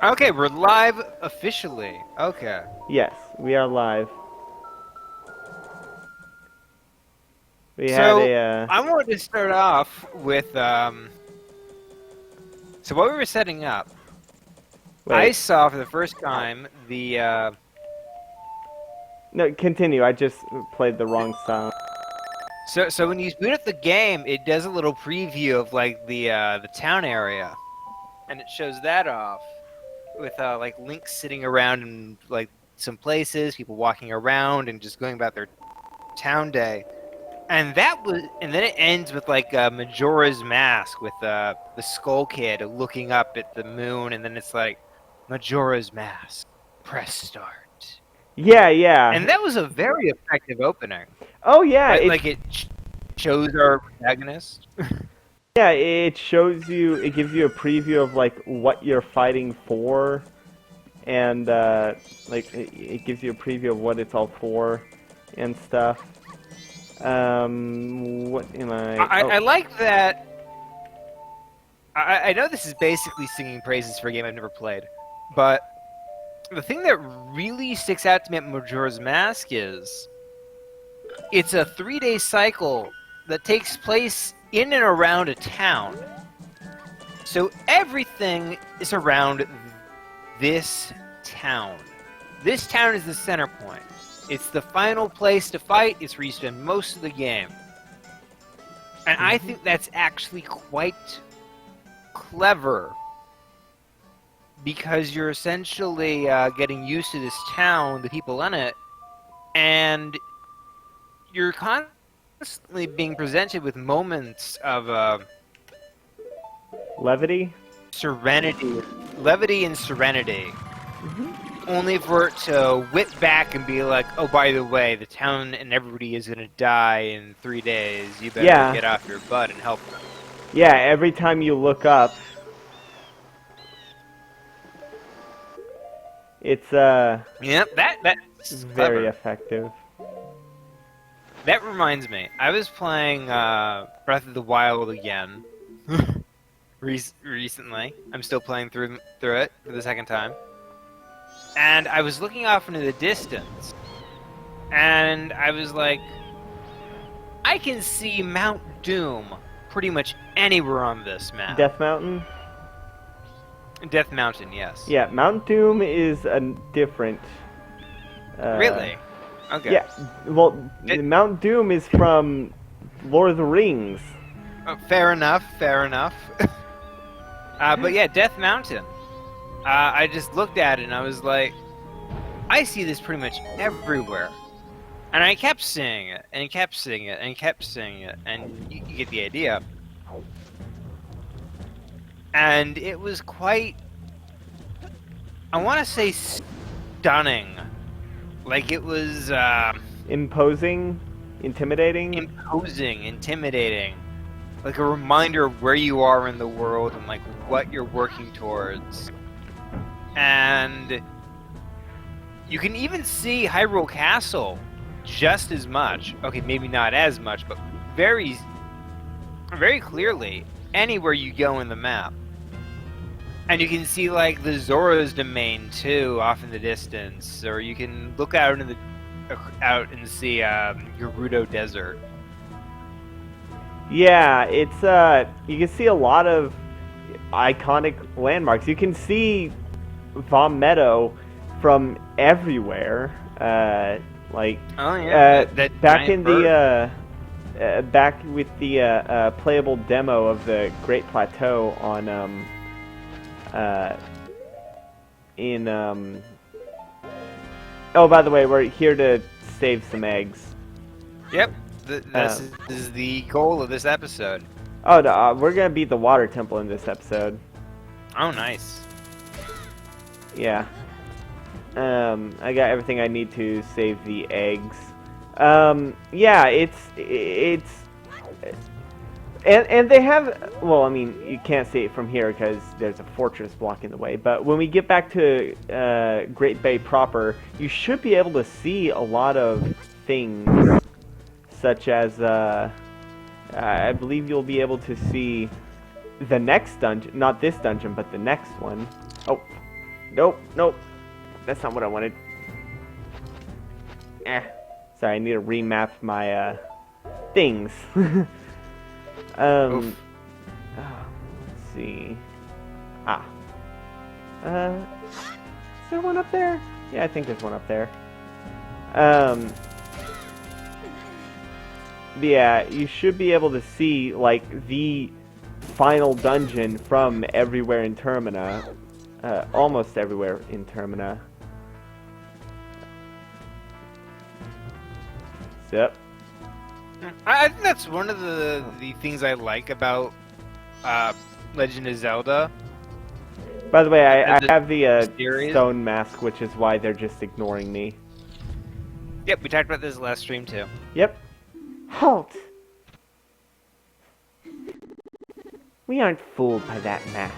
Okay, we're live officially. Okay. Yes, we are live. We had So, a, I wanted to start off with, so what we were setting up, I wait. saw for the first time the, No, continue. I just played the wrong sound. so when you boot up the game, it does a little preview of, like, the town area. And it shows that off with, like, Link sitting around in, like, some places, people walking around and just going about their town day. And then it ends with like Majora's Mask with the Skull Kid looking up at the moon, and then it's like Majora's Mask, press start, Yeah, yeah. and that was a very effective opening. Oh, yeah. Like it shows our protagonist. Yeah. It shows you. It gives you a preview of like what you're fighting for, and like it gives you a preview of what it's all for, and stuff. What am I? I like that. I know this is basically singing praises for a game I've never played, but the thing that really sticks out to me at Majora's Mask is it's a 3-day cycle that takes place in and around a town. So everything is around this town. This town is the center point. It's the final place to fight. It's where you spend most of the game. And I think that's actually quite clever. Because you're essentially getting used to this town, the people in it, and you're constantly being presented with moments of Levity. levity and serenity. Only for it to whip back and be like, oh, by the way, the town and everybody is going to die in 3 days. You better get off your butt and help them. Yeah, every time you look up, it's Yep, that's very clever. effective. That reminds me, I was playing Breath of the Wild again recently. I'm still playing through it for the second time. And I was looking off into the distance, and I was like, I can see Mount Doom pretty much anywhere on this map. Death Mountain? Death Mountain, yes. Yeah, Mount Doom is a different... Really? Okay. Yeah, well, Mount Doom is from Lord of the Rings. Fair enough, fair enough. But yeah, Death Mountain. I just looked at it and I was like, I see this pretty much everywhere. And I kept seeing it, and kept seeing it, and kept seeing it, and you get the idea. And it was quite, I want to say stunning. Like it was Imposing? Intimidating? imposing, intimidating. Like a reminder of where you are in the world and like what you're working towards. And you can even see Hyrule Castle just as much. Okay, maybe not as much, but very, very clearly anywhere you go in the map. And you can see like the Zora's domain too, off in the distance, or you can look out into out and see Gerudo Desert. Yeah, it's you can see a lot of iconic landmarks. You can see Vom Meadow from everywhere. Like Oh yeah, that back giant in bird. the back with the playable demo of the Great Plateau on oh, by the way, we're here to save some eggs. Yep, this is the goal of this episode. Oh, no, we're gonna beat the water temple in this episode. Oh, nice. Yeah. I got everything I need to save the eggs. Yeah, it's and they have, well, I mean, you can't see it from here because there's a fortress blocking the way, but when we get back to Great Bay proper, you should be able to see a lot of things, such as, I believe you'll be able to see the next dungeon, not this dungeon, but the next one. Oh, Nope, nope. That's not what I wanted. Sorry, I need to remap my things. Oof. Let's see. Is there one up there? Yeah, I think there's one up there. Yeah, you should be able to see, like, the final dungeon from everywhere in Termina. Almost everywhere in Termina. Yep. I think that's one of the things I like about Legend of Zelda. By the way, I The have the series. stone mask, which is why they're just ignoring me. Yep, we talked about this last stream too. Yep. Halt! We aren't fooled by that mask.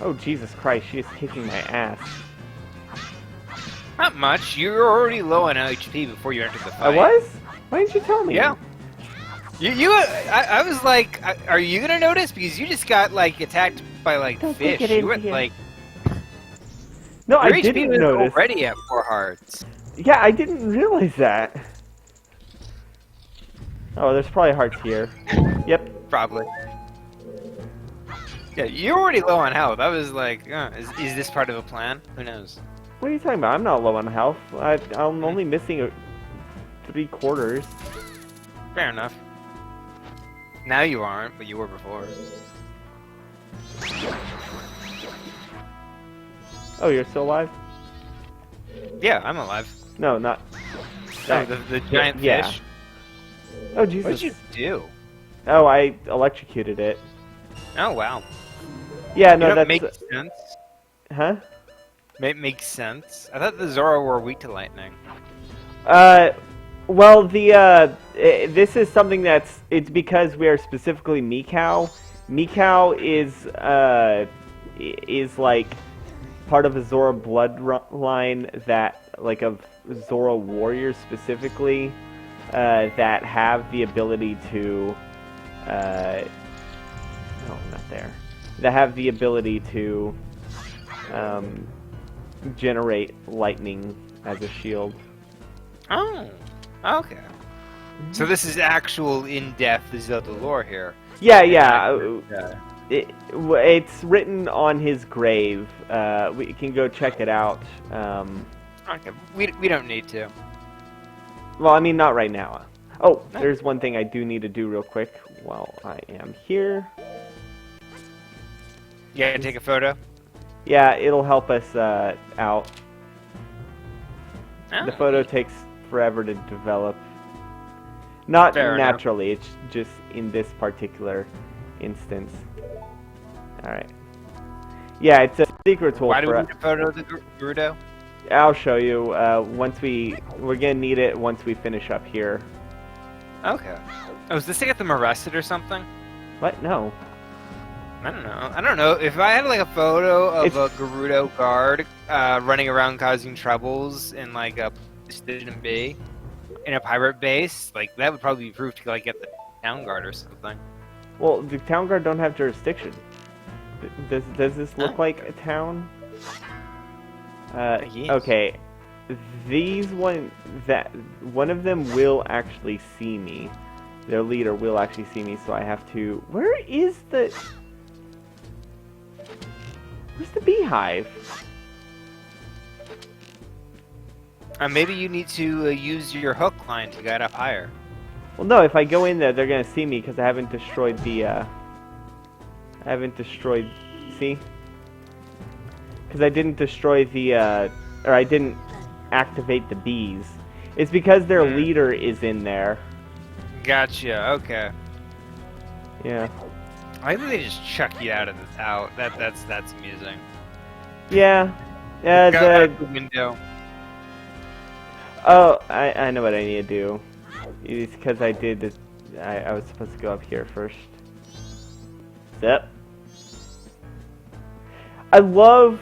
Oh, Jesus Christ, she is kicking my ass. Not much. You were already low on HP before you entered the fight. I was? Why didn't you tell me? Yeah. I was like, are you gonna notice? Because you just got like attacked by like Don't fish. take it You were into you. like, No, your I HP didn't was notice. already at 4 hearts. Yeah, I didn't realize that. Oh, there's probably hearts here. Yep. Probably. Yeah, you're already low on health. I was like, is this part of a plan? Who knows? What are you talking about? I'm not low on health. I'm only missing 3/4. Fair enough. Now you aren't, but you were before. Oh, you're still alive? Yeah, I'm alive. No, not. Oh, the giant yeah. fish. Oh, Jesus. What did you do? Oh, I electrocuted it. Oh wow. Yeah, no, That that's. makes sense. Huh? Makes sense. I thought the Zora were weak to lightning. Well, this is something it's because we are specifically Mikau. Mikau is like part of a Zora bloodline that, like, of Zora warriors specifically, that have the ability to, no, not there. That have the ability to, generate lightning as a shield. Oh, okay. So this is actual in-depth Zelda lore here. Yeah, yeah. It's written on his grave. We can go check it out. Okay, we don't need to. Well, I mean, not right now. Oh, No. there's one thing I do need to do real quick while I am here. You gotta take a photo. Yeah, it'll help us out. Oh. The photo takes forever to develop. Not Fair enough. naturally, it's just in this particular instance. Alright. Yeah, it's a secret tool Why do for we need a photo of the Gerudo? I'll show you once we're gonna need it once we finish up here. Okay. Oh, is this to get them arrested or something? What? No. I don't know. I don't know. If I had like a photo of a Gerudo guard running around causing troubles in like a Station B in a pirate base, like that would probably be proof to like get the town guard or something. Well, the town guard don't have jurisdiction. Does this look Oh. like a town? Yes. Okay. One of them will actually see me. Their leader will actually see me, so I have to. Where's the beehive? Maybe you need to use your hook line to get up higher. Well, no. If I go in there, they're gonna see me because I haven't destroyed the. See? Because I didn't destroy the. Or I didn't activate the bees. It's because their leader is in there. Gotcha. Okay. Yeah. I think they just chuck you out of the out. That's amusing. Yeah. Go out the window. Oh, I know what I need to do. It's because I did this. I was supposed to go up here first. Yep. I love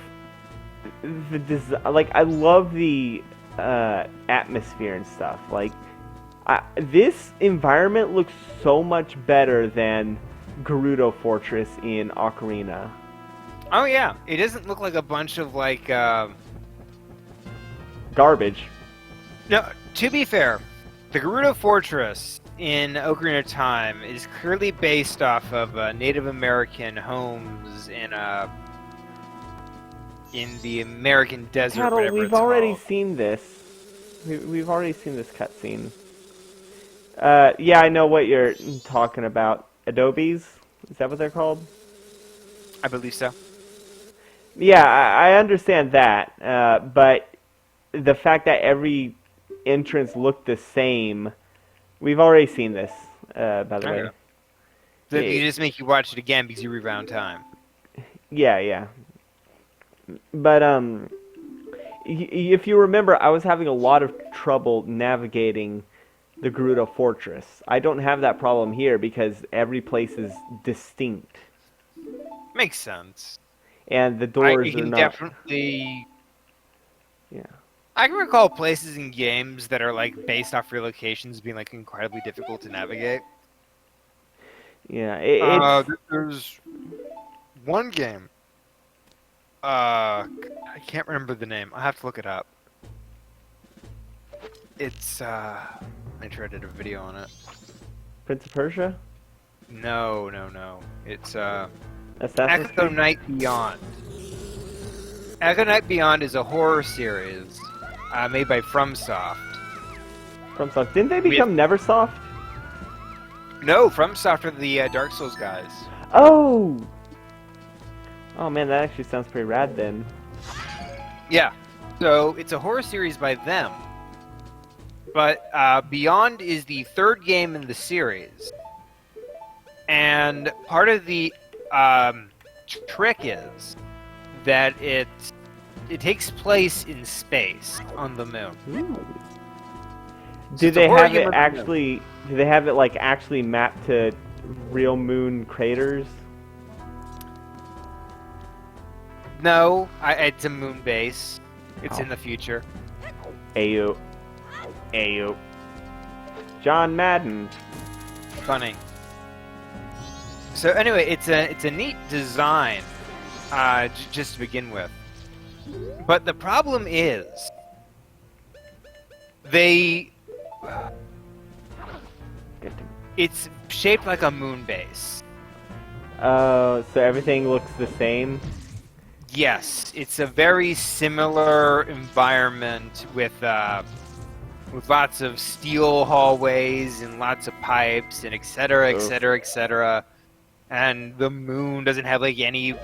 the I love the atmosphere and stuff. Like, This environment looks so much better than Gerudo Fortress in Ocarina. Oh yeah, it doesn't look like a bunch of like. Garbage. No, to be fair, the Gerudo Fortress in Ocarina of Time is clearly based off of Native American homes in the American desert. Tattle, whatever we've it's already called. seen this. We've already seen this cutscene. Yeah, I know what you're talking about. Adobes? Is that what they're called? I believe so. Yeah, I understand that, but the fact that every entrance looked the same, we've already seen this, by the way. So you just make you watch it again because you rewound time. Yeah, yeah. But, if you remember, I was having a lot of trouble navigating the Gerudo Fortress. I don't have that problem here because every place is distinct. Makes sense. And the doors you are can not... definitely... Yeah. I can recall places in games that are like based off real locations being like incredibly difficult to navigate. Yeah, it's... There's one game. I can't remember the name. I have to look it up. It's I sure I did a video on it. Prince of Persia? No. It's Assassin's Echo Creed? Night Beyond. Echo Night Beyond is a horror series made by FromSoft. FromSoft. Didn't they become Neversoft? No, FromSoft are the Dark Souls guys. Oh! Oh man, that actually sounds pretty rad then. Yeah. So it's a horror series by them. But Beyond is the third game in the series. And part of the trick is that it takes place in space on the moon. Ooh. So Do it's a they horror have game it on the actually? Do they have it like actually mapped to real moon craters? No, it's a moon base. It's Oh. in the future. Ayo. Ayo. John Madden. Funny. So anyway, it's a neat design, just to begin with. But the problem is, it's shaped like a moon base. So everything looks the same. Yes, it's a very similar environment with lots of steel hallways and lots of pipes and etc. etc. etc. And the moon doesn't have like any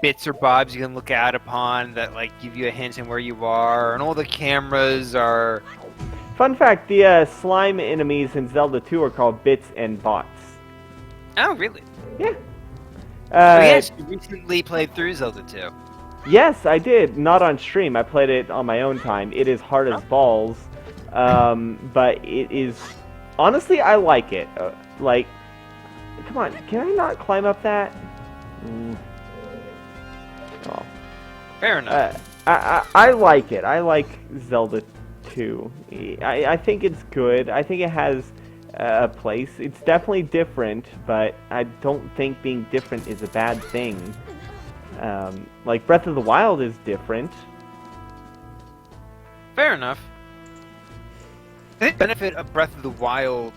bits or bobs you can look out upon that like give you a hint on where you are, and all the cameras are. Fun fact: the slime enemies in Zelda 2 are called bits and bots. Oh, really? Yeah. Yes, you recently played through Zelda 2. Yes, I did. Not on stream. I played it on my own time. It is hard as balls, but it is. Honestly, I like it. Like, come on, can I not climb up that? Oh. Fair enough. I like it. I like Zelda 2. I think it's good. I think it has a place. It's definitely different, but I don't think being different is a bad thing. Like Breath of the Wild is different. Fair enough. I think the benefit of Breath of the Wild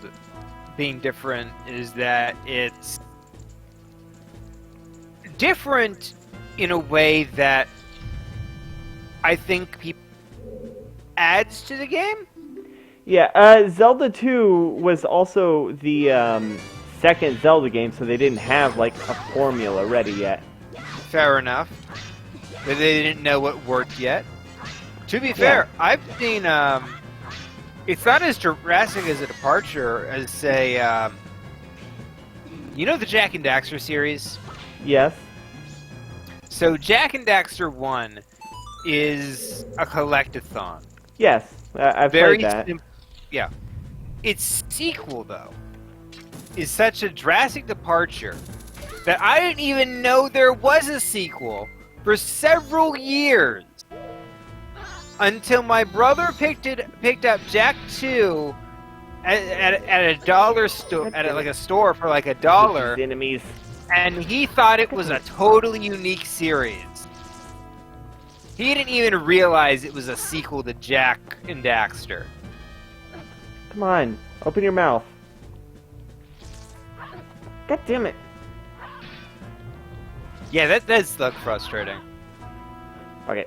being different is that it's different in a way that I think people adds to the game. Yeah, Zelda 2 was also the second Zelda game, so they didn't have like a formula ready yet. Fair enough. But they didn't know what worked yet. To be fair, I've seen it's not as drastic as a departure as say you know the Jak and Daxter series? Yes. So Jak and Daxter 1 is a collectathon. Yes, I've played that. Yeah. Its sequel, though, is such a drastic departure that I didn't even know there was a sequel for several years. until my brother picked up Jack 2 at a dollar store, like a store for like $1, Enemies. and he thought it was a totally unique series. He didn't even realize it was a sequel to Jack and Daxter. Come on, open your mouth. God damn it. Yeah, that does look frustrating. Okay.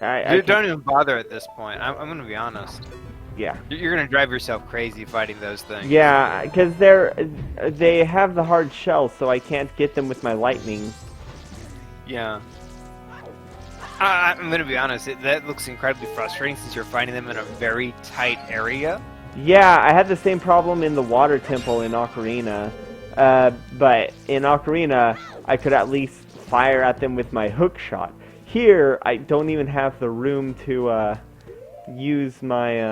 I Don't even bother at this point. I'm gonna be honest. Yeah. You're gonna drive yourself crazy fighting those things. Yeah, because they have the hard shell, so I can't get them with my lightning. Yeah. I'm gonna be honest. That looks incredibly frustrating since you're fighting them in a very tight area. Yeah, I had the same problem in the water temple in Ocarina. But in Ocarina, I could at least fire at them with my hook shot. Here, I don't even have the room to use my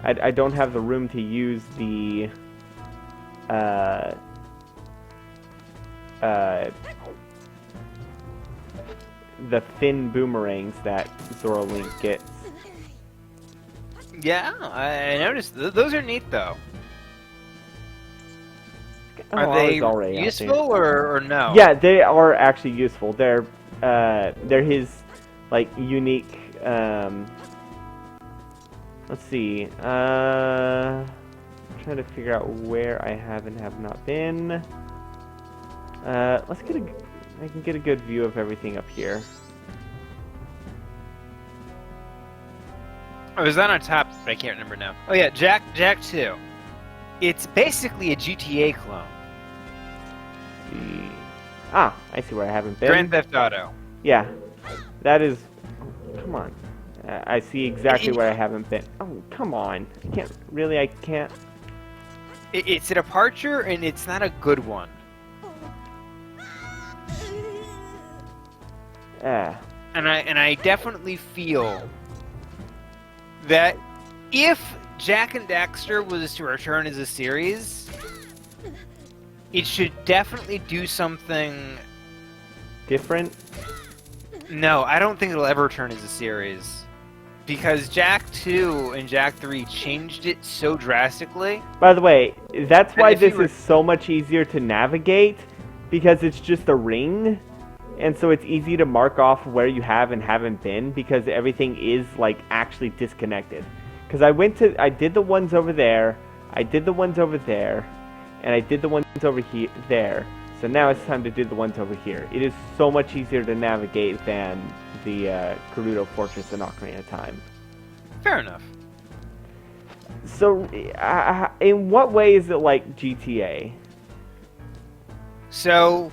I don't have the room to use the fin boomerangs that Zora Link gets. Yeah, I noticed. Those are neat though. Oh, Are I they was already out useful there. or no? Yeah, they are actually useful. They're his like unique. Let's see. I'm trying to figure out where I have and have not been. Let's get I can get a good view of everything up here. Oh, it was on top, but I can't remember now. Oh yeah, Jack 2. It's basically a GTA clone. Ah, I see where I haven't been. Grand Theft Auto. Yeah, that is. Come on. I see exactly where I haven't been. Oh, come on. I can't. Really, I can't. It's a departure, and it's not a good one. And I definitely feel that if Jack and Daxter was to return as a series, it should definitely do something different. No, I don't think it'll ever return as a series. Because Jack 2 and Jack 3 changed it so drastically. By the way, that's why this is so much easier to navigate, because it's just a ring, and so it's easy to mark off where you have and haven't been, because everything is like actually disconnected. Because I did the ones over there, I did the ones over there, and I did the ones over here there. So now it's time to do the ones over here. It is so much easier to navigate than the Gerudo Fortress and Ocarina of Time. Fair enough. So, in what way is it like GTA? So,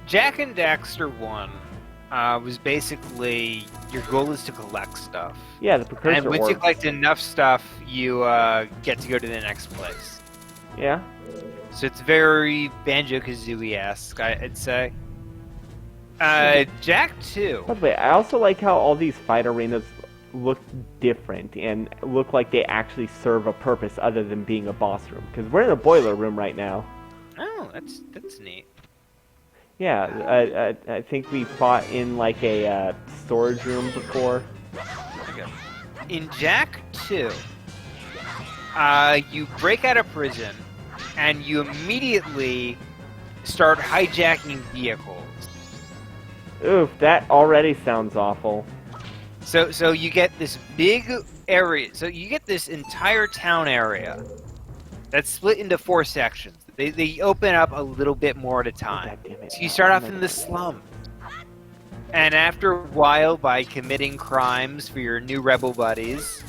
Jack and Daxter 1 was basically, your goal is to collect stuff. Yeah, the precursor And once you orbs. collect enough stuff, you get to go to the next place. Yeah. So it's very Banjo-Kazooie-esque, I'd say. Jack 2. By the way, I also like how all these fight arenas look different and look like they actually serve a purpose other than being a boss room. Because we're in a boiler room right now. Oh, that's neat. Yeah, I think we fought in like a storage room before. Okay. In Jack 2, you break out of prison, and you immediately start hijacking vehicles. Oof, that already sounds awful. So you get this big area. So you get this entire town area that's split into 4 sections. They open up a little bit more at a time. So you start off in the slums. And after a while, by committing crimes for your new rebel buddies,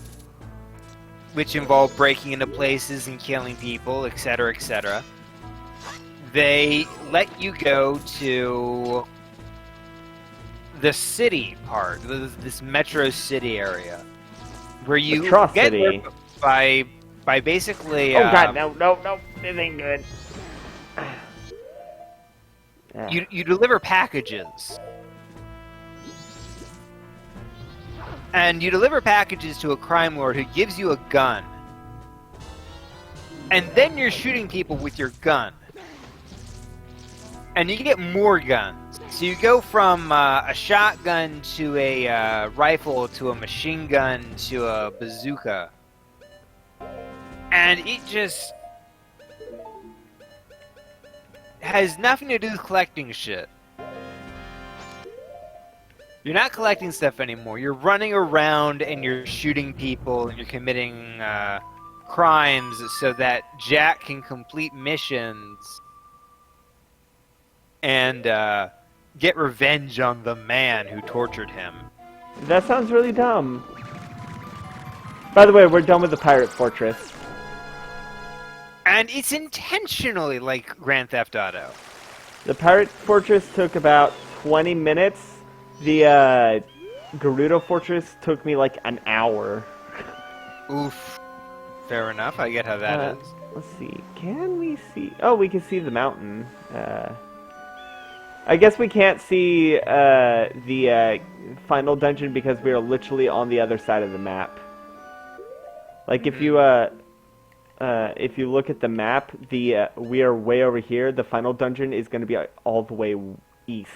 which involve breaking into places and killing people, etc., they let you go to the city part, this Metro City area, where you Metro get City. there by basically. Oh god, no, this ain't good. You deliver packages. And you deliver packages to a crime lord who gives you a gun. And then you're shooting people with your gun. And you get more guns. So you go from a shotgun to a rifle to a machine gun to a bazooka. And it just has nothing to do with collecting shit. You're not collecting stuff anymore. You're running around and you're shooting people and you're committing crimes so that Jack can complete missions and get revenge on the man who tortured him. That sounds really dumb. By the way, we're done with the Pirate Fortress. And it's intentionally like Grand Theft Auto. The Pirate Fortress took about 20 minutes. The Gerudo Fortress took me like an hour. Oof. Fair enough. I get how that is. Let's see. Can we see? Oh, we can see the mountain. I guess we can't see the final dungeon because we are literally on the other side of the map. Like if you look at the map, we are way over here. The final dungeon is going to be all the way east.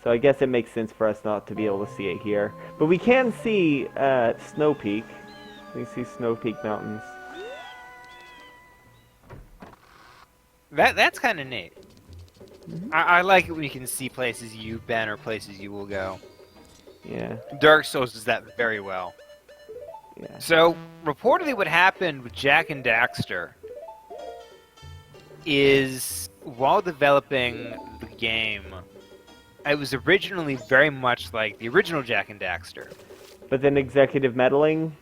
So I guess it makes sense for us not to be able to see it here. But we can see Snow Peak. We see Snow Peak Mountains. That's kind of neat. I like it when you can see places you've been or places you will go. Yeah. Dark Souls does that very well. Yeah. So, reportedly what happened with Jak and Daxter is, while developing the game, it was originally very much like the original Jak and Daxter. But then executive meddling?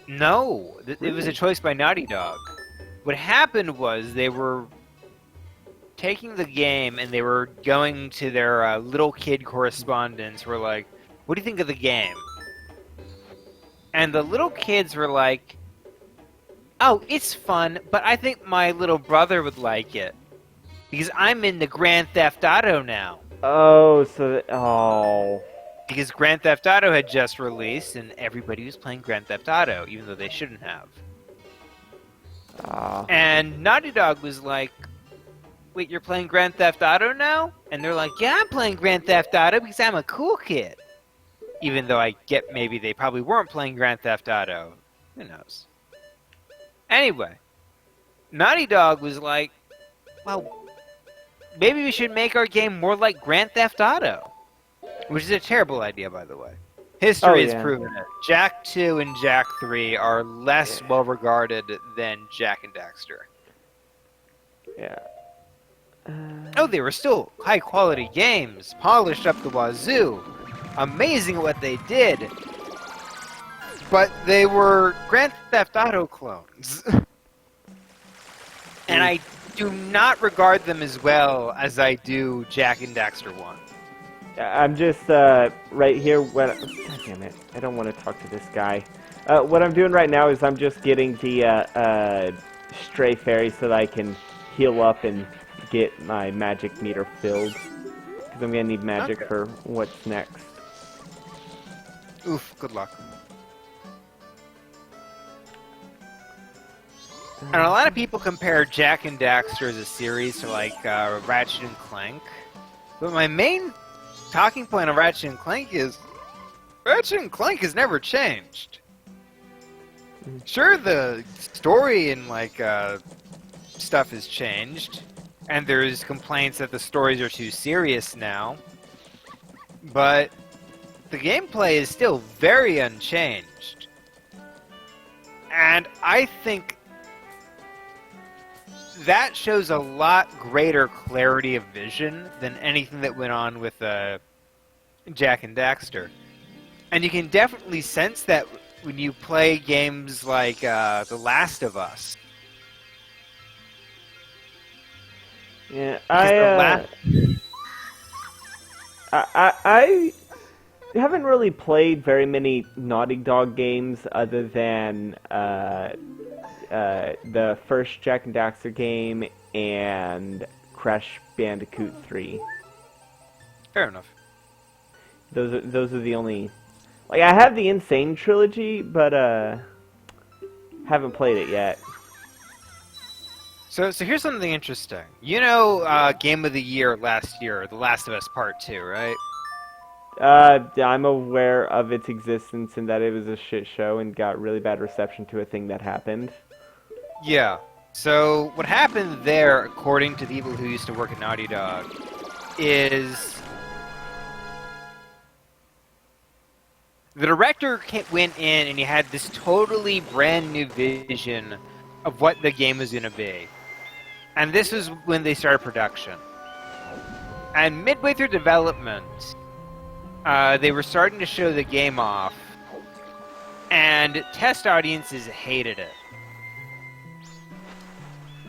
No, it was a choice by Naughty Dog. What happened was they were taking the game and they were going to their little kid correspondents who were like, what do you think of the game? And the little kids were like, oh, it's fun, but I think my little brother would like it. Because I'm into Grand Theft Auto now. Oh, so... Oh... Because Grand Theft Auto had just released, and everybody was playing Grand Theft Auto, even though they shouldn't have. And Naughty Dog was like, wait, you're playing Grand Theft Auto now? And they're like, yeah, I'm playing Grand Theft Auto because I'm a cool kid. Even though I get maybe they probably weren't playing Grand Theft Auto. Who knows? Anyway, Naughty Dog was like, well, maybe we should make our game more like Grand Theft Auto. Which is a terrible idea, by the way. History has proven it. Jak 2 and Jak 3 are less well regarded than Jak and Daxter. Yeah. Oh, they were still high quality games, polished up the wazoo. Amazing at what they did. But they were Grand Theft Auto clones. And I do not regard them as well as I do Jak and Daxter 1. I'm just right here. God damn it! I don't want to talk to this guy. What I'm doing right now is I'm just getting the stray fairy so that I can heal up and get my magic meter filled. Because I'm gonna need magic for what's next. Oof! Good luck. And a lot of people compare Jak and Daxter as a series to like Ratchet and Clank, but my main talking point on Ratchet and Clank is Ratchet and Clank has never changed. Sure, the story and like stuff has changed, and there's complaints that the stories are too serious now, but the gameplay is still very unchanged. And I think that shows a lot greater clarity of vision than anything that went on with Jak and Daxter. And you can definitely sense that when you play games like The Last of Us. Yeah, I haven't really played very many Naughty Dog games other than the first Jak and Daxter game and Crash Bandicoot 3. Fair enough. Those are the only... Like, I have the Insane trilogy, but haven't played it yet. So here's something interesting. You know, Game of the Year last year, The Last of Us Part 2, right? I'm aware of its existence and that it was a shit show and got really bad reception to a thing that happened. Yeah. So what happened there, according to the people who used to work at Naughty Dog, is the director went in and he had this totally brand new vision of what the game was going to be. And this was when they started production. And midway through development, they were starting to show the game off, and test audiences hated it.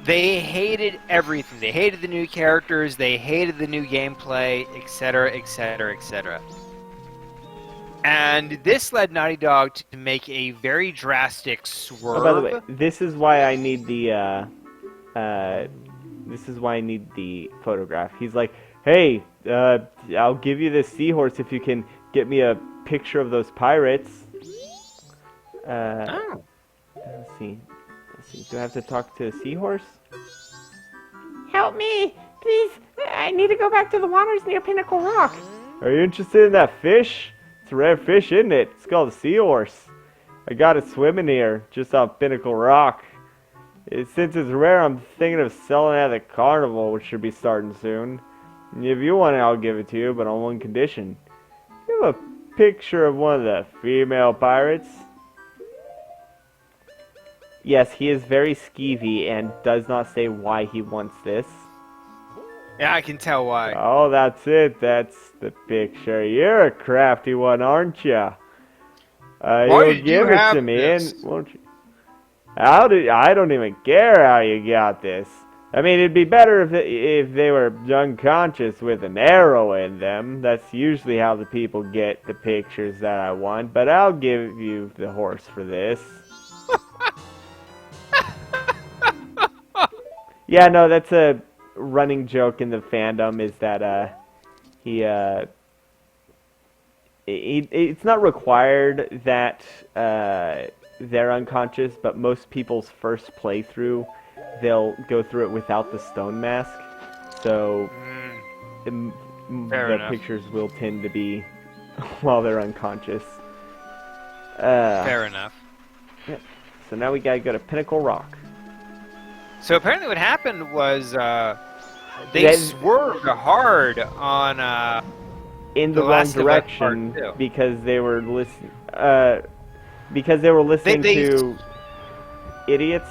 They hated everything. They hated the new characters, they hated the new gameplay, etc., etc., etc. And this led Naughty Dog to make a very drastic swerve. Oh, by the way, this is why I need the photograph. He's like, hey, I'll give you this seahorse if you can get me a picture of those pirates. Oh. Let's see. Do I have to talk to a seahorse? Help me, please. I need to go back to the waters near Pinnacle Rock. Are you interested in that fish? It's a rare fish, isn't it? It's called a seahorse. I got it swimming here, just off Pinnacle Rock. Since it's rare, I'm thinking of selling it at the carnival, which should be starting soon. If you want it, I'll give it to you, but on one condition. You have a picture of one of the female pirates. Yes, he is very skeevy and does not say why he wants this. Yeah, I can tell why. Oh, that's it. That's the picture. You're a crafty one, aren't you? You'll give it to me, and won't you? I don't even care how you got this. I mean, it'd be better if they were unconscious with an arrow in them. That's usually how the people get the pictures that I want. But I'll give you the horse for this. Yeah, no, that's a running joke in the fandom. Is that it's not required that they're unconscious, but most people's first playthrough, they'll go through it without the stone mask, so the pictures will tend to be while they're unconscious. Fair enough. Yeah. So now we gotta go to Pinnacle Rock. So apparently what happened was they swerved hard on in the wrong direction because they were listening to idiots,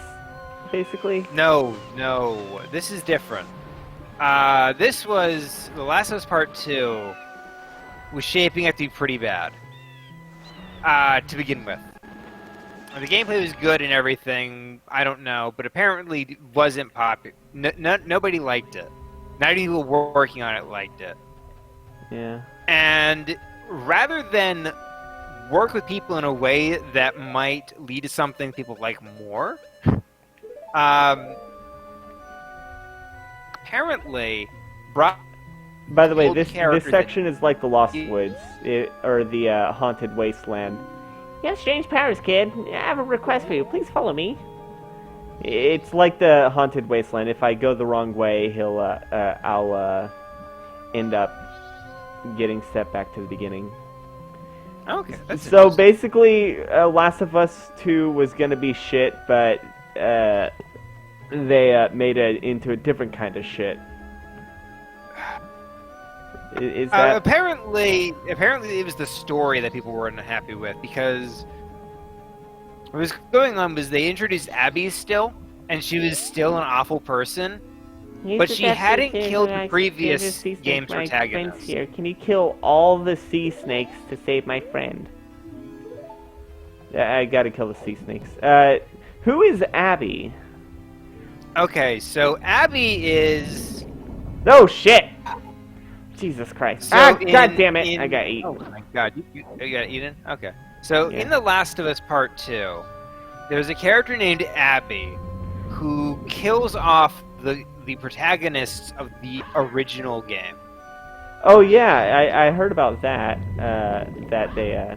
basically. No, this is different. This was The Last of Us Part 2 was shaping up to be pretty bad to begin with. The gameplay was good and everything, I don't know, but apparently it wasn't popular. Nobody liked it. Not even people working on it liked it. Yeah. And rather than work with people in a way that might lead to something people like more, apparently brought. By the way, this section is like the Lost Woods, or the Haunted Wasteland. You have strange powers, kid. I have a request for you. Please follow me. It's like the Haunted Wasteland. If I go the wrong way, I'll end up getting set back to the beginning. Okay, that's so basically, Last of Us 2 was gonna be shit, but they made it into a different kind of shit. Is that... apparently it was the story that people weren't happy with, because what was going on was they introduced Abby still, and she was still an awful person, but she hadn't killed the previous game's protagonist. Here. Can you kill all the sea snakes to save my friend? I gotta kill the sea snakes. Who is Abby? Okay, so Abby is... No shit! Jesus Christ. So God damn it. I got eaten. Oh my god, you got eaten? Okay. So in The Last of Us Part 2, there's a character named Abby who kills off the protagonists of the original game. Oh yeah, I heard about that. That they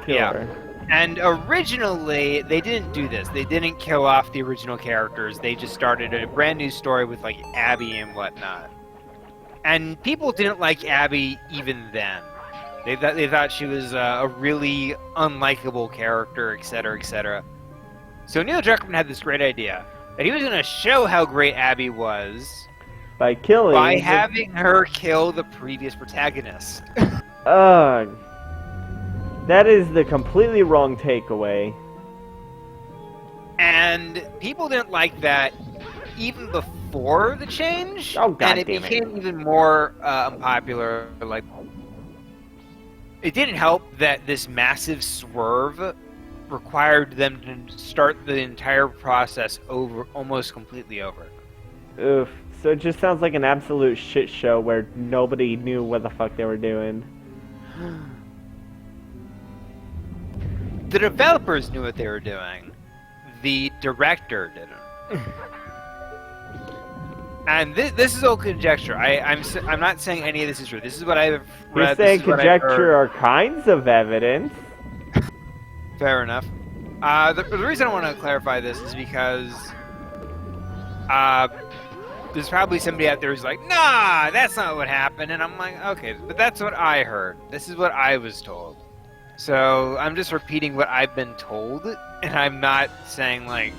kill her. And originally, they didn't do this. They didn't kill off the original characters. They just started a brand new story with, like, Abby and whatnot. And people didn't like Abby even then. They thought she was a really unlikable character, etc., etc. So Neil Druckmann had this great idea that he was going to show how great Abby was by having her kill the previous protagonist. Ugh. That is the completely wrong takeaway. And people didn't like that even before the change. Oh, God and it damn became even more unpopular. Like, it didn't help that this massive swerve required them to start the entire process over, almost completely over. Oof. So it just sounds like an absolute shit show where nobody knew what the fuck they were doing. The developers knew what they were doing. The director didn't. And this is all conjecture. I'm not saying any of this is true. This is what I've read. You're saying conjecture are kinds of evidence. Fair enough. The reason I want to clarify this is because there's probably somebody out there who's like, nah, that's not what happened. And I'm like, okay, but that's what I heard. This is what I was told. So I'm just repeating what I've been told, and I'm not saying, like...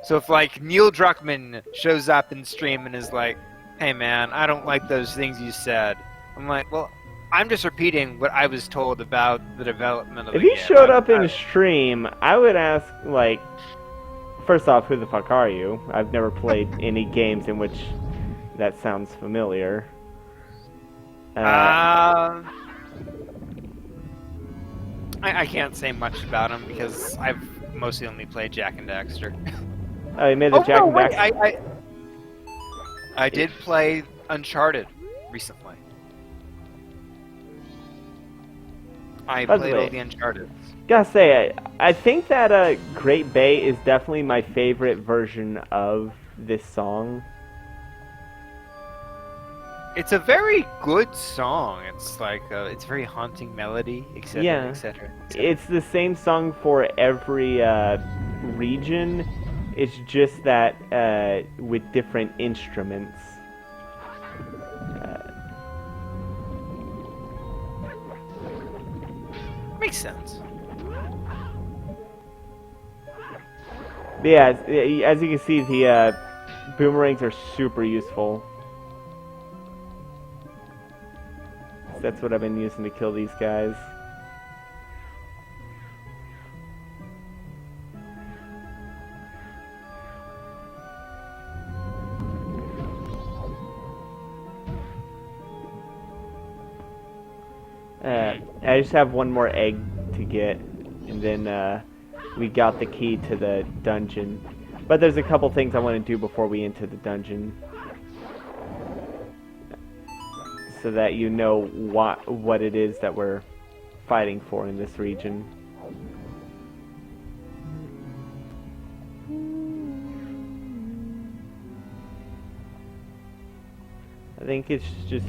So if, like, Neil Druckmann shows up in stream and is like, hey, man, I don't like those things you said. I'm like, well, I'm just repeating what I was told about the development of the game. If he showed up in stream, I would ask, like... First off, who the fuck are you? I've never played any games in which that sounds familiar. I can't say much about him because I've mostly only played Jak and Daxter. Oh, you made the Jak and wait, Daxter? I did play Uncharted recently. I played all the Uncharted. Gotta say, I think that Great Bay is definitely my favorite version of this song. It's a very good song. It's like it's very haunting melody, etc., yeah. etc. It's the same song for every region. It's just that with different instruments. Makes sense. Yeah, as you can see, the boomerangs are super useful. That's what I've been using to kill these guys. I just have one more egg to get, and then we got the key to the dungeon. But there's a couple things I want to do before we enter the dungeon, so that you know what it is that we're fighting for in this region. I think it's just...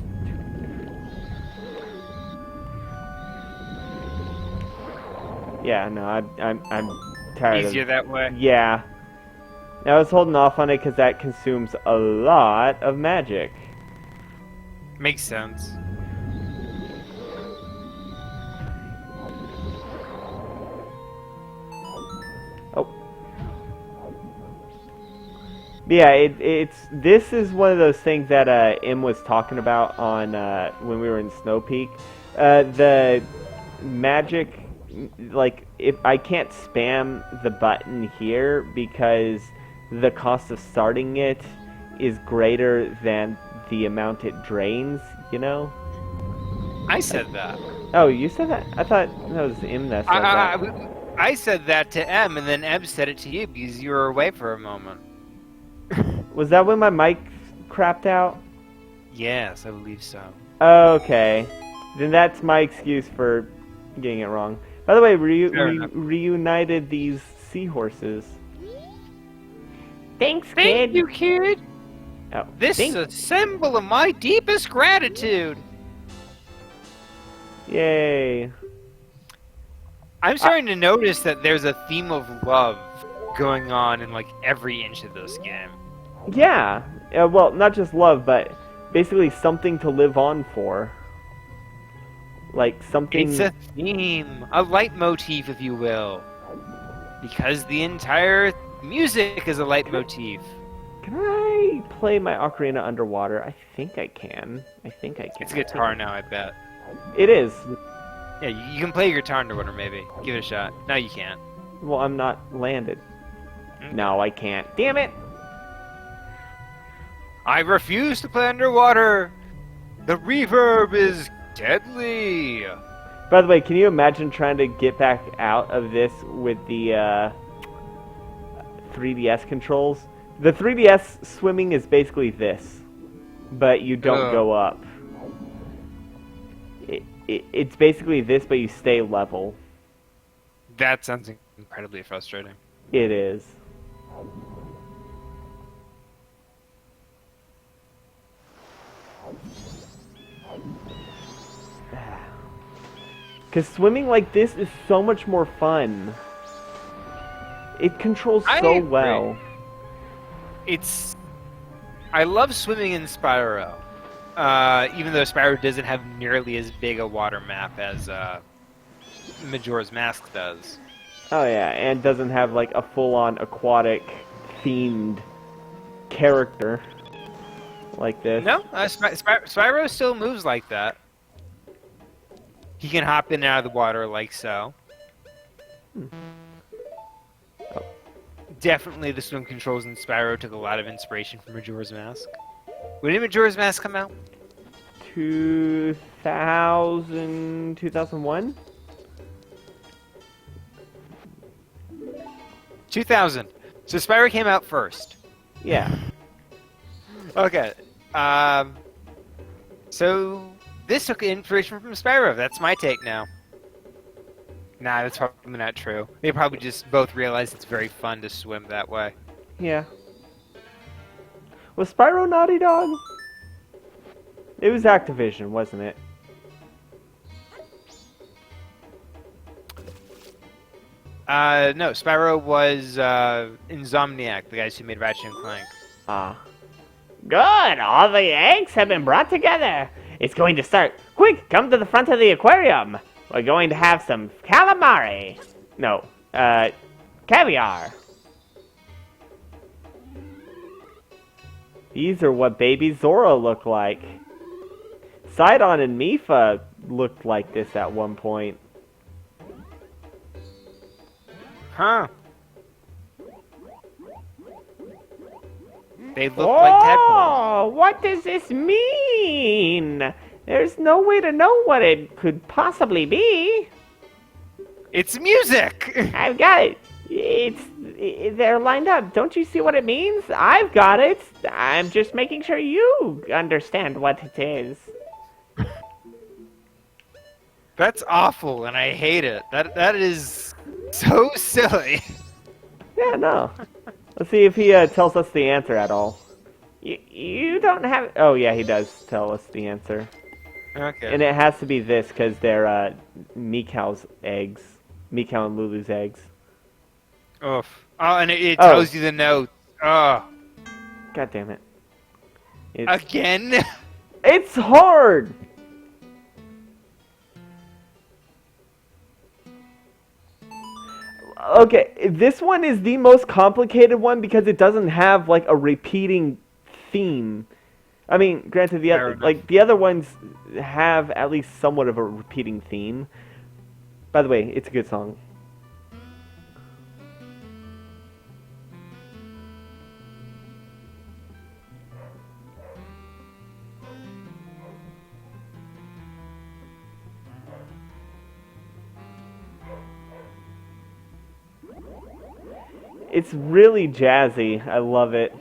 Yeah, no, I'm tired. Easier that way. Yeah. I was holding off on it because that consumes a lot of magic. Makes sense. Oh. Yeah, this is one of those things that Em was talking about on when we were in Snow Peak. The magic, like, if I can't spam the button here because the cost of starting it is greater than the amount it drains, you know? I said that. Oh, you said that? I thought that was Em that said that. I said that to Em, and then Em said it to you because you were away for a moment. Was that when my mic crapped out? Yes, I believe so. Okay. Then that's my excuse for getting it wrong. By the way, reunited these seahorses. Thanks, kid. Thank you, kid. Oh, this is a symbol of my deepest gratitude. Yay. I'm starting to notice that there's a theme of love going on in like every inch of this game. Yeah. Well, not just love, but basically something to live on for. Like something. It's a theme, a leitmotif, if you will, because the entire music is a leitmotif. Can I play my ocarina underwater? I think I can. It's a guitar now, I bet. It is. Yeah, you can play your guitar underwater, maybe. Give it a shot. No, you can't. Well, I'm not landed. No, I can't. Damn it! I refuse to play underwater! The reverb is deadly! By the way, can you imagine trying to get back out of this with the 3DS controls? The 3DS swimming is basically this, but you don't go up. It's basically this, but you stay level. That sounds incredibly frustrating. It is. Because swimming like this is so much more fun. It controls so well. I love swimming in Spyro. Even though Spyro doesn't have nearly as big a water map as Majora's Mask does. Oh yeah, and doesn't have like a full-on aquatic themed character like this. No, Spyro still moves like that. He can hop in and out of the water like so. Oh. Definitely the swim controls in Spyro took a lot of inspiration from Majora's Mask. When did Majora's Mask come out? 2000, 2001? 2000. So Spyro came out first. Yeah. Okay. So this took inspiration from Spyro. That's my take now. Nah, that's probably not true. They probably just both realized it's very fun to swim that way. Yeah. Was Spyro Naughty Dog? It was Activision, wasn't it? No, Spyro was Insomniac, the guys who made Ratchet and Clank. Ah. Good! All the eggs have been brought together. It's going to start. Quick, come to the front of the aquarium. We're going to have some calamari. No, caviar. These are what baby Zora looked like. Sidon and Mifa looked like this at one point. Huh. They look like tadpoles. Oh, what does this mean? There's no way to know what it could possibly be. It's music! I've got it. They're lined up. Don't you see what it means? I've got it. I'm just making sure you understand what it is. That's awful, and I hate it. That is so silly. Yeah, no. Let's see if he tells us the answer at all. You don't have... Oh, yeah, he does tell us the answer. Okay. And it has to be this, because they're Meekow's eggs. Meekow and Lulu's eggs. Oof. Oh, and it tells you the note. Oh. God damn it. Again? It's hard! Okay, this one is the most complicated one because it doesn't have like a repeating theme. I mean, granted, the other ones have at least somewhat of a repeating theme. By the way, it's a good song. It's really jazzy. I love it.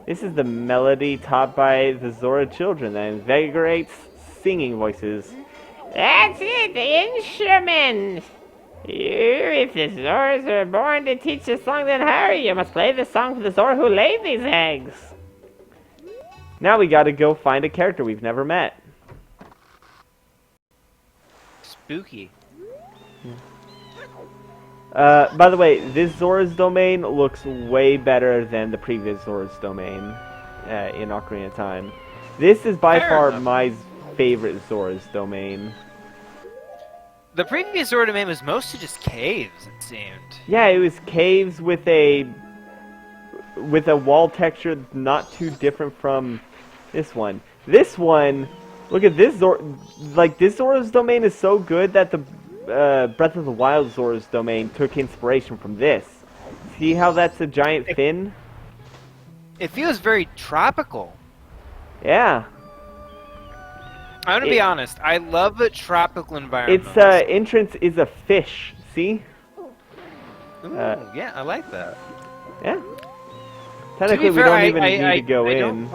This is the melody taught by the Zora children that invigorates singing voices. That's it, the instrument! If the Zoras are born to teach the song, then hurry! You must play the song for the Zora who laid these eggs! Now we gotta go find a character we've never met. spooky. By the way, this Zora's Domain looks way better than the previous Zora's Domain in Ocarina of Time. This is by Fair far enough. my favorite Zora's Domain. The previous Zora Domain was mostly just caves, it seemed. Yeah, it was caves with a wall texture that's not too different from this one. This one, look at this this Zora's Domain is so good that the Breath of the Wild Zora's Domain took inspiration from this. See how that's a giant fin? It feels very tropical. Yeah. I'm gonna be honest. I love the tropical environment. Its entrance is a fish. See? Ooh, yeah, I like that. Yeah. Technically, we don't even need to go in.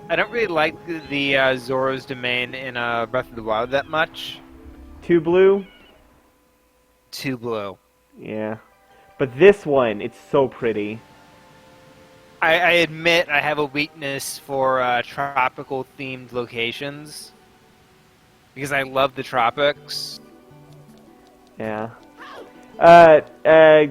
I don't really like the Zora's Domain in Breath of the Wild that much. Too blue? Too blue. Yeah. But this one, it's so pretty. I admit I have a weakness for tropical themed locations because I love the tropics. Yeah. A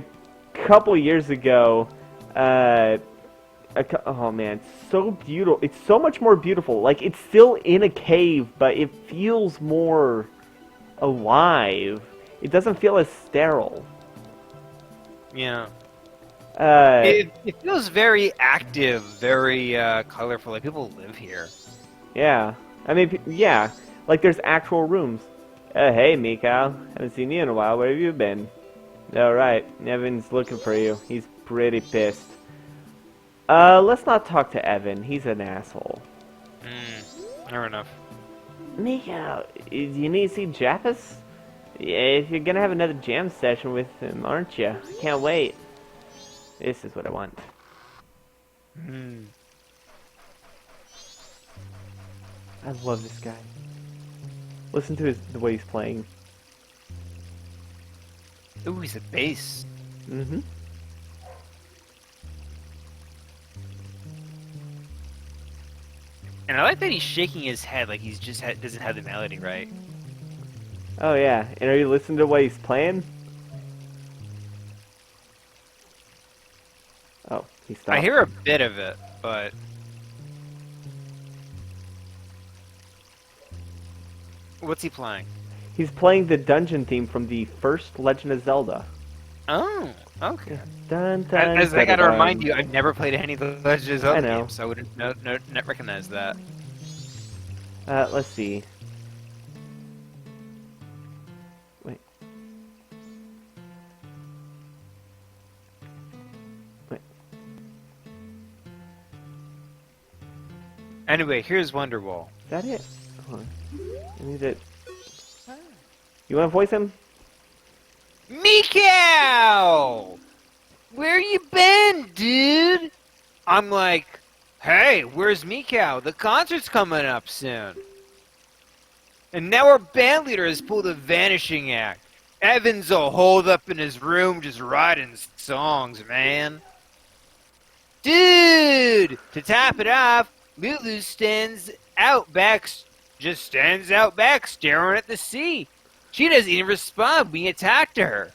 couple years ago, oh man, it's so beautiful. It's so much more beautiful. Like, it's still in a cave, but it feels more alive. It doesn't feel as sterile. Yeah. It feels very active, very colorful. Like people live here. Yeah. I mean, yeah. Like there's actual rooms. Hey, Mikau. Haven't seen you in a while. Where have you been? Alright. Evan's looking for you. He's pretty pissed. Let's not talk to Evan. He's an asshole. Fair enough. Mikau, do you need to see Japhas? Yeah, you're gonna have another jam session with him, aren't you? I can't wait. This is what I want. I love this guy. Listen to the way he's playing. Ooh, he's a bass. Mm-hmm. And I like that he's shaking his head like he's just doesn't have the melody right. Oh yeah, and are you listening to what he's playing? Oh, he stopped. I hear a bit of it, but what's he playing? He's playing the dungeon theme from the first Legend of Zelda. Oh, okay. Dun, dun, As I gotta dun, remind you, I've never played any of the Legend of Zelda I know. games, so I wouldn't not recognize that. Let's see. Wait. Anyway, here's Wonderwall. Is that it? Hold on. I need it. You want to voice him? Mikau! Where you been, dude? I'm like, hey, where's Mikau? The concert's coming up soon. And now our band leader has pulled a vanishing act. Evan's all holed up in his room just writing songs, man. Dude! To top it off, Lulu stands out back staring at the sea. She doesn't even respond when you talk to her.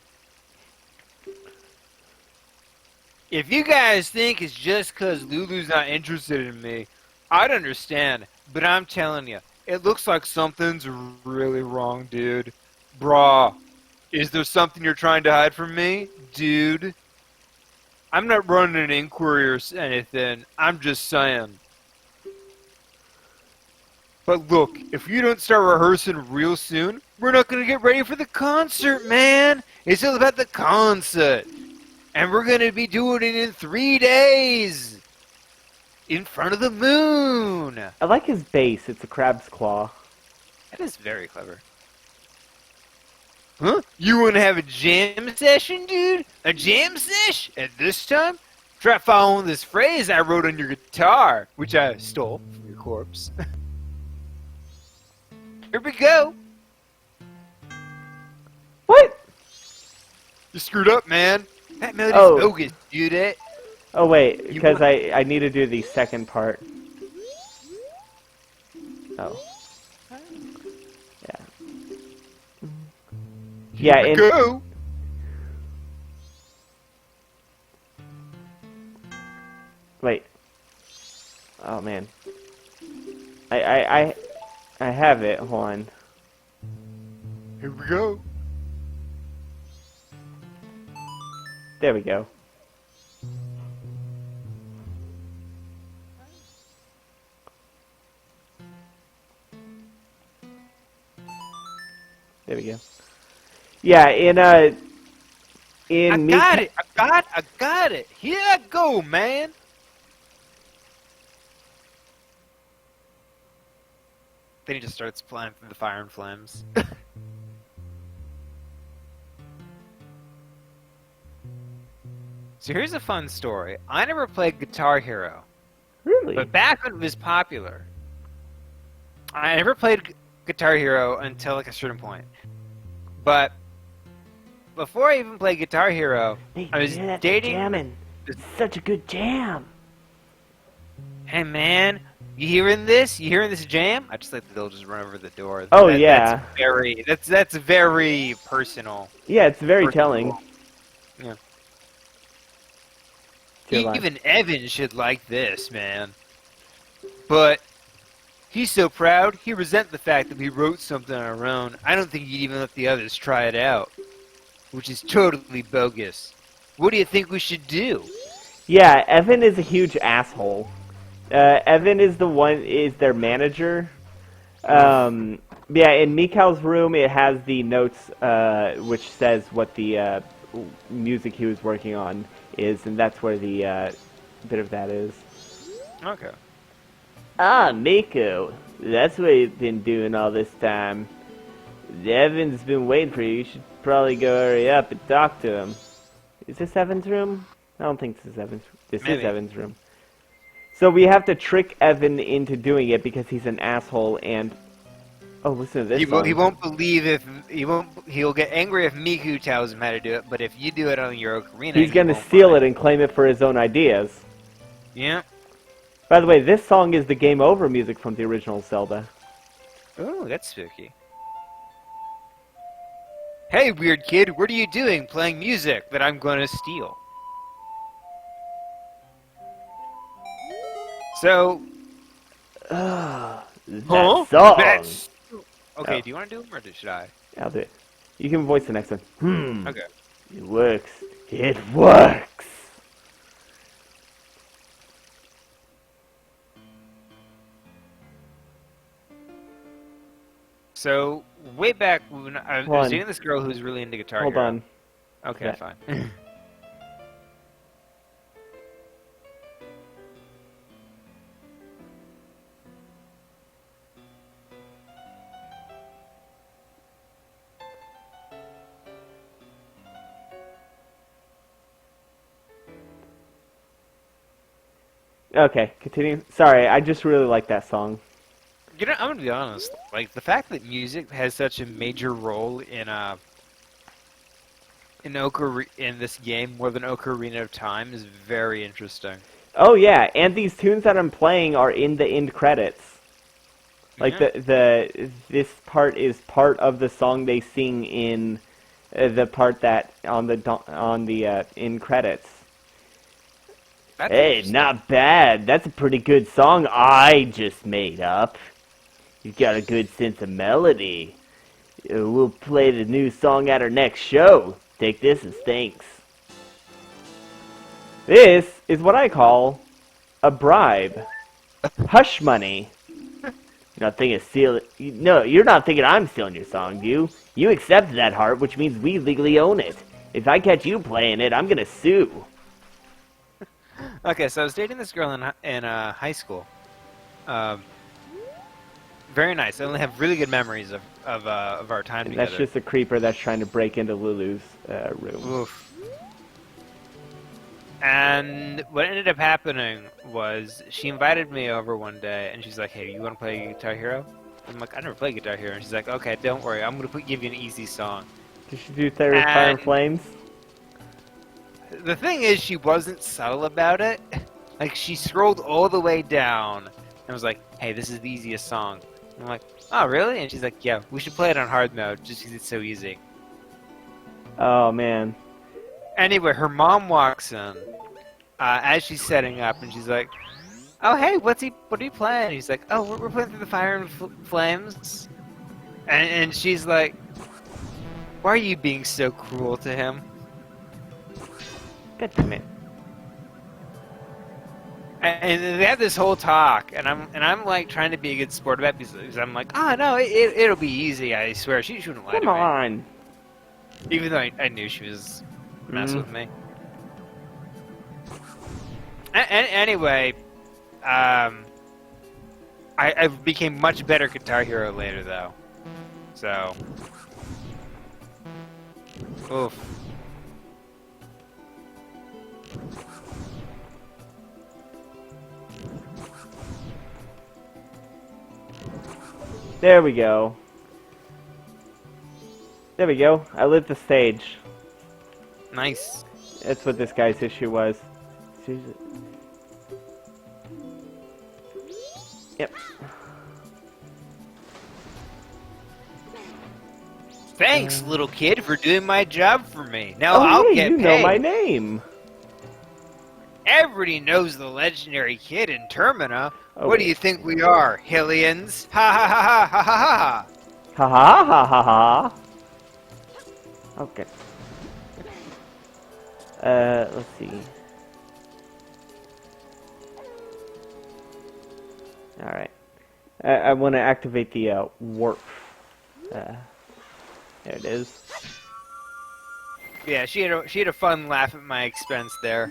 If you guys think it's just because Lulu's not interested in me, I'd understand. But I'm telling you, it looks like something's really wrong, dude. Brah, is there something you're trying to hide from me, dude? I'm not running an inquiry or anything. I'm just saying. But look, if you don't start rehearsing real soon, we're not going to get ready for the concert, man. It's all about the concert. And we're going to be doing it in 3 days. In front of the moon. I like his bass. It's a crab's claw. That is very clever. Huh? You want to have a jam session, dude? A jam sesh? At this time? Try following this phrase I wrote on your guitar, which I stole from your corpse. Here we go. What? You screwed up, man. That melody's bogus, dude. Oh wait, because I need to do the second part. Oh. Yeah. Yeah, Here we and go. wait. Oh man. I have it. Hold on. Here we go. There we go. There we go. Yeah, in I Mika. got it. I got it. Here I go, man. Then he just starts flying through the fire and flames. So here's a fun story. I never played Guitar Hero, Really? but back when it was popular, I never played Guitar Hero until like a certain point. But before I even played Guitar Hero, Hey, I was you hear that? dating. Jamming. It's such a good jam. Hey man, you hearing this? You hearing this jam? I just like that they'll just run over the door. Oh, yeah. That's very personal. Yeah, it's very Personal. telling. Yeah. To your line. Even Evan should like this, man. But he's so proud, he resents the fact that we wrote something on our own. I don't think he'd even let the others try it out. Which is totally bogus. What do you think we should do? Yeah, Evan is a huge asshole. Evan is their manager. Yeah, in Mikhail's room it has the notes, which says what the music he was working on is, and that's where the bit of that is. Okay. Ah, Miko, that's what you've been doing all this time. Evan's been waiting for you. You should probably go hurry up and talk to him. Is this Evan's room? I don't think this is Evan's. This is Maybe. Evan's room. So we have to trick Evan into doing it because he's an asshole and... Oh, listen to this He song. won't believe if he'll get angry if Miku tells him how to do it, but if you do it on your ocarina, He's gonna steal it and claim it for his own ideas. Yeah. By the way, this song is the Game Over music from the original Zelda. Oh, that's spooky. Hey, weird kid, what are you doing playing music that I'm gonna steal? So, That huh? song! That's... Okay, Oh. do you want to do them or should I? I'll do it. You can voice the next one. Okay. It works. It works! So, way back when I Hold was on. dating this girl who's really into Guitar Hold Hero. on. Okay, Yeah. fine. Okay, continue. Sorry, I just really like that song. You know, I'm gonna be honest. Like the fact that music has such a major role in in this game more than Ocarina of Time is very interesting. Oh yeah, and these tunes that I'm playing are in the end credits. Like Yeah. this part is part of the song they sing in the part that on the end credits. That's Hey, interesting. not bad. That's a pretty good song I just made up. You've got a good sense of melody. We'll play the new song at our next show. Take this as thanks. This is what I call a bribe. Hush money. You're not thinking of stealing... No, you're not thinking I'm stealing your song, do you? You accepted that heart, which means we legally own it. If I catch you playing it, I'm gonna sue. Okay, so I was dating this girl in high school. Very nice. I only have really good memories of our time And together. that's just a creeper that's trying to break into Lulu's room. Oof. And what ended up happening was she invited me over one day, and she's like, "Hey, you want to play Guitar Hero?" I'm like, "I never played Guitar Hero." And she's like, "Okay, don't worry. I'm gonna give you an easy song." Did she do Fire and And- Flames? The thing is, she wasn't subtle about it. Like, she scrolled all the way down and was like, "Hey, this is the easiest song." And I'm like, "Oh, really?" And she's like, "Yeah, we should play it on hard mode just because it's so easy." Oh man. Anyway, her mom walks in as she's setting up, and she's like, "Oh, hey, what are you playing?" He's like, "Oh, we're playing through the fire and flames," and she's like, "Why are you being so cruel to him?" God damn it. And they have this whole talk, and I'm like trying to be a good sport about it because I'm like, "Oh no, it'll be easy. I swear, she shouldn't lie to Come me." on. Even though I knew she was messing with me. Anyway, I became much better Guitar Hero later, though. So, oof. There we go. There we go. I lit the stage. Nice. That's what this guy's issue was. Yep. Thanks, little kid, for doing my job for me. Now Oh, I'll hey, get you paid. know my name. Everybody knows the legendary kid in Termina. Oh, What wait. do you think we are, Hillians? Ha ha ha ha ha ha ha! Ha ha ha ha ha. Okay. Let's see. Alright. I want to activate the, warp. There it is. Yeah, she had a fun laugh at my expense there.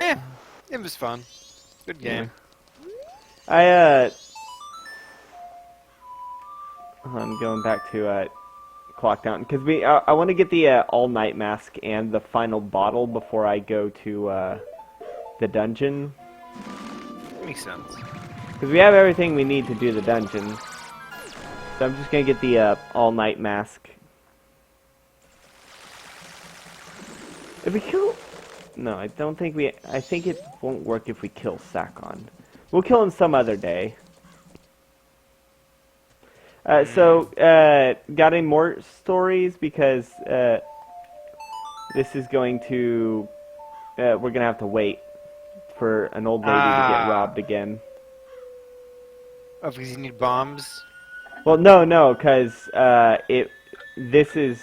Eh, it was fun. Good game. I'm going back to, Clock Down, because I want to get the, all-night mask and the final bottle before I go to, the dungeon. Makes sense. Because we have everything we need to do the dungeon. So I'm just going to get the, all-night mask. If we kill... No, I don't think we... I think it won't work if we kill Sakon. We'll kill him some other day. Got any more stories? Because, this is going to... we're going to have to wait for an old lady to get robbed again. Oh, because you need bombs? Well, no, because, this is...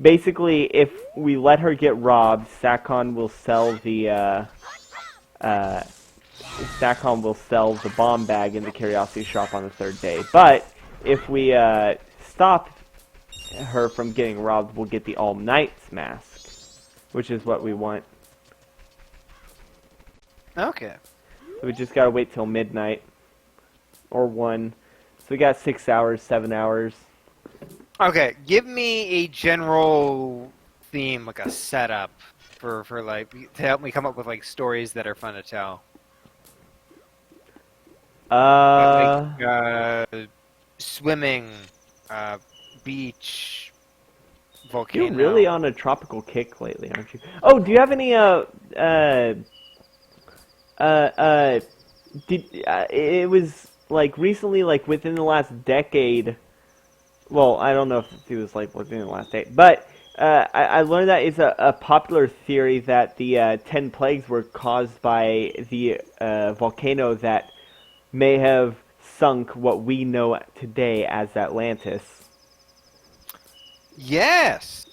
Basically, if we let her get robbed, Sakon will sell the, Sakon will sell the bomb bag in the curiosity shop on the third day. But, if we, stop her from getting robbed, we'll get the all-nights mask, which is what we want. Okay. So we just gotta wait till midnight. Or 1. So we got 6 hours, 7 hours. Okay, give me a general theme, like a setup for like to help me come up with like stories that are fun to tell. Swimming, beach, volcano. You're really on a tropical kick lately, aren't you? Oh, do you have any it was like recently, like within the last decade. Well, I don't know if it was like within the last day, but I learned that it's a popular theory that the 10 plagues were caused by the volcano that may have sunk what we know today as Atlantis. Yes.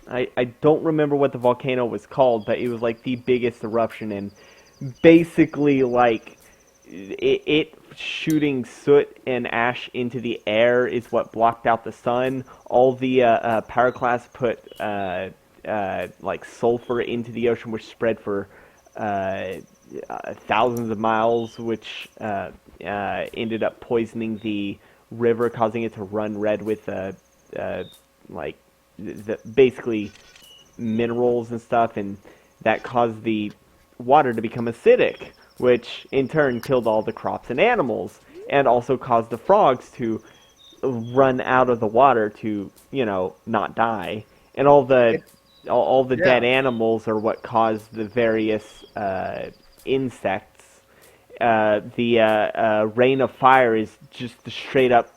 I don't remember what the volcano was called, but it was like the biggest eruption, and basically like it shooting soot and ash into the air is what blocked out the sun. All the pyroclasts put like sulfur into the ocean, which spread for thousands of miles, which ended up poisoning the river, causing it to run red with like basically minerals and stuff, and that caused the water to become acidic, which in turn killed all the crops and animals, and also caused the frogs to run out of the water to, you know, not die. And all the dead animals are what caused the various insects The rain of fire is just the straight up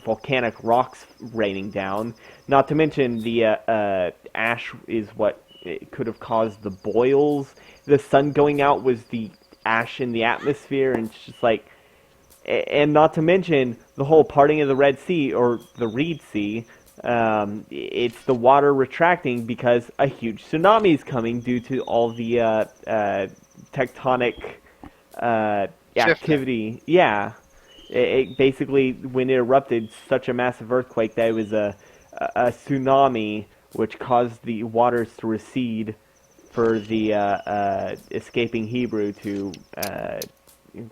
volcanic rocks raining down. Not to mention the ash is what it could have caused the boils. The sun going out was the ash in the atmosphere, and it's just like, and not to mention the whole parting of the Red Sea or the Reed Sea. It's the water retracting because a huge tsunami is coming due to all the tectonic Shifting. activity. Yeah, it basically, when it erupted, such a massive earthquake that it was a tsunami, which caused the waters to recede for the escaping Hebrew to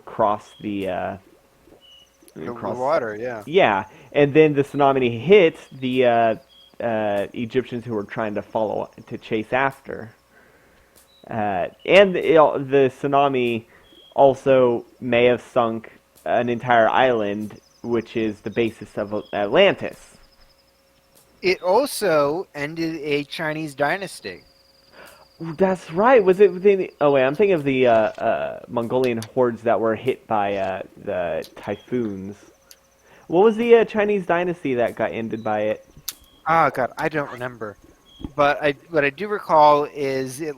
cross the The cross. water, yeah. Yeah, and then the tsunami hit the Egyptians who were trying to chase after. And the tsunami also may have sunk an entire island, which is the basis of Atlantis. It also ended a Chinese dynasty. That's right. Was it within? Oh wait, I'm thinking of the Mongolian hordes that were hit by the typhoons. What was the Chinese dynasty that got ended by it? Oh god, I don't remember. But what I do recall is it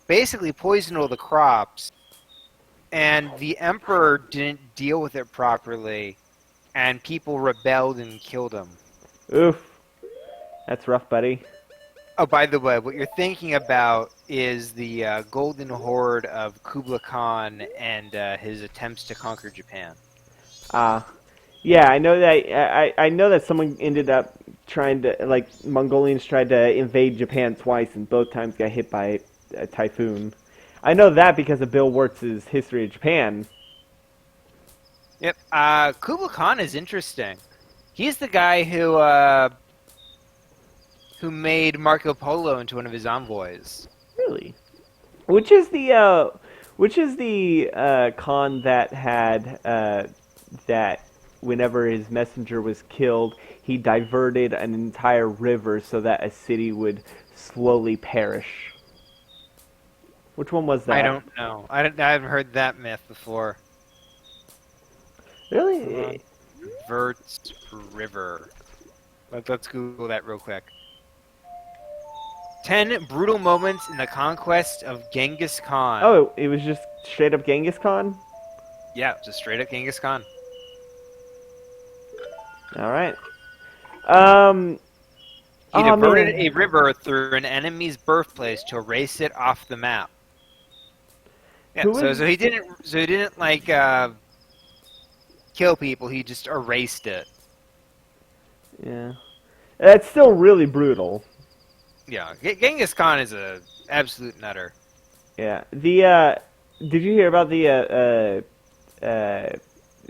basically poisoned all the crops, and the emperor didn't deal with it properly, and people rebelled and killed him. Oof, that's rough, buddy. Oh, by the way, what you're thinking about is the Golden Horde of Kublai Khan and his attempts to conquer Japan. Yeah, I know that. I know that someone ended up trying to, like, Mongolians tried to invade Japan twice, and both times got hit by a typhoon. I know that because of Bill Wurtz's History of Japan. Yep. Kublai Khan is interesting. He's the guy who made Marco Polo into one of his envoys. Really? Which is the Khan that had that whenever his messenger was killed, he diverted an entire river so that a city would slowly perish. Which one was that? I don't know. I haven't heard that myth before. Really? Verts River. Let's Google that real quick. 10 brutal moments in the conquest of Genghis Khan. Oh, it was just straight up Genghis Khan? Yeah, just straight up Genghis Khan. Alright. He diverted a river through an enemy's birthplace to erase it off the map. Yeah, so he didn't like kill people, he just erased it. Yeah. That's still really brutal. Yeah, Genghis Khan is a absolute nutter. Yeah. Did you hear about the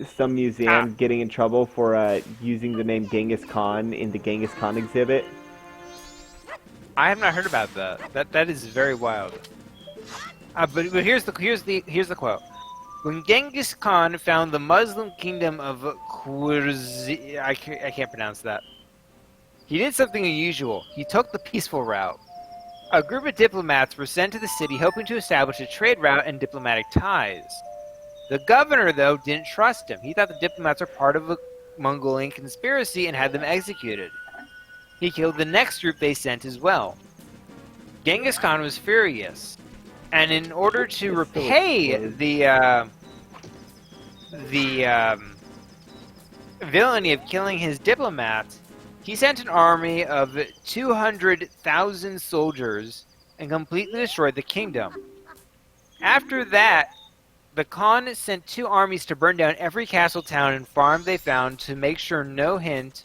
some museum getting in trouble for using the name Genghis Khan in the Genghis Khan exhibit? I have not heard about that. That is very wild. But here's the quote. When Genghis Khan found the Muslim kingdom of Khwarezm, I can't pronounce that. He did something unusual. He took the peaceful route. A group of diplomats were sent to the city hoping to establish a trade route and diplomatic ties. The governor, though, didn't trust him. He thought the diplomats were part of a Mongolian conspiracy and had them executed. He killed the next group they sent as well. Genghis Khan was furious, and in order to repay the villainy of killing his diplomats, he sent an army of 200,000 soldiers and completely destroyed the kingdom. After that, the Khan sent 2 armies to burn down every castle, town, and farm they found to make sure no hint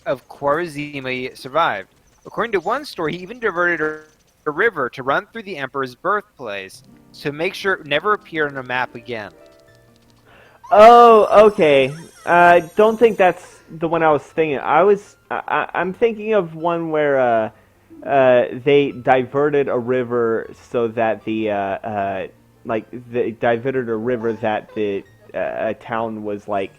of Khwarezm survived. According to one story, he even diverted a river to run through the emperor's birthplace to make sure it never appeared on a map again. Oh, okay. Don't think that's the one I was thinking. I'm thinking of one where they diverted a river so that they diverted a river that the town was like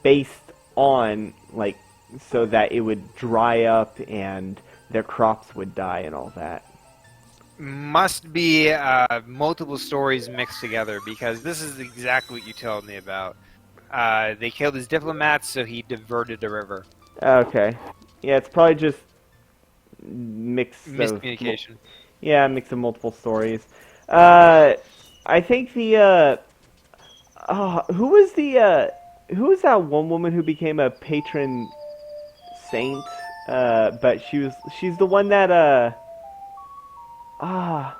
based on, like, so that it would dry up and their crops would die and all that. must be multiple stories mixed together, because this is exactly what you told me about. They killed his diplomats, so he diverted the river. Okay. Yeah, it's probably just Miscommunication. yeah, mix of multiple stories. Uh, I think who was that one woman who became a patron saint? But she's the one that ah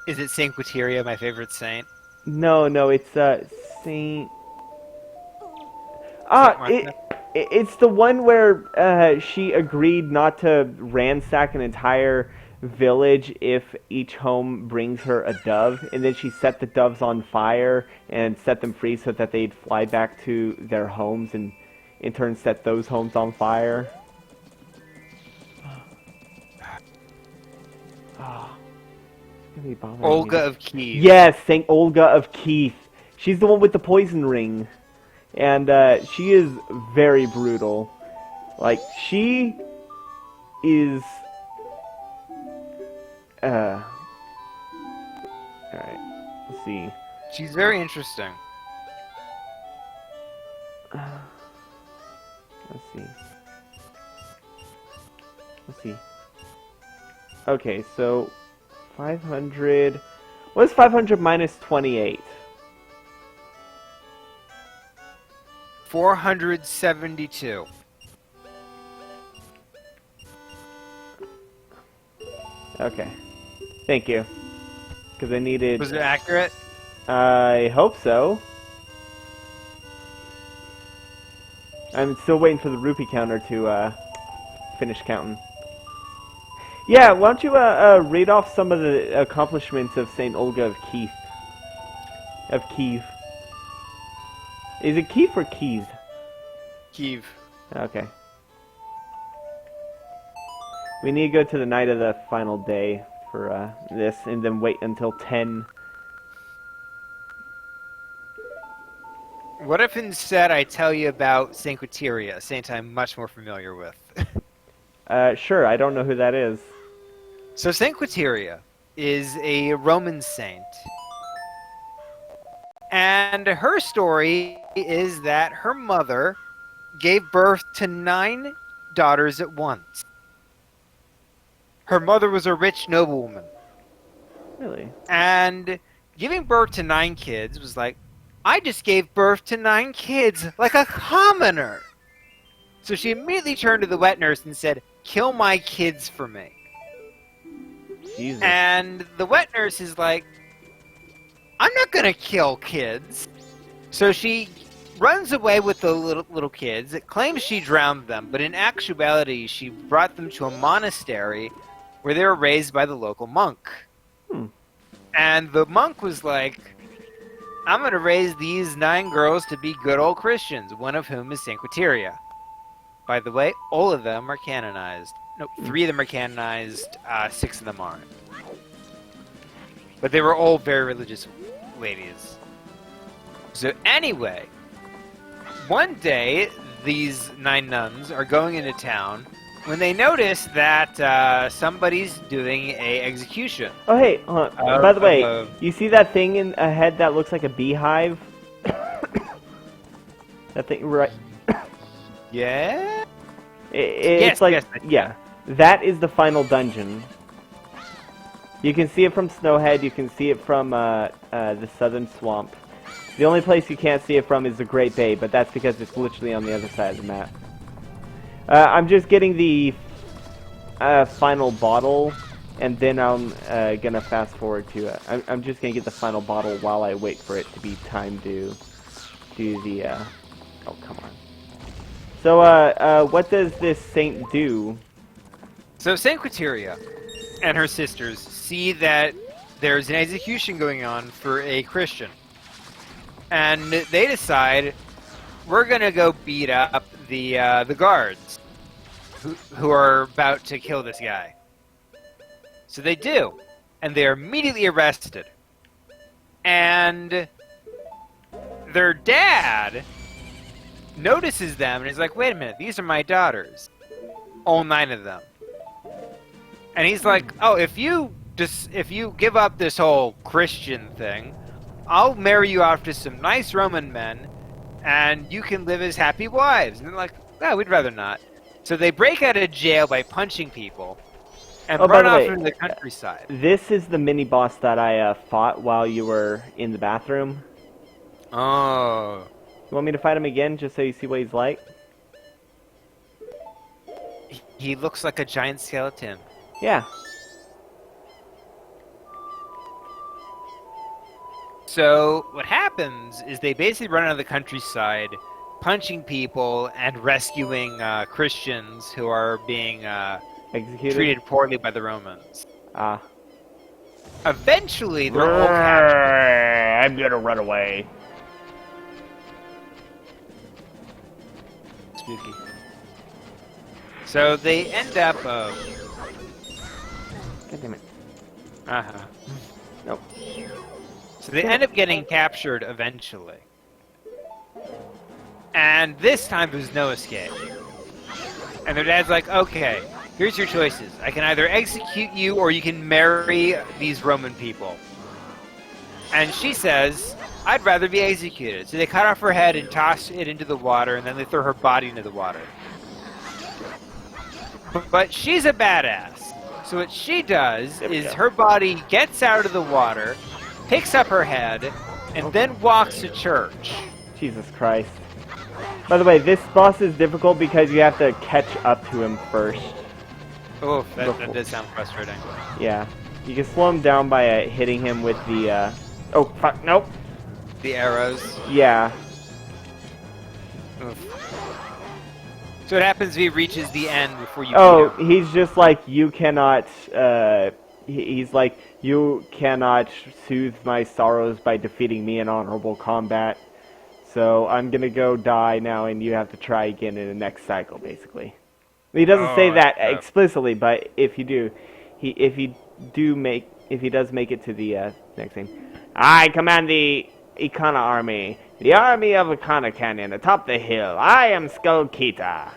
Is it Saint Quiteria, my favorite saint? no, it's Saint Saint ah Martha? it's the one where she agreed not to ransack an entire village if each home brings her a dove, and then she set the doves on fire and set them free so that they'd fly back to their homes, and in turn set those homes on fire. Oh, it's gonna be bothering me. Olga of Kiev. Yes, Saint Olga of Keith. She's the one with the poison ring, and she is very brutal. Like, she is alright, let's see. She's very interesting. Let's see. Let's see. Okay, so 500. What is 500 minus 28? 472. Okay. Thank you. Because I needed. Was it accurate? I hope so. I'm still waiting for the rupee counter to finish counting. Yeah, why don't you read off some of the accomplishments of Saint Olga of Keith? Of Kiev. Is it Kiev or Kiev? Kiev. Okay. We need to go to the night of the final day for this, and then wait until 10. What if instead I tell you about Saint Quiteria, a saint I'm much more familiar with? Sure, I don't know who that is. So Saint Quiteria is a Roman saint. And her story is that her mother gave birth to 9 daughters at once. Her mother was a rich noblewoman. Really? And giving birth to 9 kids was like, I just gave birth to 9 kids like a commoner. So she immediately turned to the wet nurse and said, kill my kids for me. Jesus. And the wet nurse is like, I'm not gonna kill kids. So she runs away with the little kids. It claims she drowned them, but in actuality, she brought them to a monastery where they were raised by the local monk. And the monk was like, I'm gonna raise these 9 girls to be good old Christians, one of whom is Saint Quiteria. By the way, all of them are canonized. No, 3 of them are canonized, 6 of them aren't. But they were all very religious ladies. So anyway, one day, these 9 nuns are going into town when they notice that somebody's doing a execution. Oh, hey, by the way, you see that thing in ahead that looks like a beehive? That thing, right? Yeah? It's like, yeah, that is the final dungeon. You can see it from Snowhead, you can see it from the Southern Swamp. The only place you can't see it from is the Great Bay, but that's because it's literally on the other side of the map. I'm just getting the final bottle, and then I'm gonna fast forward to it. I'm just gonna get the final bottle while I wait for it to be time to do the, oh, come on. So, what does this saint do? So Saint Quiteria and her sisters see that there's an execution going on for a Christian. And they decide, we're gonna go beat up the guards who are about to kill this guy. So they do, and they are immediately arrested. And their dad notices them and is like, wait a minute, these are my daughters. All 9 of them. And he's like, "Oh, if you give up this whole Christian thing, I'll marry you off to some nice Roman men, and you can live as happy wives." And they're like, "No, we'd rather not." So they break out of jail by punching people and Oh, by run the off way, into the countryside. this is the mini boss that I fought while you were in the bathroom. Oh. You want me to fight him again, just so you see what he's like? He looks like a giant skeleton. Yeah. So what happens is they basically run out of the countryside, punching people and rescuing Christians who are being Executed? treated poorly by the Romans. Ah. Eventually, they're all captured. I'm gonna run away. Spooky. So they end up. God damn it. Uh-huh. Nope. So they end up getting captured eventually. And this time there's no escape. And their dad's like, "Okay, here's your choices. I can either execute you or you can marry these Roman people." And she says, "I'd rather be executed." So they cut off her head and toss it into the water, and then they throw her body into the water. But she's a badass. So what she does is her body gets out of the water, picks up her head, and then walks to church. Jesus Christ. By the way, this boss is difficult because you have to catch up to him first. Oh, that does sound frustrating. Yeah. You can slow him down by hitting him with the, Oh, fuck, nope. The arrows. Yeah. Oof. So what happens if he reaches the end before you Oh, beat him? he's just like, you cannot, he's like, you cannot soothe my sorrows by defeating me in honorable combat. So I'm gonna go die now, and you have to try again in the next cycle, basically. He doesn't say that explicitly, but if you do, if he does make it to the next thing. I command the Ikana army, the army of Ikana Canyon, atop the hill. I am Skull Kita.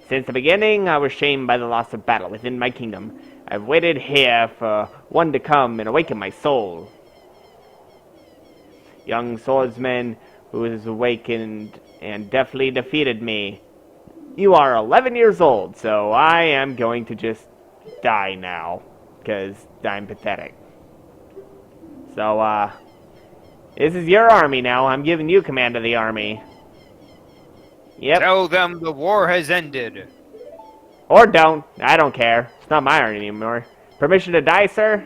Since the beginning, I was shamed by the loss of battle within my kingdom. I've waited here for one to come and awaken my soul. Young swordsman who has awakened and deftly defeated me. You are 11 years old, so I am going to just die now, because I'm pathetic. So, this is your army now. I'm giving you command of the army. Yep. Tell them the war has ended. Or don't. I don't care. It's not my army anymore. Permission to die, sir?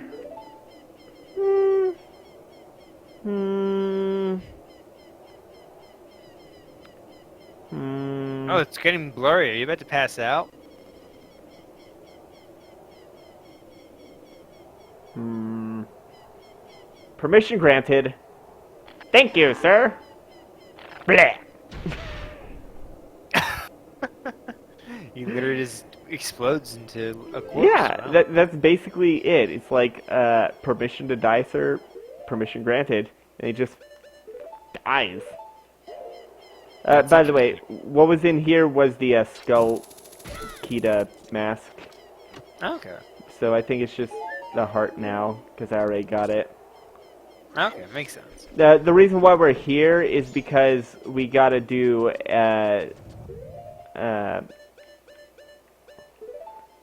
Oh, it's getting blurry. Are you about to pass out? Permission granted. Thank you, sir. Bleh. He literally just explodes into a corpse. Yeah, Wow. that's basically it. It's like, permission to die, sir. Permission granted. And he just dies. By the way, what was in here was the Skull Kita mask. Okay. So I think it's just the heart now, because I already got it. Okay, makes sense. The reason why we're here is because we gotta do,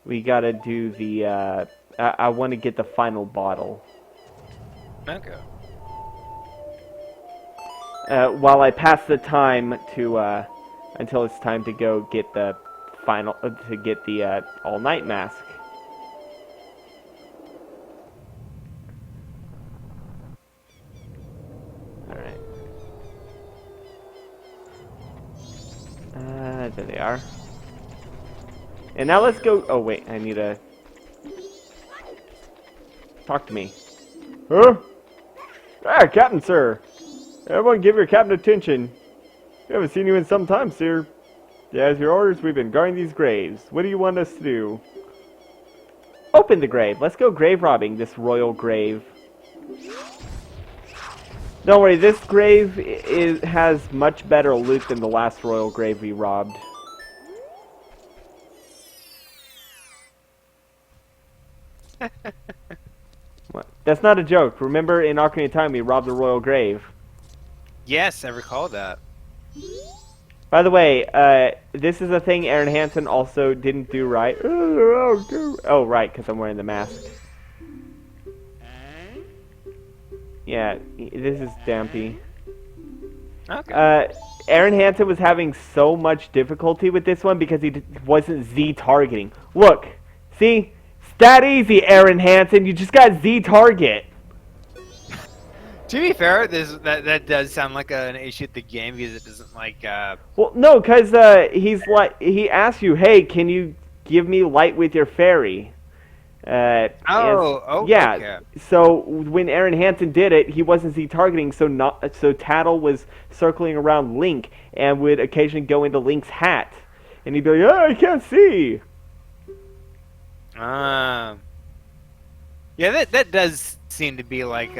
we gotta do the, I want to get the final bottle. Okay. While I pass the time to, until it's time to go get the final, to get the, all-night mask. Alright. There they are. And now let's go, oh wait, I need to talk to me. Huh? Ah, Captain, sir. Everyone give your captain attention. We haven't seen you in some time, sir. As your orders, we've been guarding these graves. What do you want us to do? Open the grave. Let's go grave robbing this royal grave. Don't worry, this grave has much better loot than the last royal grave we robbed. What? That's not a joke. Remember in Ocarina of Time we robbed the royal grave. Yes, I recall that. By the way, this is a thing Aaron Hansen also didn't do right. Oh, right, because I'm wearing the mask. Yeah, this is Dampy. Okay. Aaron Hansen was having so much difficulty with this one because he wasn't Z targeting. Look, see? It's that easy, Aaron Hansen. You just got Z target. To be fair, that does sound like an issue with the game because it doesn't like. Well, no, because he asks you, hey, can you give me light with your fairy? Oh, Yeah. okay. So when Aaron Hansen did it, he wasn't Z targeting, so Tattle was circling around Link and would occasionally go into Link's hat, and he'd be like, "Oh, I can't see." Yeah, that does seem to be like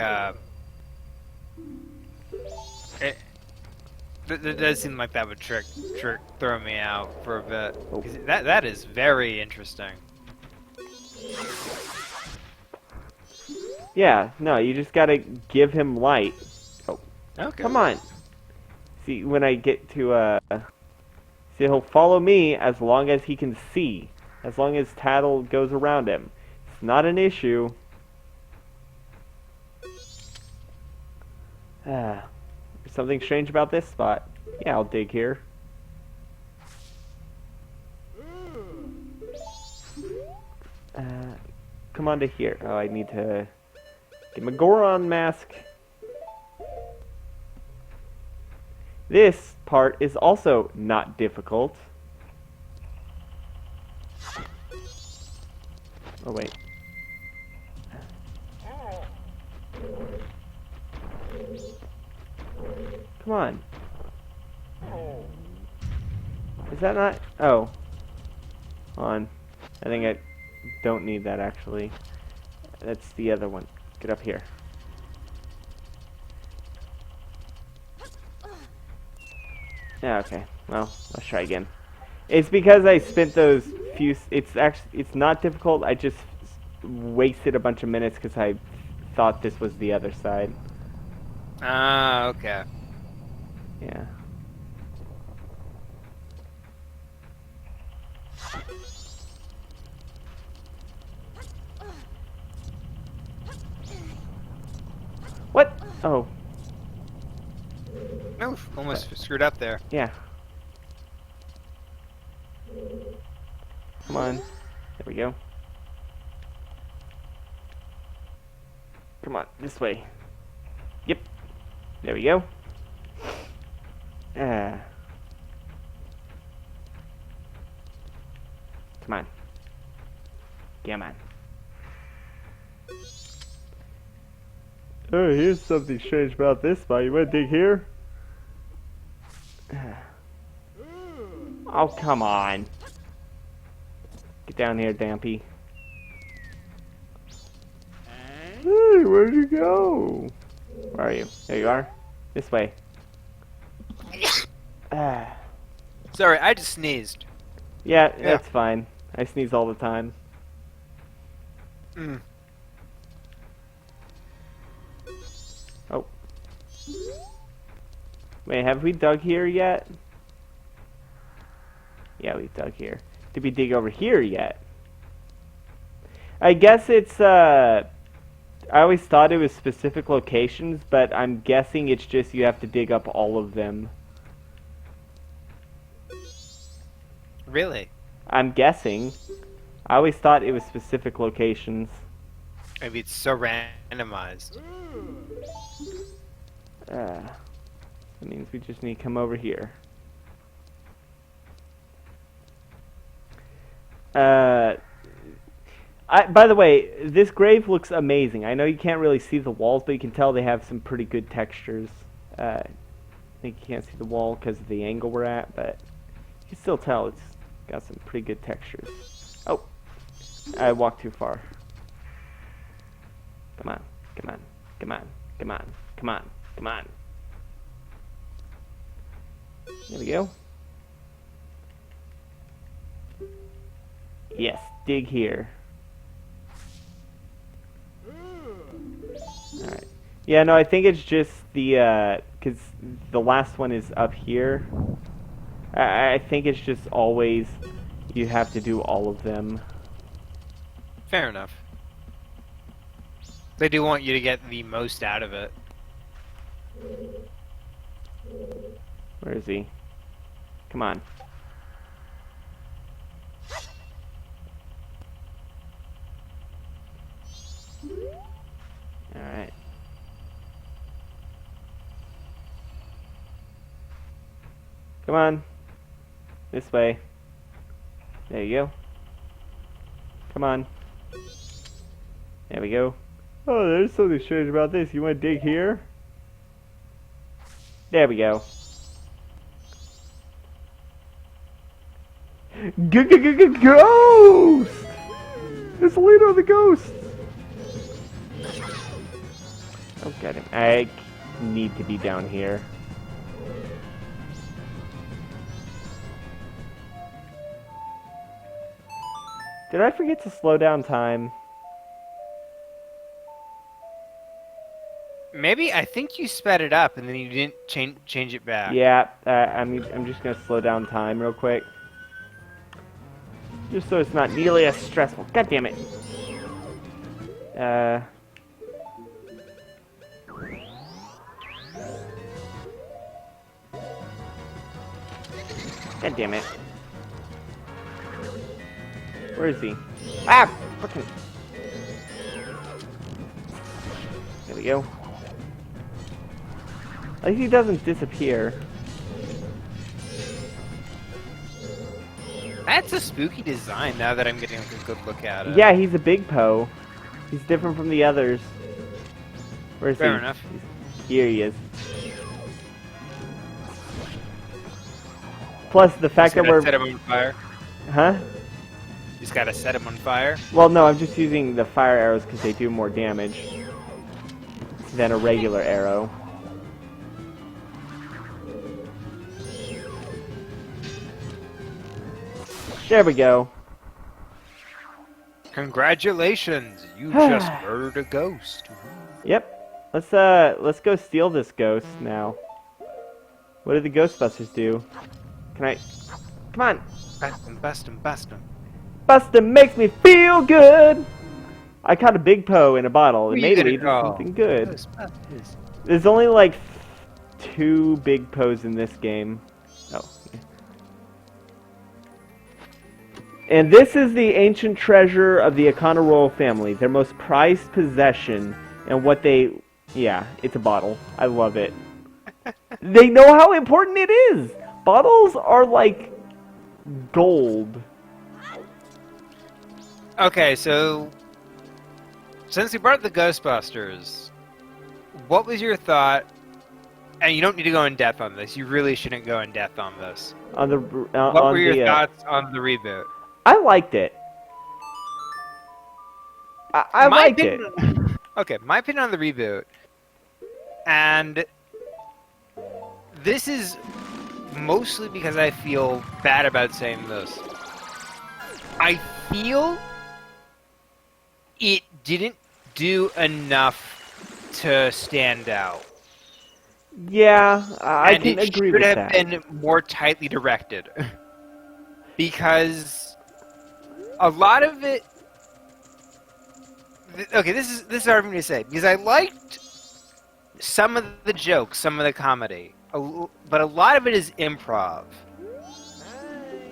that does seem like that would trick throw me out for a bit. 'Cause that is very interesting. Yeah, no, you just gotta give him light. Oh, Okay. come on. See, when I get to, see, he'll follow me as long as he can see. As long as Tattle goes around him. It's not an issue. There's something strange about this spot. Yeah, I'll dig here. Come on to here. Oh, I need to get my Goron mask. This part is also not difficult. Oh, wait. Come on. Is that not... Oh. Hold on. I think I don't need that, actually. That's the other one. Get up here. Yeah, okay. Well, let's try again. It's because I spent those few... It's not difficult. I just wasted a bunch of minutes because I thought this was the other side. Ah, okay. Yeah. What? Oh. Oof, almost screwed up there. Yeah. Come on. There we go. Come on, this way. Yep. There we go. Come on. Come on. Oh, here's something strange about this spot. You want to dig here? Oh, come on. Get down here, Dampy. Hey, where'd you go? Where are you? There you are. This way. Sorry, I just sneezed. Yeah, that's fine. I sneeze all the time. Mm. Oh. Wait, have we dug here yet? Yeah, we've dug here. Did we dig over here yet? I guess it's, I always thought it was specific locations, but I'm guessing it's just you have to dig up all of them. Really? I'm guessing. I always thought it was specific locations. Maybe it's so randomized. That means we just need to come over here. By the way, this grave looks amazing. I know you can't really see the walls, but you can tell they have some pretty good textures. I think you can't see the wall because of the angle we're at, but you can still tell it's got some pretty good textures. Oh, I walked too far. Come on, come on, come on, come on, come on, come on. There we go. Yes, dig here. Yeah, no, I think it's just the, because the last one is up here. I think it's just always you have to do all of them. Fair enough. They do want you to get the most out of it. Where is he? Come on. Alright. Come on. This way. There you go. Come on. There we go. Oh, there's something strange about this. You want to dig here? There we go. Ghost! It's the leader of the ghosts! Oh, got him. I need to be down here. Did I forget to slow down time? Maybe I think you sped it up and then you didn't change it back. Yeah, I'm just gonna slow down time real quick. Just so it's not nearly as stressful. God damn it. God damn it. Where is he? Ah! Frickin'. There we go. At least he doesn't disappear. That's a spooky design now that I'm getting like a good look at it. Yeah, he's a big Poe. He's different from the others. Where is he? Fair enough. Here he is. Plus the fact that we're... set him on fire. Huh? Just gotta set him on fire. Well, no, I'm just using the fire arrows because they do more damage than a regular arrow. There we go. Congratulations, you just murdered a ghost. Yep. Let's go steal this ghost now. What did the Ghostbusters do? Can I... Come on! Bust him, bust him, bust him. Bustin' makes me feel good! I caught a big Poe in a bottle. It made me do something good. Ghostbusters. There's only like 2 big Poes in this game. Oh. And this is the ancient treasure of the Akana royal family. Their most prized possession. And what they... Yeah, it's a bottle. I love it. They know how important it is! Bottles are like gold. Okay, so since we brought up the Ghostbusters, what was your thought? And you don't need to go in depth on this. You really shouldn't go in depth on this. On the what were your thoughts on the reboot? I liked it. I liked it. Okay, my opinion on the reboot, and this is mostly because I feel bad about saying this. I feel it didn't do enough to stand out. Yeah, I can agree with that. And it should have been more tightly directed. Because a lot of it... Okay, this is hard for me to say. Because I liked some of the jokes, some of the comedy. But a lot of it is improv.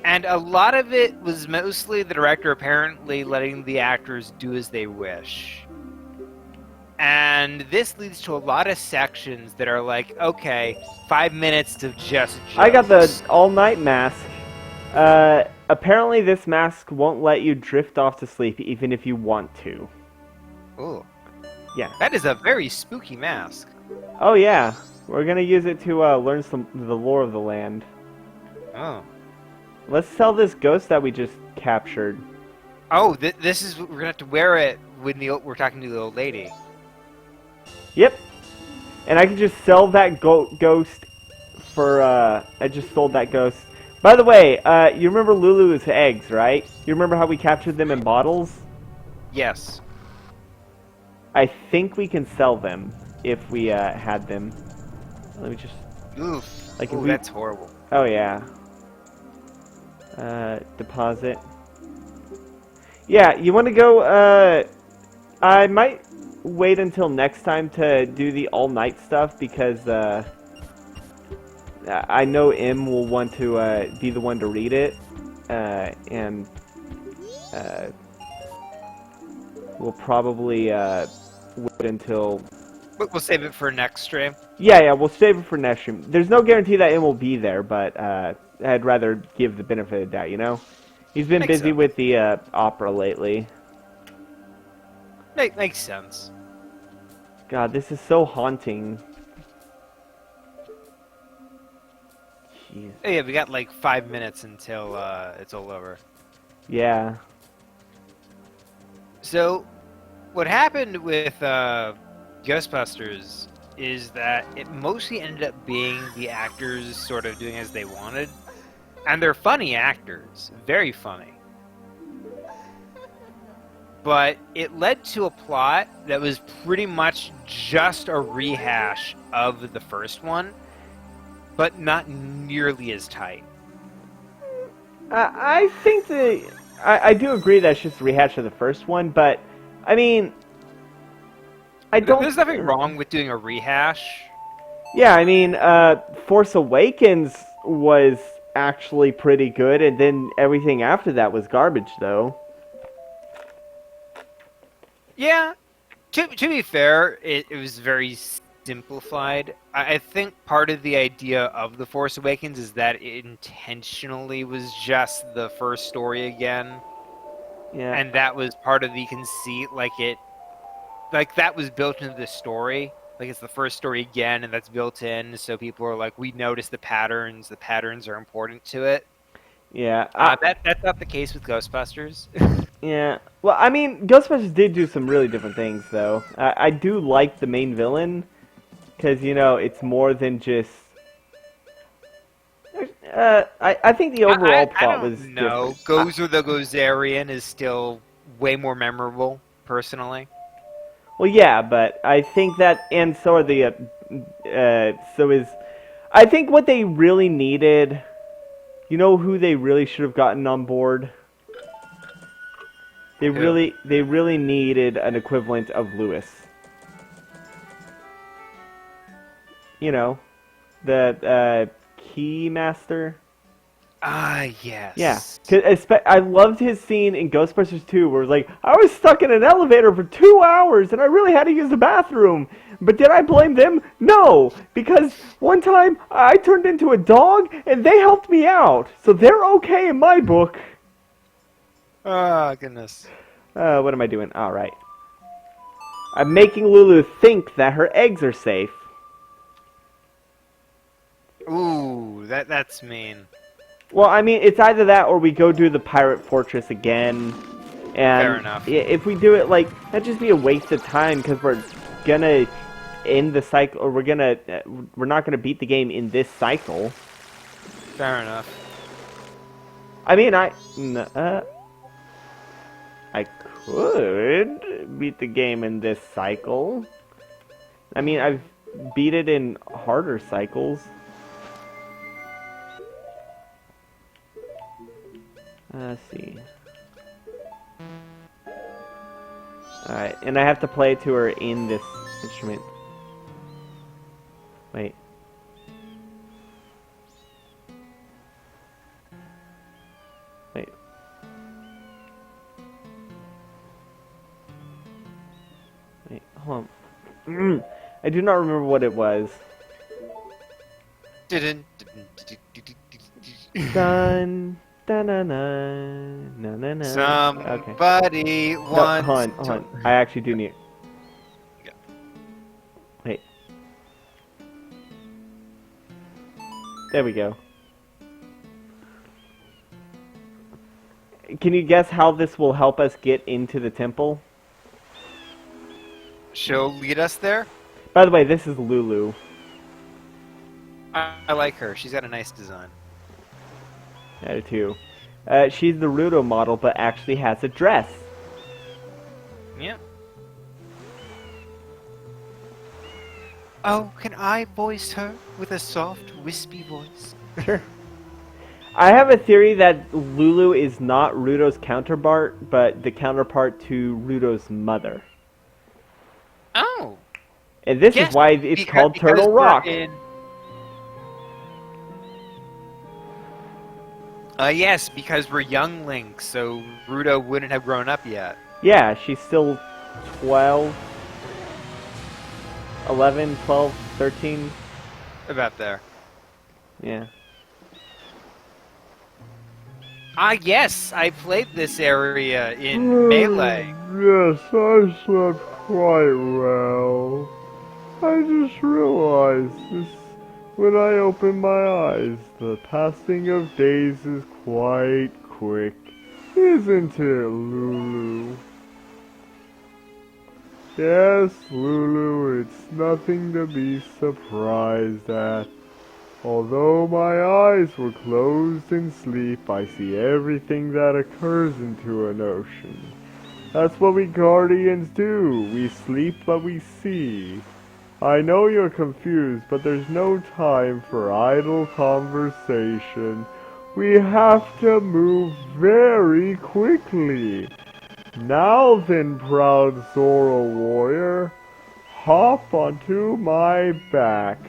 And a lot of it was mostly the director apparently letting the actors do as they wish. And this leads to a lot of sections that are like, okay, 5 minutes of just jokes. I got the all-night mask. Apparently this mask won't let you drift off to sleep even if you want to. Ooh. Yeah. That is a very spooky mask. Oh yeah. We're gonna use it to learn the lore of the land. Oh. Let's tell this ghost that we just captured. Oh, this is... We're gonna have to wear it when we're talking to the old lady. Yep. And I can just sell that ghost for, I just sold that ghost. By the way, you remember Lulu's eggs, right? You remember how we captured them in bottles? Yes. I think we can sell them. if we had them. Let me just Oof. like if Ooh, we. that's horrible. Oh yeah. Deposit. Yeah, you want to go? I might wait until next time to do the all-night stuff because I know M will want to be the one to read it, and we'll probably wait until. We'll save it for next stream. Yeah, we'll save it for next stream. There's no guarantee that M will be there, but I'd rather give the benefit of the doubt, you know? He's been Makes busy sense. with the opera lately. Makes sense. God, this is so haunting. Jeez. Oh, yeah, we got like 5 minutes until it's all over. Yeah. So, what happened with Ghostbusters is that it mostly ended up being the actors sort of doing as they wanted. And they're funny actors. Very funny. But it led to a plot that was pretty much just a rehash of the first one, but not nearly as tight. I think I do agree that it's just a rehash of the first one, but I mean, I don't. There's nothing wrong with doing a rehash. Yeah, I mean, Force Awakens was actually pretty good, and then everything after that was garbage, though. Yeah, to be fair, it was very simplified. I think part of the idea of The Force Awakens is that it intentionally was just the first story again. Yeah. And that was part of the conceit, like that was built into the story. Like it's the first story again, and that's built in, so people are like, we notice the patterns are important to it. Yeah. That's not the case with Ghostbusters. Yeah. Well, I mean, Ghostbusters did do some really different things, though. I do like the main villain, because, you know, it's more than just... I think the overall plot was no. different. Gozer the Gozerian is still way more memorable, personally. Well, yeah, but I think that, and so are the, I think what they really needed, you know who they really should have gotten on board? They really needed an equivalent of Lewis. You know, the, Keymaster. Ah, yes. Yeah, cause I loved his scene in Ghostbusters 2 where it was like, I was stuck in an elevator for 2 hours and I really had to use the bathroom. But did I blame them? No, because one time I turned into a dog and they helped me out. So they're okay in my book. Oh, goodness. What am I doing? All right. I'm making Lulu think that her eggs are safe. Ooh, that's mean. Well, I mean, it's either that or we go do the pirate fortress again. And Fair enough. If we do it, like, that'd just be a waste of time because we're gonna end the cycle, or we're not gonna beat the game in this cycle. Fair enough. I mean, I could beat the game in this cycle. I mean, I've beat it in harder cycles. Let's see. Alright, and I have to play to her in this instrument. Wait. Wait. Wait, hold on. I do not remember what it was. Dun. Na. Somebody wants hold on. I actually do need. Yeah. Wait. There we go. Can you guess how this will help us get into the temple? She'll lead us there. By the way, this is Lulu. I like her. She's got a nice design. I do too. She's the Rudo model, but actually has a dress. Yeah. Oh, can I voice her with a soft, wispy voice? Sure. I have a theory that Lulu is not Ruto's counterpart, but the counterpart to Ruto's mother. Oh, And this is yes, why it's called Turtle we're Rock. Yes, because we're younglings, so Ruto wouldn't have grown up yet. Yeah, she's still 12, 11, 12, 13. About there. Yeah. Yes, I played this area in Melee. Yes, I slept quite well. I just realized this when I open my eyes. The passing of days is quite quick, isn't it, Lulu? Yes, Lulu, it's nothing to be surprised at. Although my eyes were closed in sleep, I see everything that occurs into an ocean. That's what we guardians do. We sleep but we see. I know you're confused, but there's no time for idle conversation. We have to move very quickly. Now then, proud Zoro warrior, hop onto my back.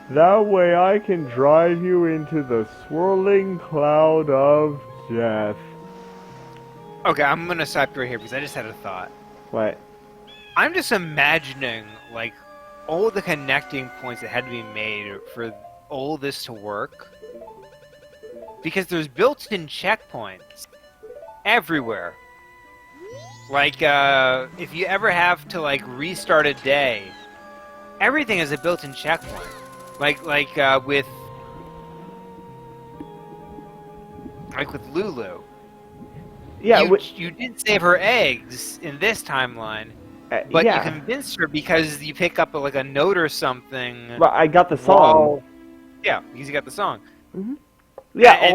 That way I can drive you into the swirling cloud of death. Okay, I'm gonna stop you right here because I just had a thought. What? I'm just imagining, like, all the connecting points that had to be made for all this to work. Because there's built-in checkpoints everywhere. Like, if you ever have to, like, restart a day, everything is a built-in checkpoint. Like with Lulu. Yeah, you did save her eggs in this timeline, but yeah. you convinced her because you pick up like a note or something. Well, I got the song. Yeah, because you got the song. Mm-hmm. Yeah,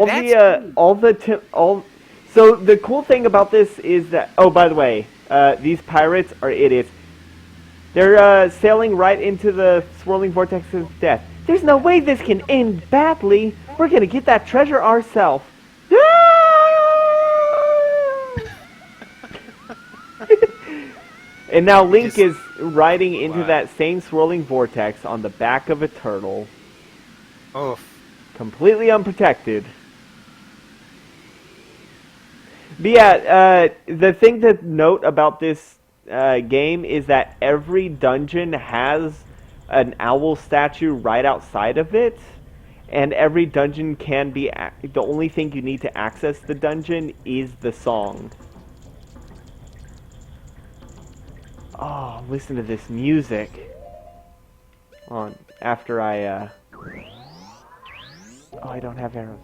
So the cool thing about this is that. Oh, by the way, these pirates are idiots. They're sailing right into the swirling vortex of death. There's no way this can end badly. We're gonna get that treasure ourselves. And now Link is riding into that same swirling vortex on the back of a turtle. Oof. Completely unprotected. But yeah, the thing to note about this game is that every dungeon has an owl statue right outside of it, and every dungeon can be the only thing you need to access the dungeon is the song. Oh, listen to this music. On after I oh, I don't have arrows.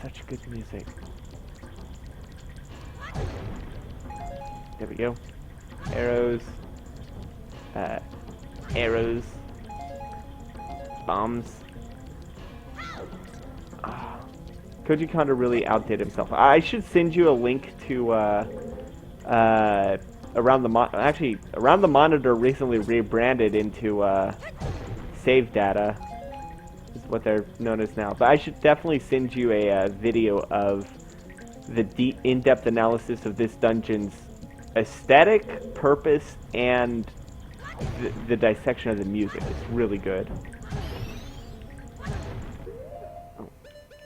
Such good music. There we go. Arrows. Arrows. Bombs. Koji Kondo really outdid himself. I should send you a link to Around the Monitor recently rebranded into Save Data is what they're known as now. But I should definitely send you a video of the deep, in-depth analysis of this dungeon's aesthetic, purpose, and the dissection of the music. It's really good.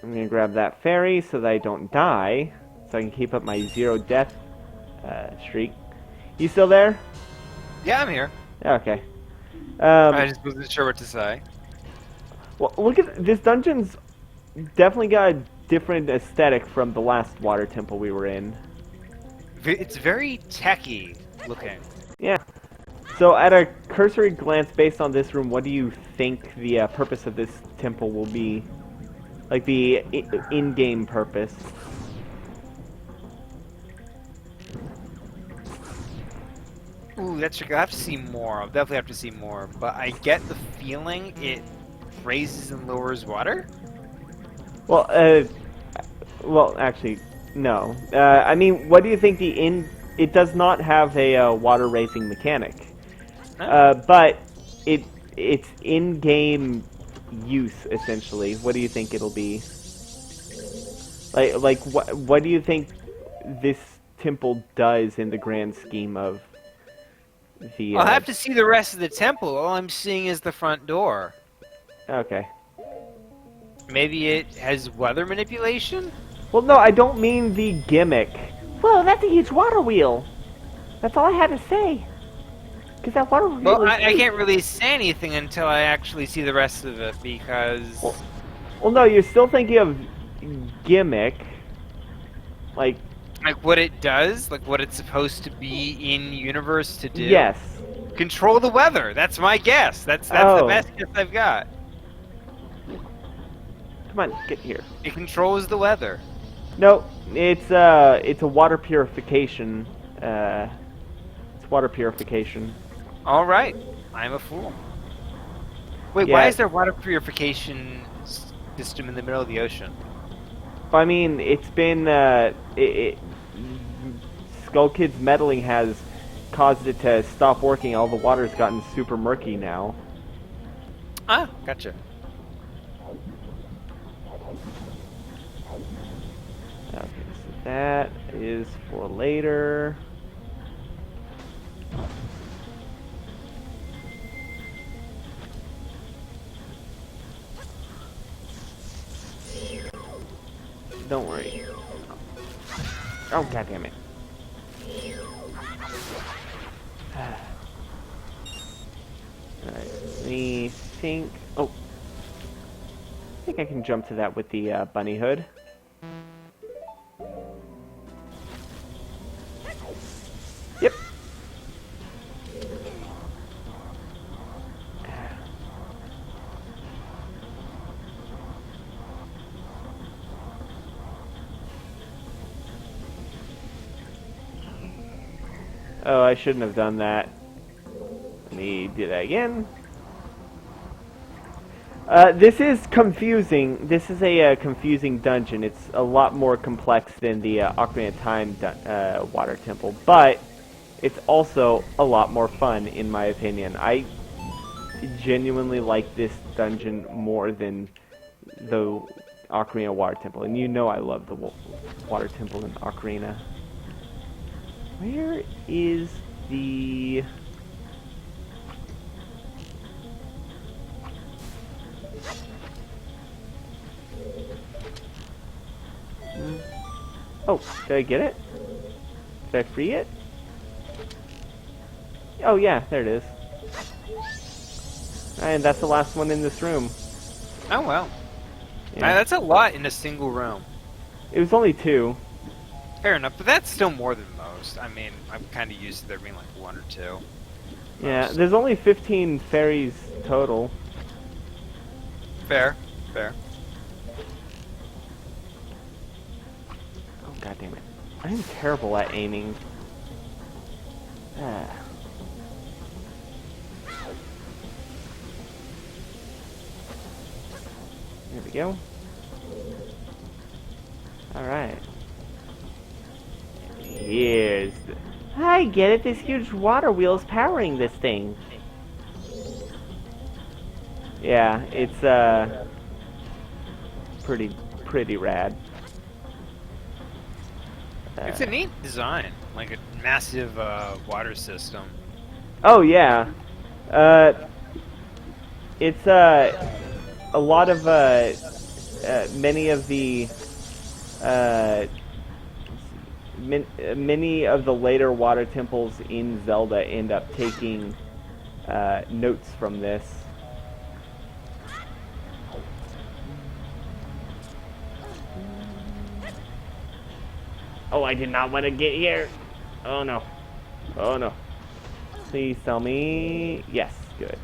I'm gonna grab that fairy so that I don't die, so I can keep up my 0 death streak. You still there? Yeah, I'm here. Okay. I just wasn't sure what to say. Well, look at this dungeon's definitely got a different aesthetic from the last water temple we were in. It's very techy looking. Yeah. So, at a cursory glance based on this room, what do you think the purpose of this temple will be? Like the in-game purpose. Ooh, that's tricky. I'll have to see more. I'll definitely have to see more. But I get the feeling it raises and lowers water? Well, actually, no. I mean, what do you think the it does not have a water racing mechanic, Oh. but it's in-game use essentially. What do you think it'll be? Like what do you think this temple does in the grand scheme of the? I'll have to see the rest of the temple. All I'm seeing is the front door. Okay. Maybe it has weather manipulation? Well, no, I don't mean the gimmick. Whoa, that's a huge water wheel. That's all I had to say. Because that water wheel Well, is I can't really say anything until I actually see the rest of it, because... Well, no, you're still thinking of gimmick. Like what it does? Like, what it's supposed to be in-universe to do? yes. Control the weather! That's my guess! That's the Oh. best guess I've got. Come on, get here. It controls the weather. No, it's a water purification. It's water purification. Alright, I'm a fool. Wait, Yeah. why is there water purification system in the middle of the ocean? I mean, it's been Skull Kid's meddling has caused it to stop working. All the water's gotten super murky now. Ah, gotcha. Okay, so that is for later. Don't worry. Oh, god damn it. Alright, let me think. Oh. I think I can jump to that with the bunny hood. Yep. Oh, I shouldn't have done that. Let me do that again. This is confusing. This is a confusing dungeon. It's a lot more complex than the Ocarina of Time water temple, but it's also a lot more fun, in my opinion. I genuinely like this dungeon more than the Ocarina water temple, and you know I love the water temple in Ocarina. Where is the... Oh, did I get it? Did I free it? Oh yeah, there it is. And that's the last one in this room. Oh, well. Yeah. That's a lot in a single room. It was only 2. Fair enough, but that's still more than most. I mean, I'm kind of used to there being like 1 or 2. Yeah, there's only 15 fairies total. Fair, fair. Oh god damn it. I am terrible at aiming. Ah. There we go. Alright. Here's the... I get it, this huge water wheel is powering this thing. Yeah, it's pretty rad. It's a neat design, like a massive water system. Oh yeah. It's a lot of many of the many of the later water temples in Zelda end up taking notes from this. Oh, I did not want to get here. Oh no. Oh no. Please tell me. Yes, good.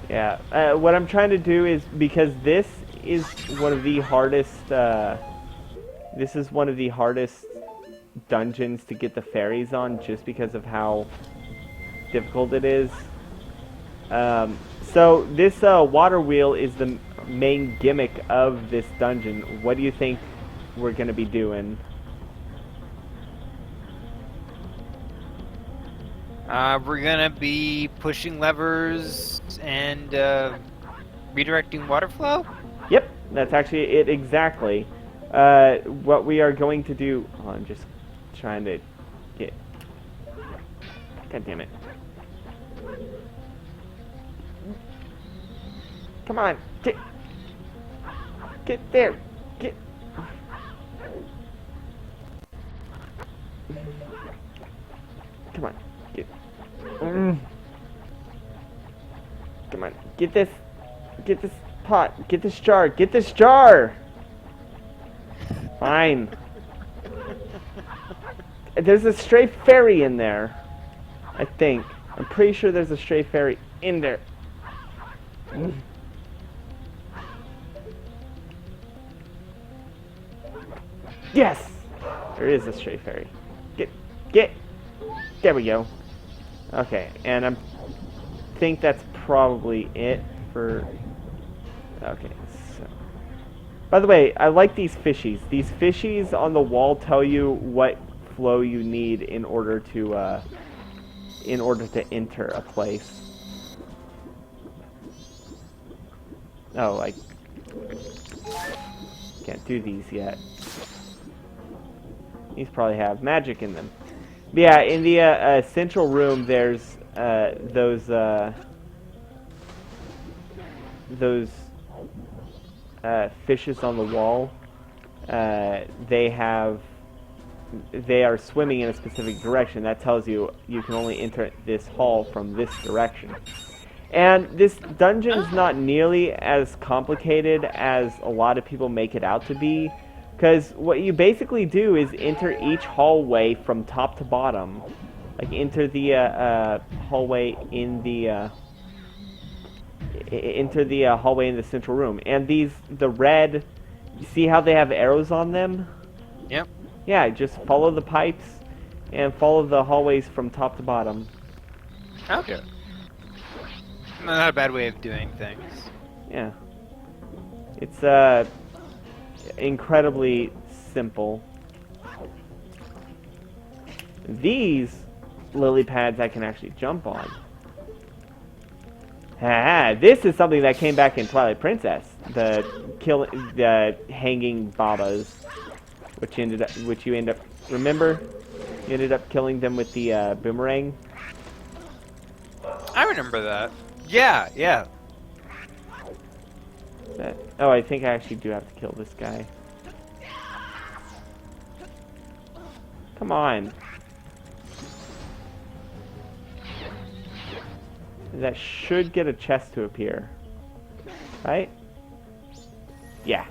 Yeah, what I'm trying to do is, because this is one of the hardest, this is one of the hardest dungeons to get the fairies on, just because of how difficult it is. So this water wheel is the main gimmick of this dungeon. What do you think we're going to be doing? We're gonna be pushing levers and redirecting water flow. Yep, that's actually it exactly. What we are going to do... Oh, I'm just trying to get... God damn it. Come on, get there, get... Come on, get... Come on, get this pot, get this jar! Fine. There's a stray fairy in there, I think. I'm pretty sure there's a stray fairy in there. Yes! There is a stray fairy. Get! There we go. Okay, and I think that's probably it for... Okay, so... By the way, I like these fishies. These fishies on the wall tell you what flow you need in order to enter a place. Oh, I can't do these yet. These probably have magic in them. But yeah, in the central room, there's those fishes on the wall. They are swimming in a specific direction. That tells you you can only enter this hall from this direction. And this dungeon is not nearly as complicated as a lot of people make it out to be, because what you basically do is enter each hallway from top to bottom. Like enter the hallway in the hallway in the central room. And the red, you see how they have arrows on them? Yep. Yeah, just follow the pipes and follow the hallways from top to bottom. Okay. Not a bad way of doing things. Yeah. It's incredibly simple. These lily pads I can actually jump on. This is something that came back in Twilight Princess. The hanging babas, which you end up, remember? You ended up killing them with the boomerang. I remember that. Yeah, yeah. Oh, I think I actually do have to kill this guy. Come on. That should get a chest to appear. Right? Yeah.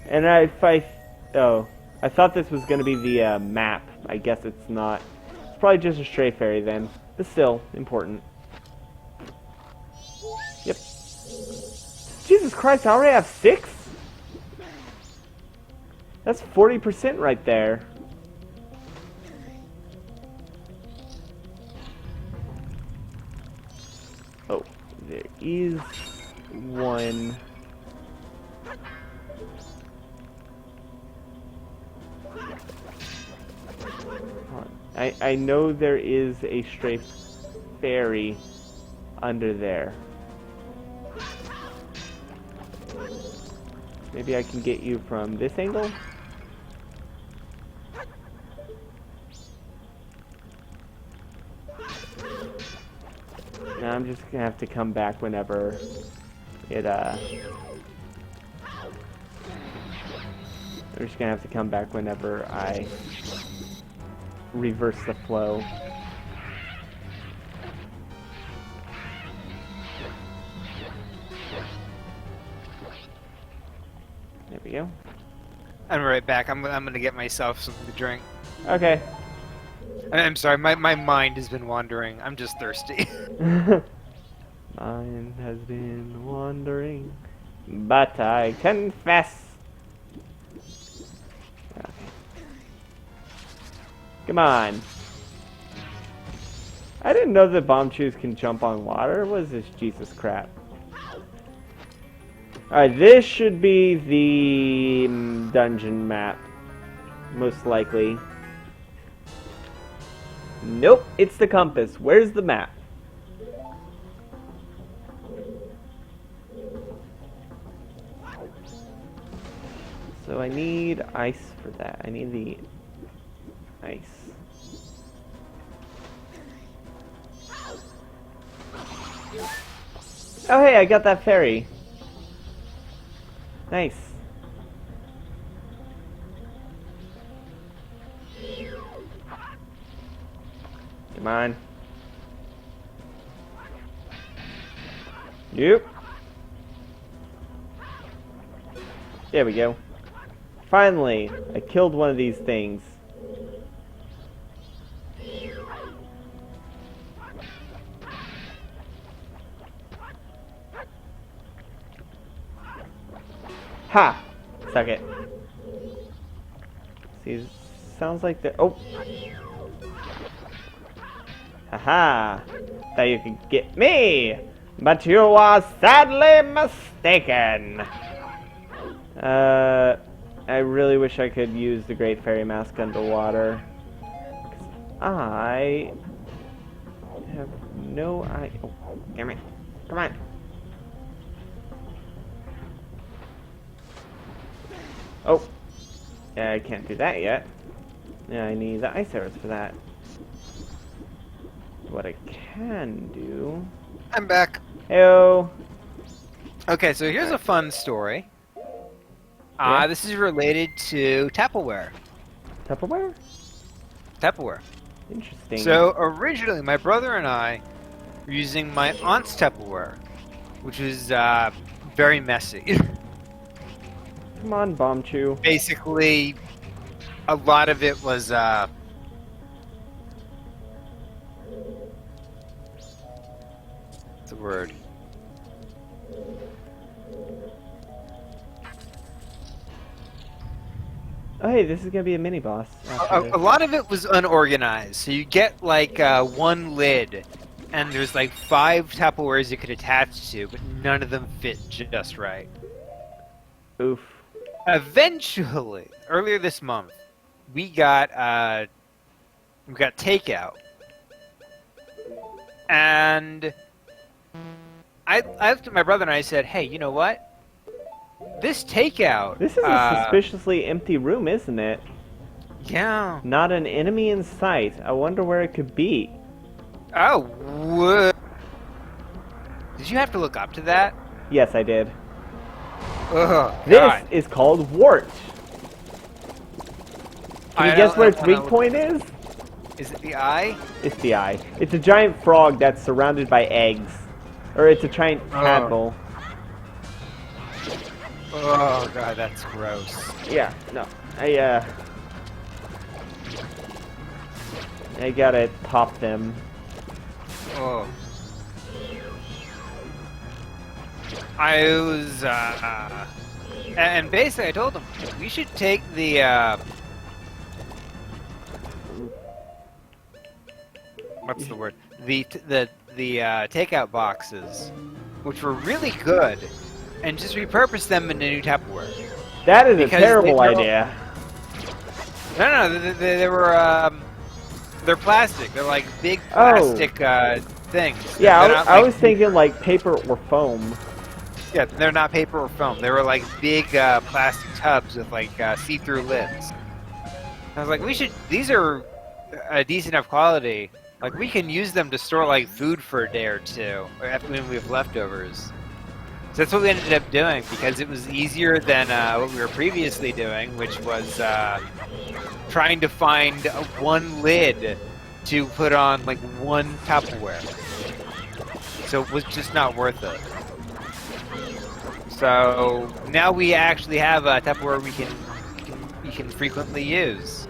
And I thought this was going to be the map. I guess it's not. It's probably just a stray fairy then. But still, important. Yep. Jesus Christ, I already have 6? That's 40% right there. Oh, there is one. I know there is a stray fairy under there. Maybe I can get you from this angle? Now I'm just gonna have to come back whenever it I'm just gonna have to come back whenever I reverse the flow. There we go. I'm right back. I'm gonna get myself something to drink. Okay. I'm sorry, my mind has been wandering. I'm just thirsty. Mine has been wandering, but I confess. Okay. Come on. I didn't know that bomb chews can jump on water. What is this Jesus crap? Alright, this should be the dungeon map. Most likely. Nope, it's the compass. Where's the map? So I need ice for that. I need the ice. Oh hey, I got that fairy. Nice. Come on. Yep. There we go. Finally, I killed one of these things. Ha! Suck it. See, sounds like the. Oh! Haha! Thought you could get me! But you are sadly mistaken! I really wish I could use the Great Fairy Mask underwater. 'Cause I have no idea. Oh, damn it. Come on. Oh. Yeah, I can't do that yet. Yeah, I need the ice arrows for that. What I can do... I'm back. Heyo. Okay, so here's a fun story. Yeah. This is related to Tupperware. Tupperware? Tupperware. Interesting. So originally, my brother and I were using my aunt's Tupperware, which was very messy. Come on, Bomb Chew. Basically, a lot of it was what's the word? Oh, hey, this is gonna be a mini boss. A lot of it was unorganized. So you get like one lid, and there's like 5 Tupperwares you could attach to, but none of them fit just right. Oof. Eventually, earlier this month, we got takeout, and I looked at my brother and I said, "Hey, you know what? This takeout. This is a suspiciously empty room, isn't it? Yeah. Not an enemy in sight. I wonder where it could be." Oh, what? Did you have to look up to that? Yes, I did. Oh, This God. is called Wart. Can you guess where its weak point is? Is it the eye? It's the eye. It's a giant frog that's surrounded by eggs. Or it's a giant tadpole. Oh, God, that's gross. Yeah, no. I gotta pop them. Oh. I was, and basically I told him, we should take the, what's the word? The takeout boxes, which were really good, and just repurpose them into new Tupperware. That is Because a terrible they're- idea. No, they were, they're plastic. They're like big plastic, things. Yeah, They're not I like- was thinking like paper or foam. Yeah, they're not paper or foam. They were like big plastic tubs with like see-through lids. I was like, these are a decent enough quality. Like, we can use them to store like food for a day or two, or after when we have leftovers. So that's what we ended up doing, because it was easier than what we were previously doing, which was trying to find one lid to put on like one Tupperware. So it was just not worth it. So now we actually have a Tupperware we can frequently use.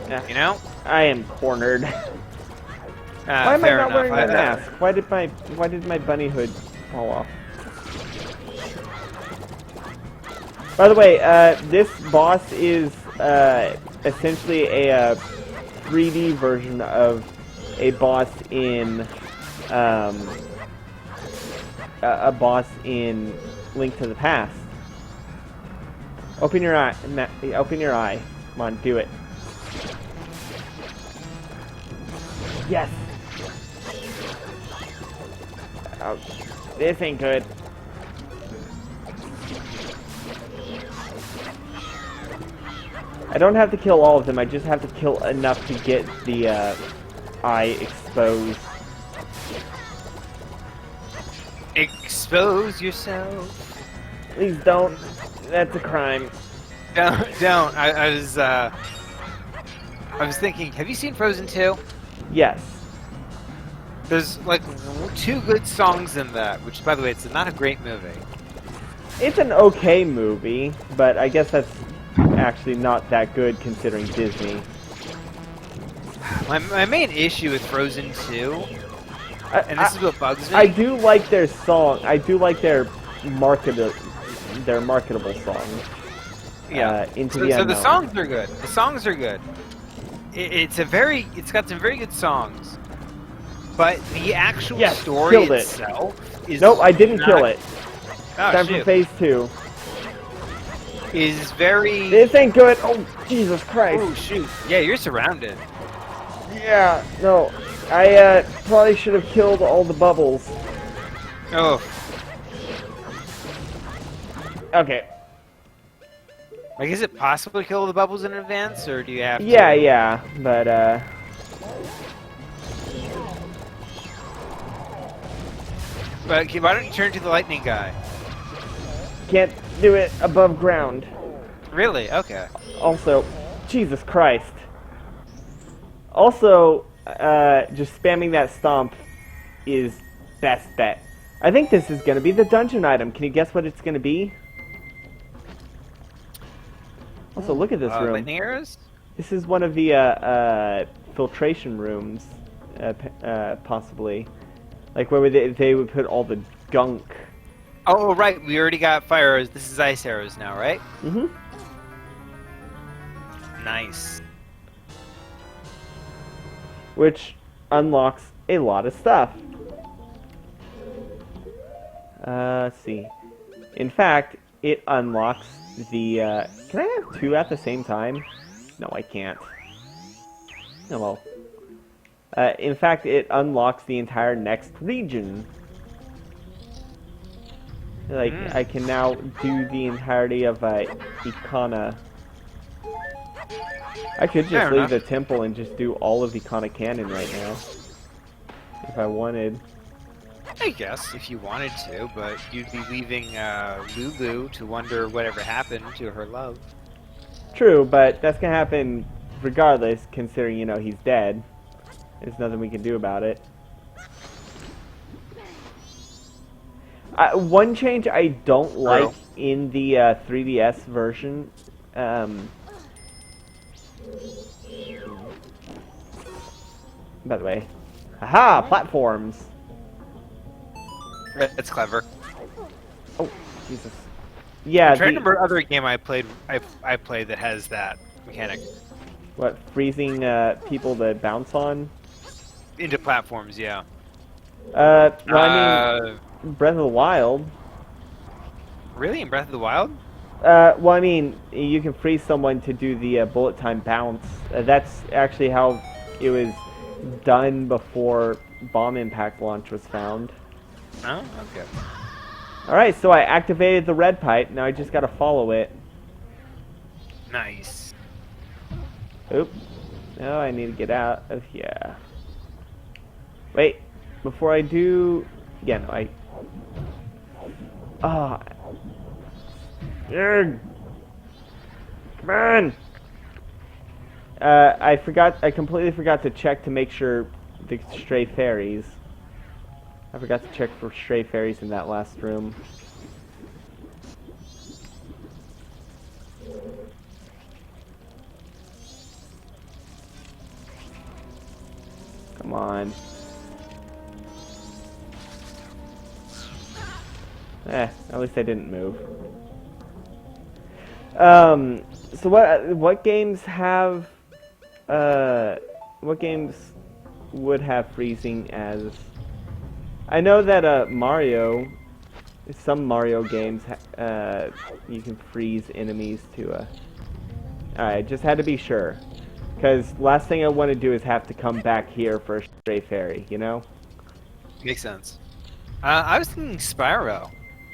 Yeah. You know? I am cornered. Why am I fair not enough. wearing my mask? Why did my bunny hood fall off? By the way, this boss is essentially a 3D version of a boss in Link to the Past. Open your eye. Open your eye. Come on, do it. Yes! Oh, this ain't good. I don't have to kill all of them, I just have to kill enough to get the eye exposed. Expose yourself. Please don't. That's a crime. Don't. I was thinking, have you seen Frozen 2? Yes. There's like 2 good songs in that, which, by the way, it's not a great movie. It's an okay movie, but I guess that's actually not that good considering Disney. My main issue with Frozen 2, and this is what bugs me. I do like their song. I do like their marketable songs. Yeah. Into so, the so unknown. the songs are good. The songs are good. It's got some very good songs, but the actual Yes, story killed it. itself is Nope, I didn't not, kill it. Oh, Time for shoot. phase 2. Is very. This ain't good. Oh, Jesus Christ. Oh shoot! Yeah, you're surrounded. Yeah, no. I probably should have killed all the bubbles. Oh, Okay. like, is it possible to kill the bubbles in advance, or do you have to? Yeah, but But okay, why don't you turn to the lightning guy? can't do it above ground. Really? Okay. Also, Jesus Christ. Also, just spamming that stomp is best bet. I think this is going to be the dungeon item. Can you guess what it's going to be? Also, look at this room. Lightning arrows? This is one of the filtration rooms, possibly. Like where they would put all the gunk. Oh, right. We already got fire arrows. This is ice arrows now, right? Mm-hmm. Nice. Which unlocks a lot of stuff. Let's see. In fact, it unlocks the, can I have 2 at the same time? No, I can't. Oh well. In fact, it unlocks the entire next region. Like, I can now do the entirety of, Icona. I could just Fair leave enough. the temple and just do all of Icona Canon right now. If I wanted. I guess, if you wanted to, but you'd be leaving Lulu to wonder whatever happened to her love. True, but that's gonna happen regardless, considering, you know, he's dead. There's nothing we can do about it. One change I don't like in the 3DS version, by the way, haha, platforms. That's clever. Oh, Jesus. Yeah, I'm trying to remember other game I played that has that mechanic. what, freezing people to bounce on? Into platforms, yeah. Well, I mean, Breath of the Wild. Really? In Breath of the Wild? Well, I mean, you can freeze someone to do the bullet time bounce. That's actually how it was done before bomb impact launch was found. Oh, okay. Alright, so I activated the red pipe. Now I just gotta follow it. Nice. Oop. No, I need to get out of here. Wait. Before I do... Yeah, no, I... Ah. Ugh. Come on! I completely forgot to check to make sure the stray fairies. I forgot to check for stray fairies in that last room. Come on. At least I didn't move. So what games have, what games would have freezing as... I know that, some Mario games, you can freeze enemies to, Alright, just had to be sure. Because last thing I want to do is have to come back here for a stray fairy, you know? Makes sense. I was thinking Spyro.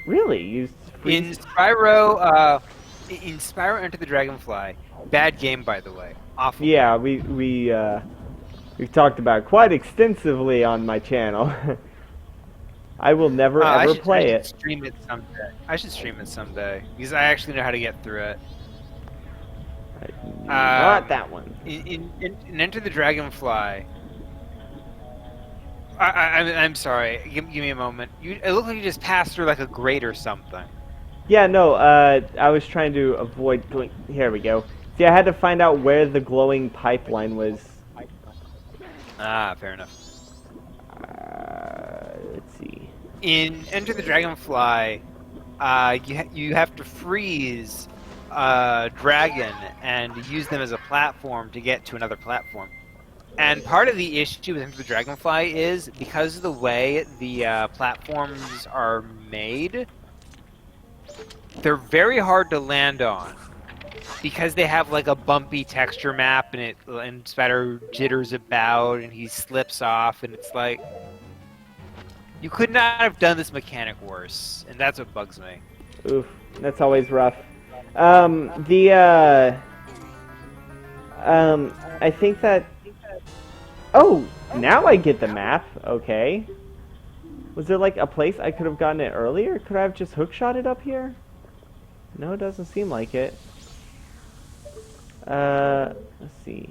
Really? You In freeze? Spyro Enter the Dragonfly. Bad game, by the way. Awful. Yeah, we've talked about it quite extensively on my channel. I will never ever play it. Stream it someday. I should stream it someday because I actually know how to get through it. Not that one. In Enter the Dragonfly. I'm sorry. Give me a moment. It looked like you just passed through like a grate or something. Yeah, no. I was trying to avoid going. Here we go. See, I had to find out where the glowing pipeline was. Ah, fair enough. Let's see. In Enter the Dragonfly, you have to freeze dragon and use them as a platform to get to another platform. And part of the issue with Enter the Dragonfly is because of the way the platforms are made, they're very hard to land on because they have like a bumpy texture map and Spider jitters about and he slips off and it's like you could not have done this mechanic worse, and that's what bugs me. Oof, that's always rough. I think that... Oh, now I get the map. Okay. Was there like a place I could have gotten it earlier? Could I have just hookshot it up here? No, it doesn't seem like it. Let's see.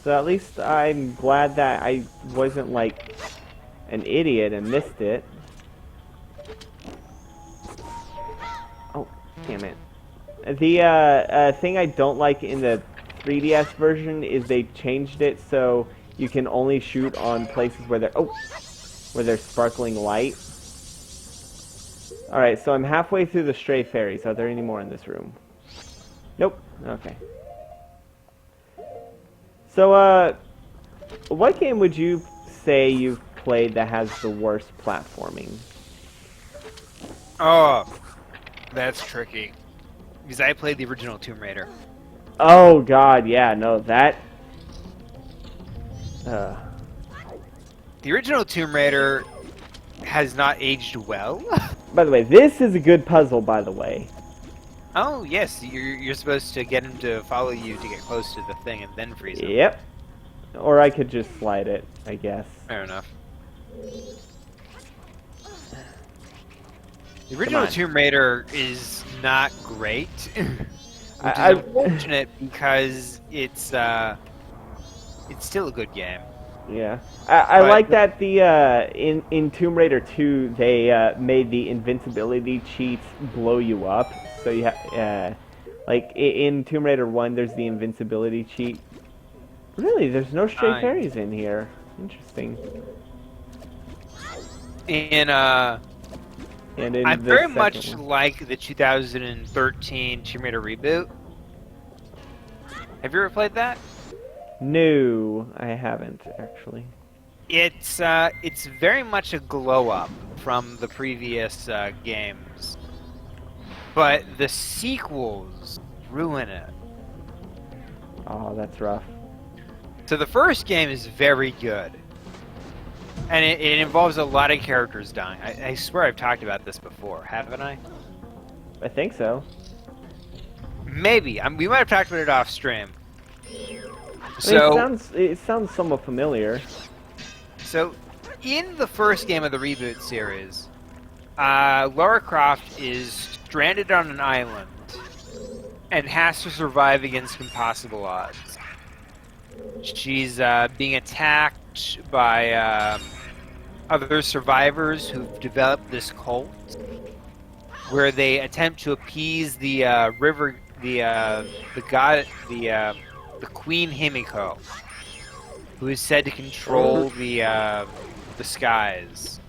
So at least I'm glad that I wasn't like an idiot and missed it. Oh, damn it. The thing I don't like in the 3DS version is they changed it so you can only shoot on places where there's sparkling light. Alright, so I'm halfway through the stray fairies. Are there any more in this room? Nope. Okay. So, what game would you say you've played that has the worst platforming? Oh, that's tricky. Because I played the original Tomb Raider. Oh god, yeah, no, that... The original Tomb Raider has not aged well. By the way, this is a good puzzle, by the way. Oh, yes, you're supposed to get him to follow you to get close to the thing and then freeze him. Yep. Or I could just slide it, I guess. Fair enough. The original Tomb Raider is not great, which is unfortunate because it's still a good game. Yeah, I like that the in Tomb Raider 2 they made the invincibility cheats blow you up. So you have like in Tomb Raider 1 there's the invincibility cheat. Really, there's no stray fairies in here. Interesting. I very much like the 2013 Tomb Raider reboot. Have you ever played that? No, I haven't actually. It's very much a glow up from the previous games, but the sequels ruin it. Oh, that's rough. So the first game is very good, and it involves a lot of characters dying. I swear I've talked about this before, haven't I? I think so. Maybe. We might have talked about it off stream. So I mean, it sounds somewhat familiar. So, in the first game of the reboot series, Lara Croft is stranded on an island and has to survive against impossible odds. She's being attacked by other survivors who've developed this cult, where they attempt to appease the Queen Himiko, who is said to control the skies.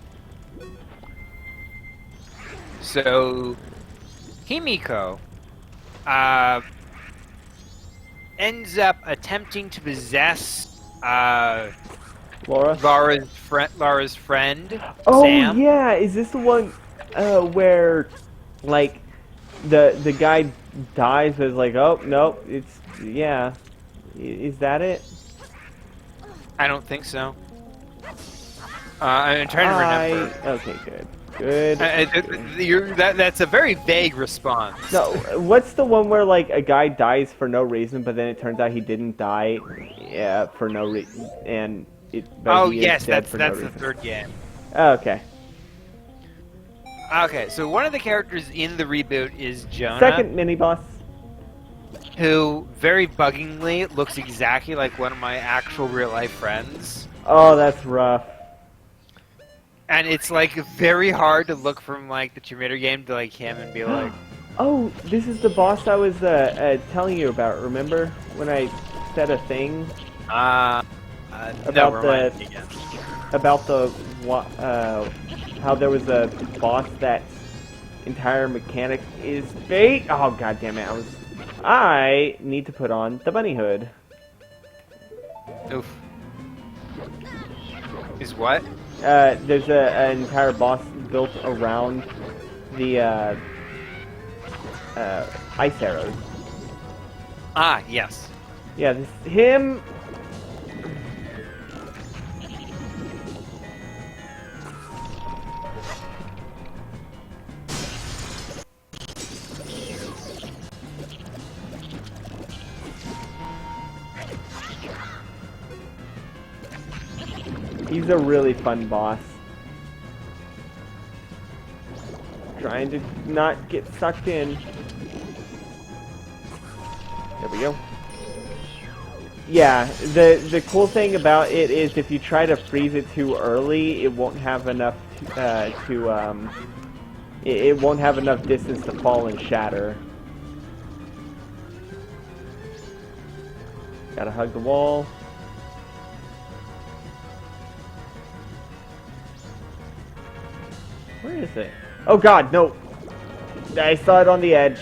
So Himiko ends up attempting to possess Lara's friend. Oh Sam. yeah, is this the one where like the guy dies, but it's like, oh, nope, it's, yeah. Is that it? I don't think so. I'm trying to remember. Okay, good. Good. That's a very vague response. No, what's the one where, like, a guy dies for no reason, but then it turns out he didn't die, yeah, for no reason, and but he is dead that's for no the reason. third game. Oh, okay. Okay, so one of the characters in the reboot is Jonah, Second mini-boss. who very buggingly looks exactly like one of my actual real-life friends. Oh, that's rough. And it's like very hard to look from like the Tomb Raider game to like him and be like, Oh, this is the boss I was telling you about, remember? When I said a thing no, about remind me again. how there was a boss that entire mechanic is fate. Oh, god damn it. I need to put on the bunny hood. Oof. Is what? There's an entire boss built around the ice arrows. Ah, yes. Yeah, him. He's a really fun boss. Trying to not get sucked in. There we go. Yeah, the cool thing about it is if you try to freeze it too early, it won't have enough it won't have enough distance to fall and shatter. Gotta hug the wall. Where is it? Oh god, no! I saw it on the edge.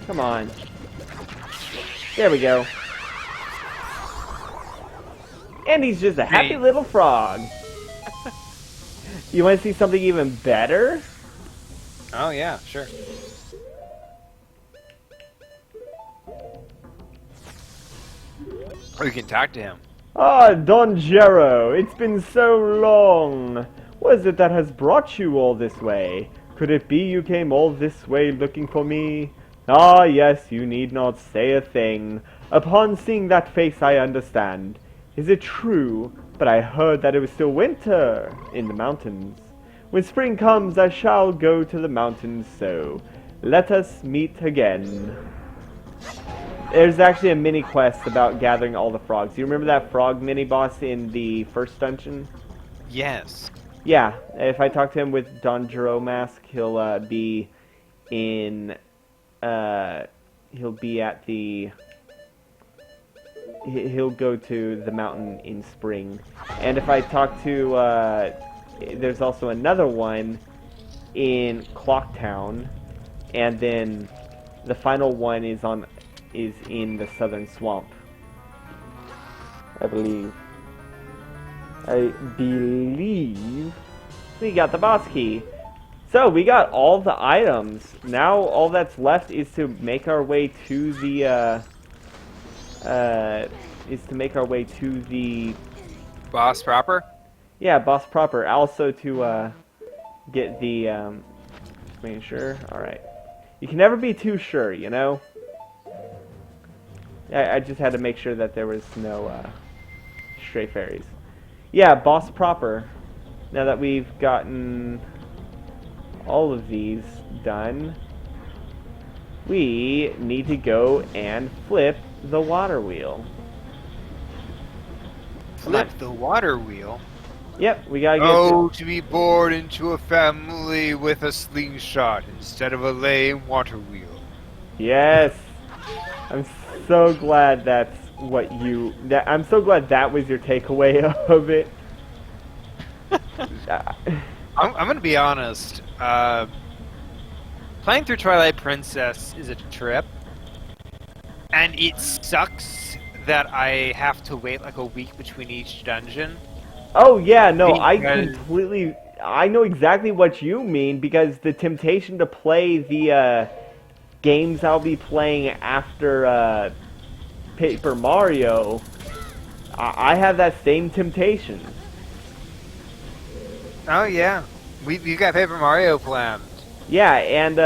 Come on. There we go. And he's just a happy little frog. You want to see something even better? Oh yeah, sure. Or you can talk to him. Ah, Don Gero, it's been so long. What is it that has brought you all this way? Could it be you came all this way looking for me? Ah, yes, you need not say a thing. Upon seeing that face, I understand. Is it true? But I heard that it was still winter in the mountains. When spring comes, I shall go to the mountains, so let us meet again. There's actually a mini quest about gathering all the frogs. You remember that frog mini boss in the first dungeon? Yes. Yeah, if I talk to him with Don Gero mask, he'll be in. He'll be at the. He'll go to the mountain in spring, and if I talk to, there's also another one in Clocktown, and then the final one is in the southern swamp, I believe. We got the boss key. So we got all the items. Now all that's left is to make our way to the Boss proper? Yeah, boss proper. Also to get the just making sure. Alright. You can never be too sure, you know? I just had to make sure that there was no stray fairies. Yeah, boss proper. Now that we've gotten all of these done, we need to go and flip the water wheel. Flip the water wheel? Yep, we gotta get to be born into a family with a slingshot instead of a lame water wheel. Yes! I'm so glad that's what you... I'm so glad that was your takeaway of it. I'm gonna be honest. Playing through Twilight Princess is a trip, and it sucks that I have to wait like a week between each dungeon. Oh yeah, no, Because- I know exactly what you mean because the temptation to play the games I'll be playing after Paper Mario, I have that same temptation. Oh yeah, we got Paper Mario planned. Yeah, and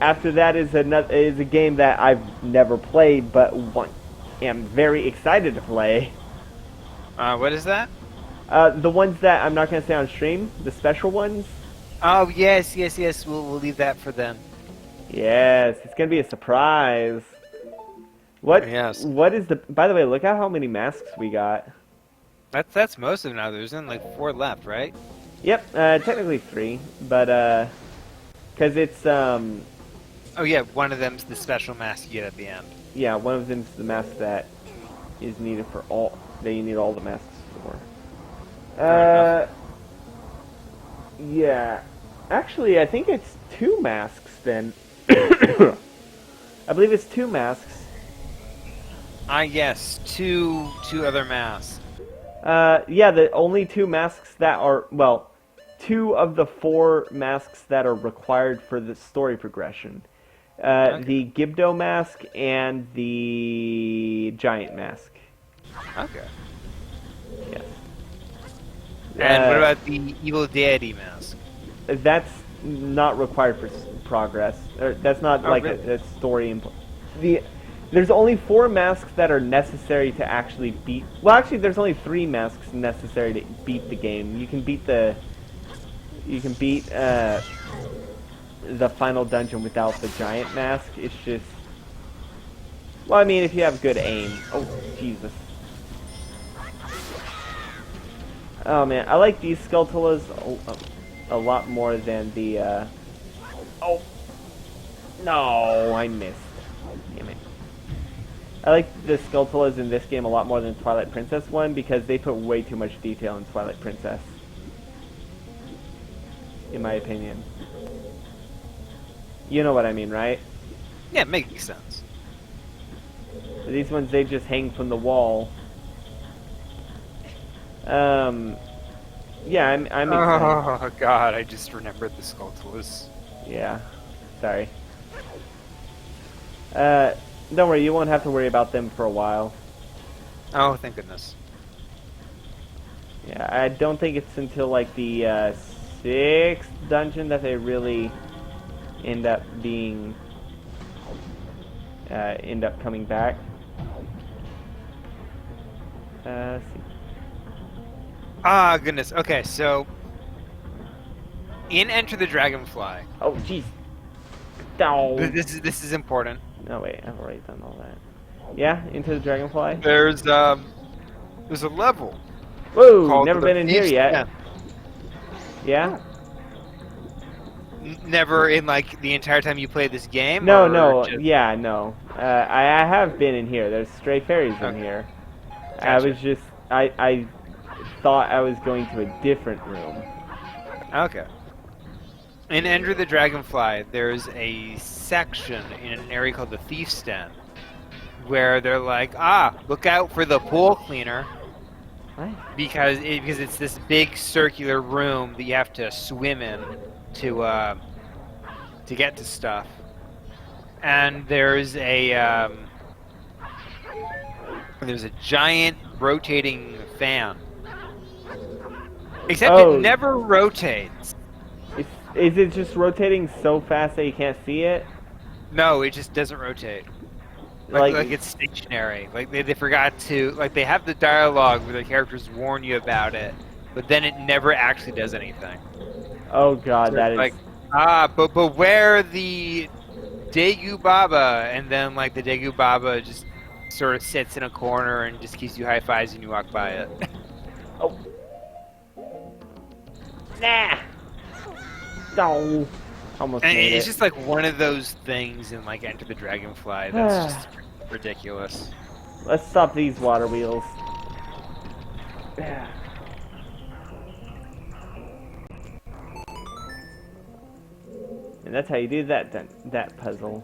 after that is a game that I've never played but am very excited to play. What is that? The ones that I'm not going to say on stream, the special ones. Oh yes, yes, yes. We'll leave that for then. Yes, it's going to be a surprise. What? Yes. What is the? By the way, look at how many masks we got. That's most of them now. There's only like 4 left, right? Yep, technically 3, but because it's Oh yeah, one of them's the special mask you get at the end. yeah, one of them's the mask that is needed for all that you need all the masks for. Fair Yeah, actually, I think it's 2 masks then. I believe it's 2 masks. Yes, two other masks. Yeah, the only 2 masks that are, well, 2 of the 4 masks that are required for the story progression. Okay. The Gibdo mask and the Giant mask. Okay. Yes. And what about the evil deity mask? That's not required for progress. Or that's not Oh, like really? a story. There's only 4 masks that are necessary to actually beat. Well, actually, there's only 3 masks necessary to beat the game. You can beat the final dungeon without the giant mask. It's just, well, I mean, if you have good aim. Oh, Jesus. Oh man, I like these Skulltulas a lot more than the. Oh, no, I missed. Damn it. I like the Skulltulas in this game a lot more than Twilight Princess one because they put way too much detail in Twilight Princess. In my opinion. You know what I mean, right? Yeah, it makes sense. These ones, they just hang from the wall. Yeah, I'm excited. Oh god, I just remembered the Skulltulas. Yeah, sorry. Don't worry, you won't have to worry about them for a while. Oh, thank goodness. Yeah, I don't think it's until like the 6th dungeon that they really end up coming back. Let's see. Ah, goodness. Okay, so in Enter the Dragonfly. Oh, jeez. No. This is important. No, wait, I've already done all that. Yeah, Into the Dragonfly. There's a level. Whoa, called never the been in here Thieves' yet. Den. Yeah? Never in like the entire time you played this game. No, or no, just- yeah, no. I have been in here. There's stray fairies in Okay. here. I Gotcha. was just, I thought I was going to a different room. Okay. In Enter the Dragonfly, there's a section in an area called the Thief's Den, where they're like, look out for the pool cleaner, What? because it's this big circular room that you have to swim in to get to stuff. And there's a giant rotating fan. Except Oh. it never rotates. Is it just rotating so fast that you can't see it? No, it just doesn't rotate. Like it's stationary. Like they forgot to, like they have the dialogue where the characters warn you about it, but then it never actually does anything. Oh god, So that it's is... like, but beware the Daegu Baba, and then like the Daegu Baba just sort of sits in a corner and just gives you high fives when you walk by it. Oh. Nah! No! Almost And made it's it. just like one of those things in like Enter the Dragonfly that's just ridiculous. Let's stop these water wheels. Yeah. And that's how you do that puzzle.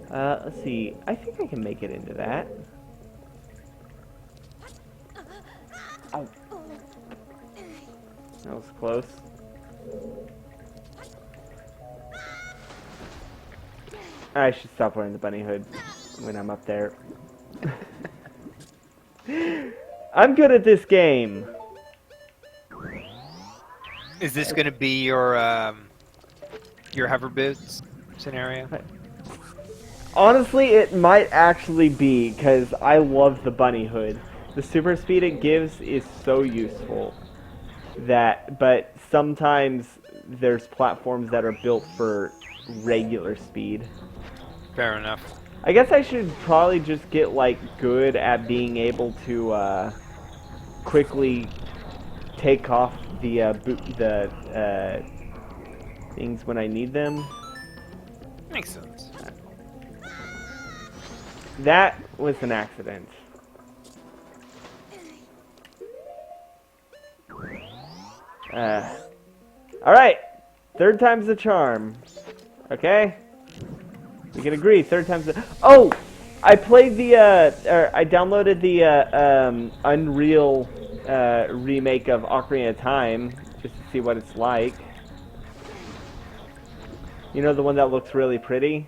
Let's see. I think I can make it into that. That was close. I should stop wearing the bunny hood when I'm up there. I'm good at this game. Is this going to be your hover boots scenario? Honestly, it might actually be, because I love the bunny hood. The super speed it gives is so useful. But sometimes there's platforms that are built for regular speed. Fair enough. I guess I should probably just get, like, good at being able to, quickly take off the, things when I need them. Makes sense. That was an accident. Alright! Third time's the charm. Okay? We can agree, third time's the... Oh! I played the, or I downloaded the, Unreal, remake of Ocarina of Time, just to see what it's like. You know, the one that looks really pretty?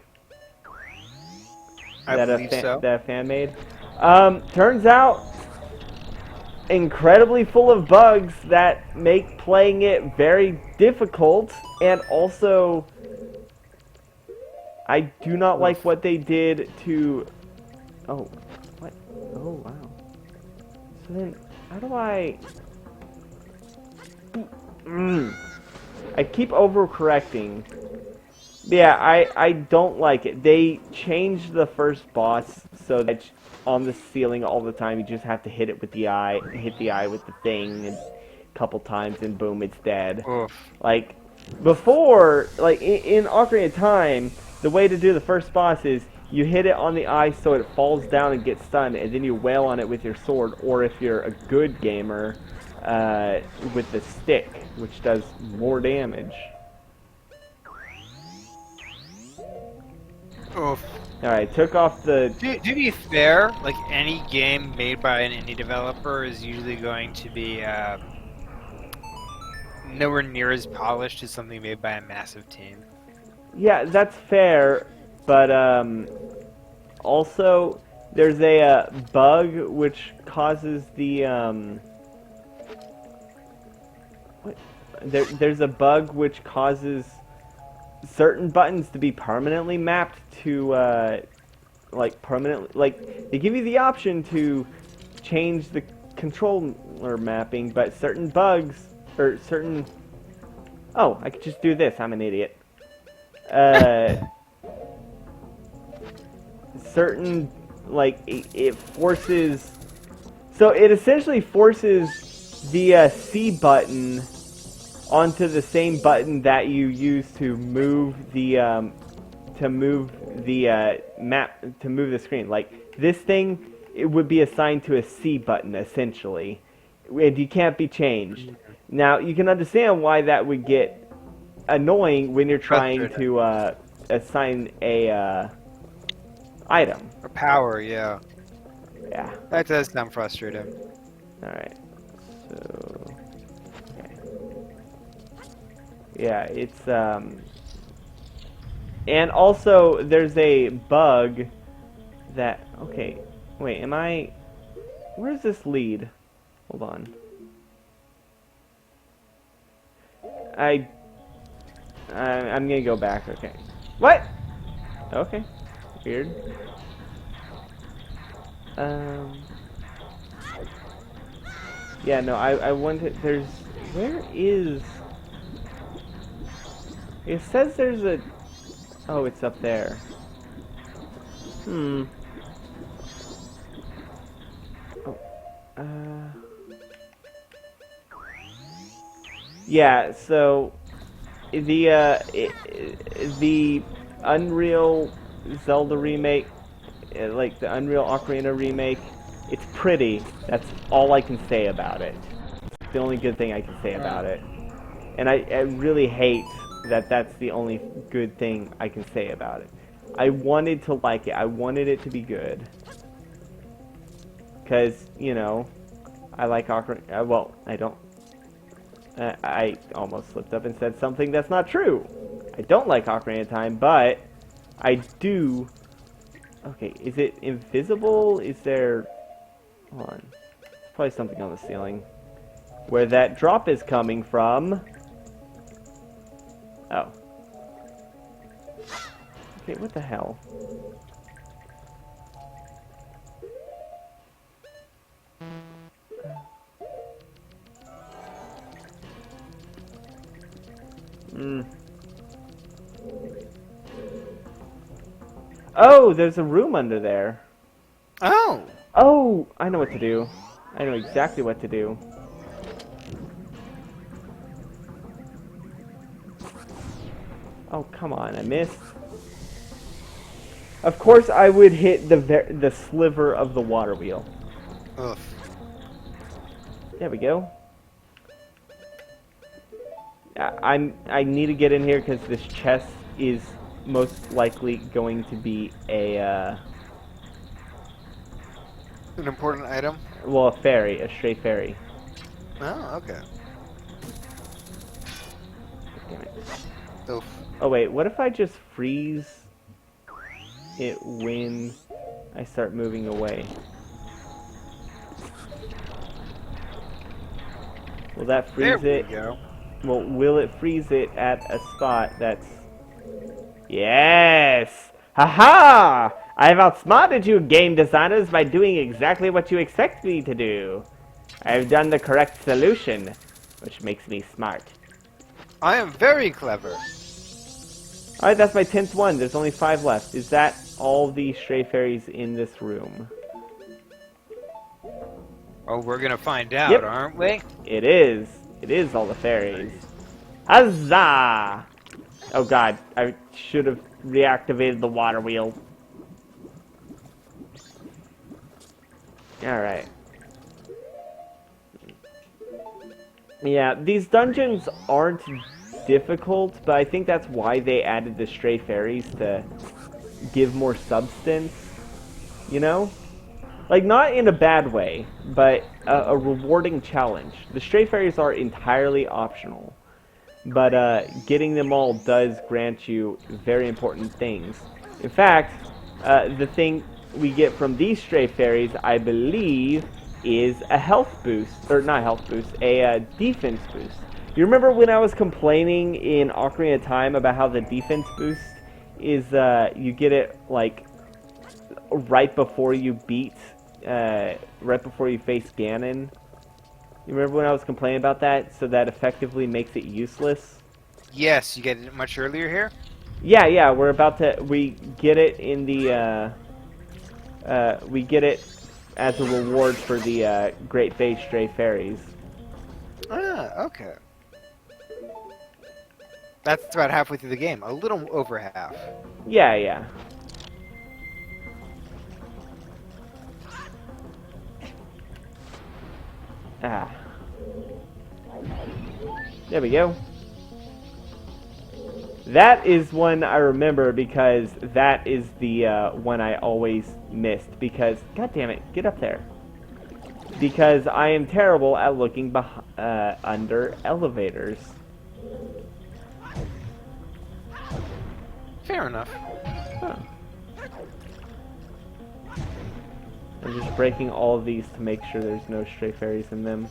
I believe so. That a fan made? Turns out, incredibly full of bugs that make playing it very difficult, and also, I do not like what they did to... Oh, what? Oh, wow. So then, how do I... I keep overcorrecting. Yeah, I don't like it. They changed the first boss so that on the ceiling all the time you just have to hit it with the eye, hit the eye with the thing a couple times and boom, it's dead. Oof. Like, before, like in Ocarina of Time, the way to do the first boss is you hit it on the eye so it falls down and gets stunned, and then you wail on it with your sword, or if you're a good gamer, with the stick, which does more damage. Oof. Alright, took off the... To be fair, like any game made by an indie developer is usually going to be nowhere near as polished as something made by a massive team. Yeah, that's fair, but also there's a bug which causes the there's a bug which causes certain buttons to be permanently mapped to they give you the option to change the controller mapping, but certain bugs or certain... Oh, I could just do this. I'm an idiot. Certain, like, it forces... So it essentially forces the C button onto the same button that you use to move the map, to move the screen. Like, this thing, it would be assigned to a C button, essentially. And you can't be changed. Now, you can understand why that would get annoying when you're trying to assign a item. Or power, yeah. Yeah. That does sound frustrating. Alright. So... Okay. Yeah, it's, and also, there's a bug that... Okay. Wait, am I... Where's this lead? Hold on. I'm gonna go back, okay. What? Okay. Weird. Yeah, no, I wanted... There's... Where is... It says there's a... Oh, it's up there. Oh, yeah, so... The Unreal Zelda remake, like the Unreal Ocarina remake, it's pretty. That's all I can say about it. It's the only good thing I can say about it. And I really hate that that's the only good thing I can say about it. I wanted to like it. I wanted it to be good. Because, you know, I like Ocarina... well, I don't... I almost slipped up and said something that's not true. I don't like Ocarina of Time, but I do... Okay, is it invisible? Is there... Hold on. There's probably something on the ceiling. Where that drop is coming from... Oh. Okay, what the hell? Oh, there's a room under there. Oh! Oh, I know what to do. I know exactly what to do. Oh, come on, I missed. Of course I would hit the sliver of the water wheel. Ugh. There we go. I need to get in here because this chest is most likely going to be a An important item? well, a fairy, a stray fairy. Oh, okay. Damn it. Oof. Oh wait, what if I just freeze it when I start moving away? Will that freeze There it? we go. Well, will it freeze it at a spot that's... Yes! Haha! I've outsmarted you, game designers, by doing exactly what you expect me to do. I've done the correct solution, which makes me smart. I am very clever. Alright, that's my 10th one. There's only 5 left. Is that all the stray fairies in this room? Oh, we're gonna find out, Yep. aren't we? It is. It is all the fairies. Huzzah! Oh god, I should have reactivated the water wheel. Alright. Yeah, these dungeons aren't difficult, but I think that's why they added the stray fairies to give more substance, you know? Like, not in a bad way, but a rewarding challenge. The stray fairies are entirely optional, but getting them all does grant you very important things. In fact, the thing we get from these stray fairies, I believe, is a health boost, or not health boost, a defense boost. You remember when I was complaining in Ocarina of Time about how the defense boost is, you get it, like, right before you beat, right before you face Ganon? You remember when I was complaining about that, so that effectively makes it useless? Yes, you get it much earlier here? Yeah, we're about to, we get it in the, we get it as a reward for the, Great Bay Stray Fairies. Ah, okay. That's about halfway through the game. A little over half. Yeah. Ah. There we go. That is one I remember because that is the one I always missed because, god damn it, get up there. Because I am terrible at looking under elevators. Fair enough. Huh. I'm just breaking all of these to make sure there's no stray fairies in them.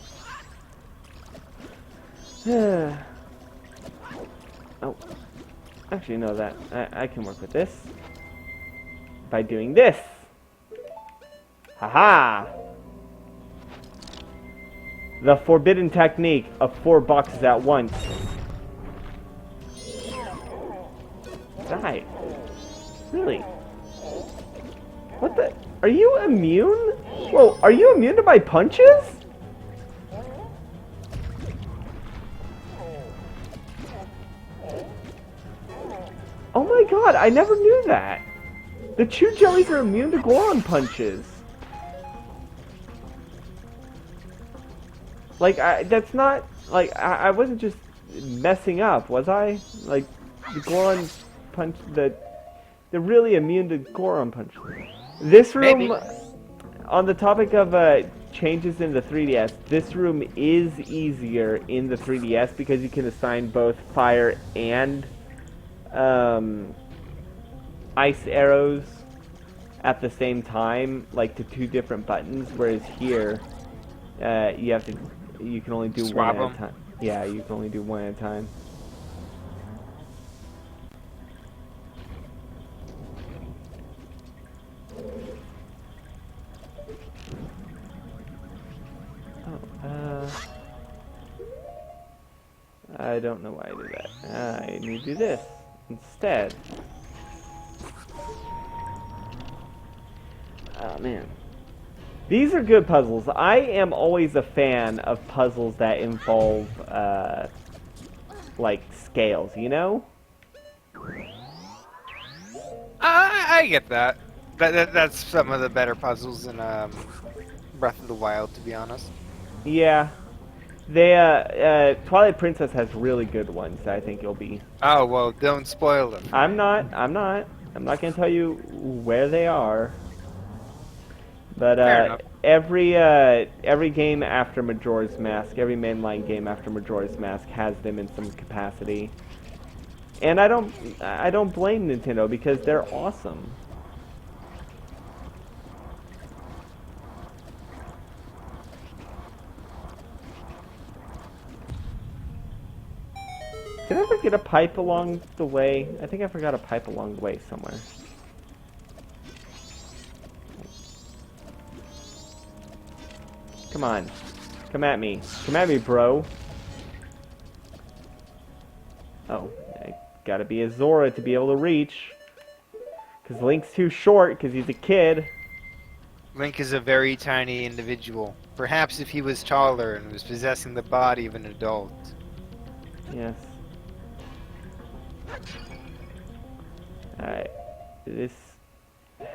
Oh. Actually, no, that I can work with this. By doing this. Haha! The forbidden technique of 4 boxes at once. Die. Really? What the? Are you immune? Whoa, are you immune to my punches? Oh my god, I never knew that. The chew jellies are immune to Goron punches. Like, that's not, like, I wasn't just messing up, was I? Like, the Goron punch, they're really immune to Goron punches. This room, Maybe. on the topic of changes in the 3DS. This room is easier in the 3DS because you can assign both fire and ice arrows at the same time, like to 2 different buttons, whereas here you can only do Swap one at a 'em. time. Yeah, you can only do one at a time. I don't know why I did that. I need to do this instead. Oh man. These are good puzzles. I am always a fan of puzzles that involve, like, scales, you know? I get that. That's some of the better puzzles in Breath of the Wild, to be honest. Yeah. Twilight Princess has really good ones that I think you'll be... Oh, well, don't spoil them. I'm not gonna tell you where they are. But Fair enough. every game after Majora's Mask, every mainline game after Majora's Mask has them in some capacity. And I don't blame Nintendo because they're awesome. Did I ever get a pipe along the way? I think I forgot a pipe along the way somewhere. Come on. Come at me. Come at me, bro. Oh, I gotta be a Zora to be able to reach. Because Link's too short because he's a kid. Link is a very tiny individual. Perhaps if he was taller and was possessing the body of an adult. Yes. Alright. This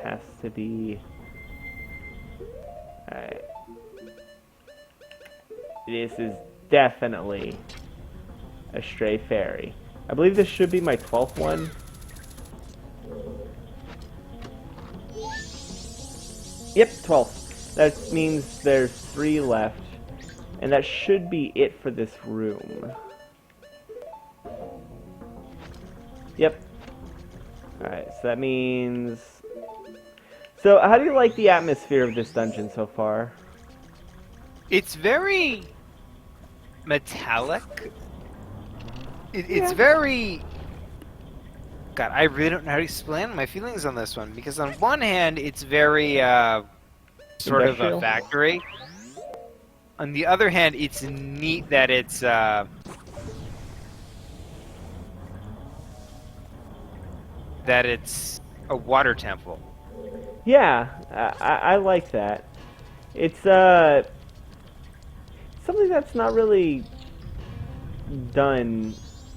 has to be... Alright. This is definitely a stray fairy. I believe this should be my 12th one. Yep, 12. That means there's 3 left. And that should be it for this room. Yep. Alright, so that means... So, how do you like the atmosphere of this dungeon so far? It's very metallic. It's Yeah. very... God, I really don't know how to explain my feelings on this one. Because on one hand, it's very sort of Industrial? a factory. On the other hand, it's neat that it's... that it's a water temple. Yeah, I like that. It's something that's not really done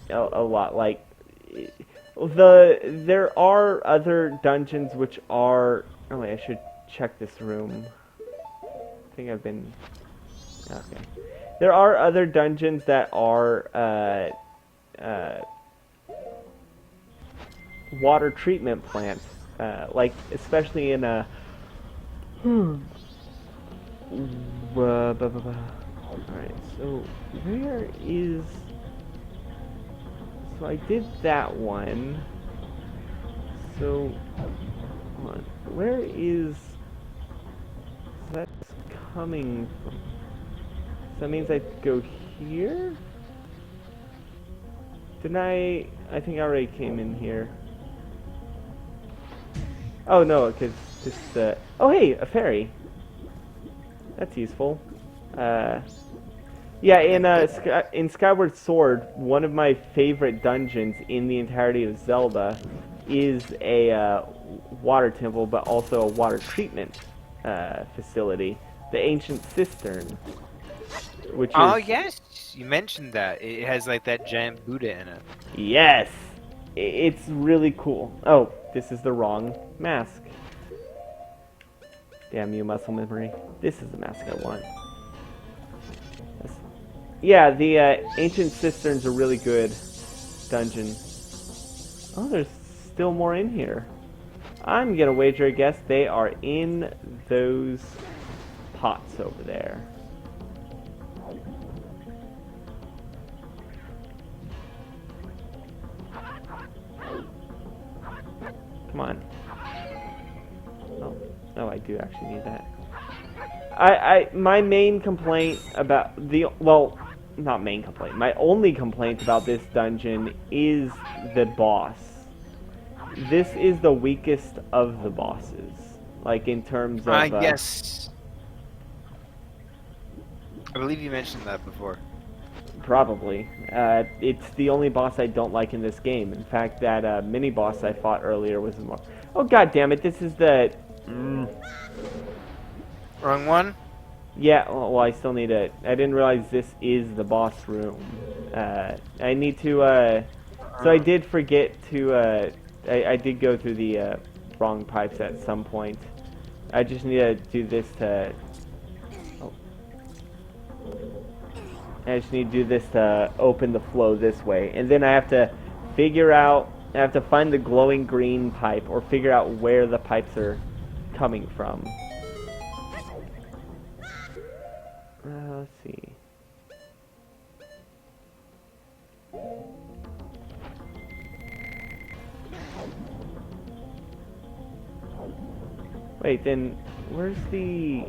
a lot. Like there are other dungeons which are. Oh wait, I should check this room. I think I've been. Okay. There are other dungeons that are water treatment plants, like especially in a. Alright, so where is... So I did that one. So, hold on. Where is... That's coming from... So that means I go here? Didn't I... I think I already came in here. Oh no, because this... Oh hey, a fairy. That's useful. Yeah, in Skyward Sword, one of my favorite dungeons in the entirety of Zelda is a water temple, but also a water treatment facility, the Ancient Cistern, which is... Oh yes, you mentioned that. It has like that giant Buddha in it. Yes! It's really cool. Oh, this is the wrong mask. Damn you, muscle memory. This is the mask I want. Yeah, the Ancient Cistern's a really good dungeon. Oh, there's still more in here. I'm gonna wager a guess they are in those pots over there. Come on. Oh, I do actually need that. My main complaint about well, not main complaint. My only complaint about this dungeon is the boss. This is the weakest of the bosses. Like, in terms of... Yes. I believe you mentioned that before. Probably. It's the only boss I don't like in this game. In fact, that mini-boss I fought earlier was more... Oh, god damn it, this is the... Wrong one? Yeah, well, I still need it. I didn't realize this is the boss room. I need to, so I did forget to, I did go through the, wrong pipes at some point. I just need to do this to... Oh. I just need to do this to open the flow this way. And then I have to figure out... I have to find the glowing green pipe, or figure out where the pipes are coming from. Let's see. Wait, then where's the...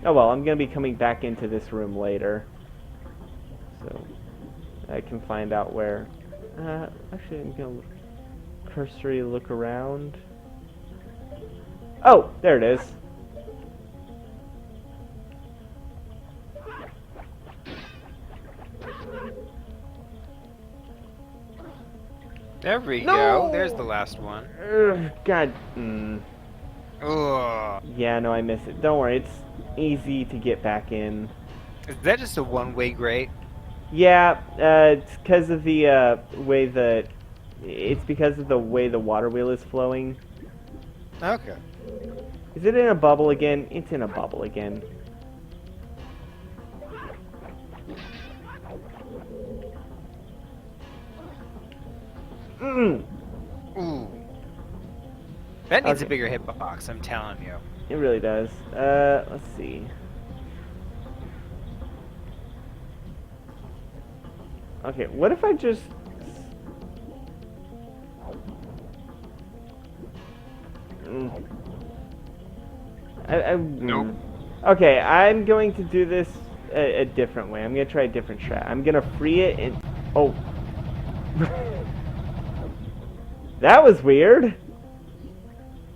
Oh well, I'm gonna be coming back into this room later, so I can find out where... actually, I'm gonna cursory look around. Oh, there it is. There we No! go. There's the last one. God. Ugh. Yeah, no, I miss it. Don't worry, it's easy to get back in. Is that just a one-way grate? Yeah, it's because of the way the... It's because of the way the water wheel is flowing. Okay. Is it in a bubble again? It's in a bubble again. Ooh. That needs Okay. a bigger hitbox, I'm telling you. It really does. Let's see. Okay, what if I just... Nope. Okay, I'm going to do this a different way. I'm going to try a different strat. I'm going to free it and... Oh. That was weird.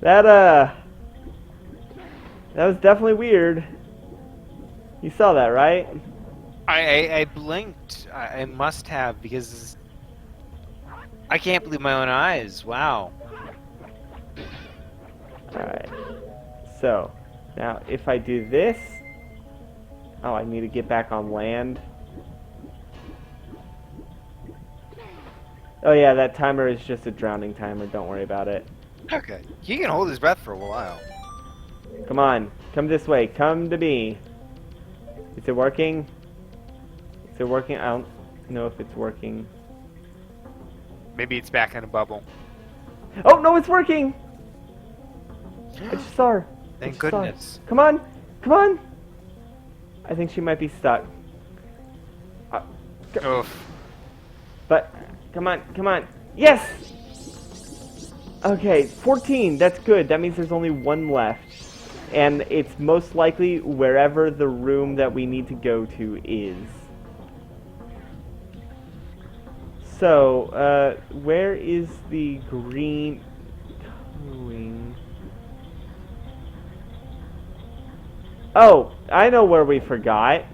That was definitely weird. You saw that, right? I blinked. I must have, because I can't believe my own eyes. Wow. Alright. So, now if I do this... Oh, I need to get back on land. Oh yeah, that timer is just a drowning timer. Don't worry about it. Okay. He can hold his breath for a while. Come on. Come this way. Come to me. Is it working? Is it working? I don't know if it's working. Maybe it's back in a bubble. Oh, no, it's working! I just saw her. Thank goodness. Come on. Come on. I think she might be stuck. Oof. But, come on. Come on. Yes! Okay, 14. That's good. That means there's only one left. And it's most likely wherever the room that we need to go to is. So, where is the green going? Oh, I know where we forgot.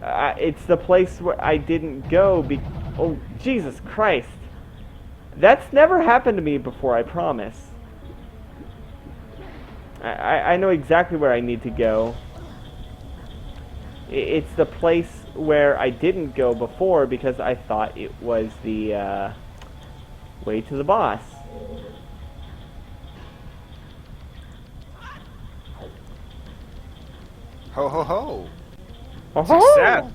It's the place where I didn't go oh, Jesus Christ. That's never happened to me before, I promise. I know exactly where I need to go. It's the place where I didn't go before because I thought it was the way to the boss. Ho ho ho. Oh, Success.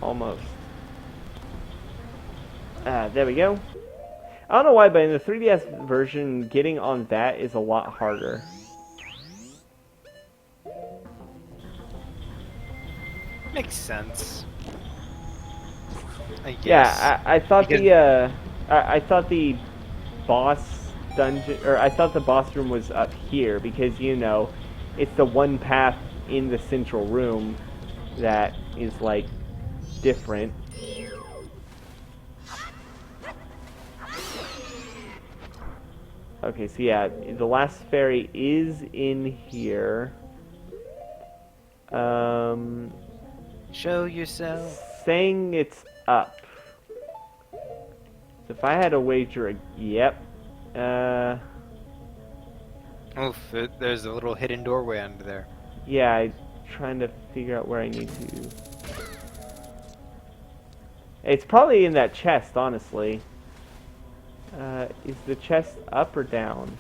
almost. There we go. I don't know why, but in the 3DS version, getting on that is a lot harder. Makes sense. I guess. Yeah, I thought Because- I thought the boss dungeon, or I thought the boss room was up here because, you know, it's the one path in the central room that is, like, different. Okay, so yeah, the last fairy is in here. Show yourself. Saying it's up. So if I had to wager yep. Oof, there's a little hidden doorway under there. Yeah, I'm trying to figure out where I need to. It's probably in that chest, honestly. Is the chest up or down?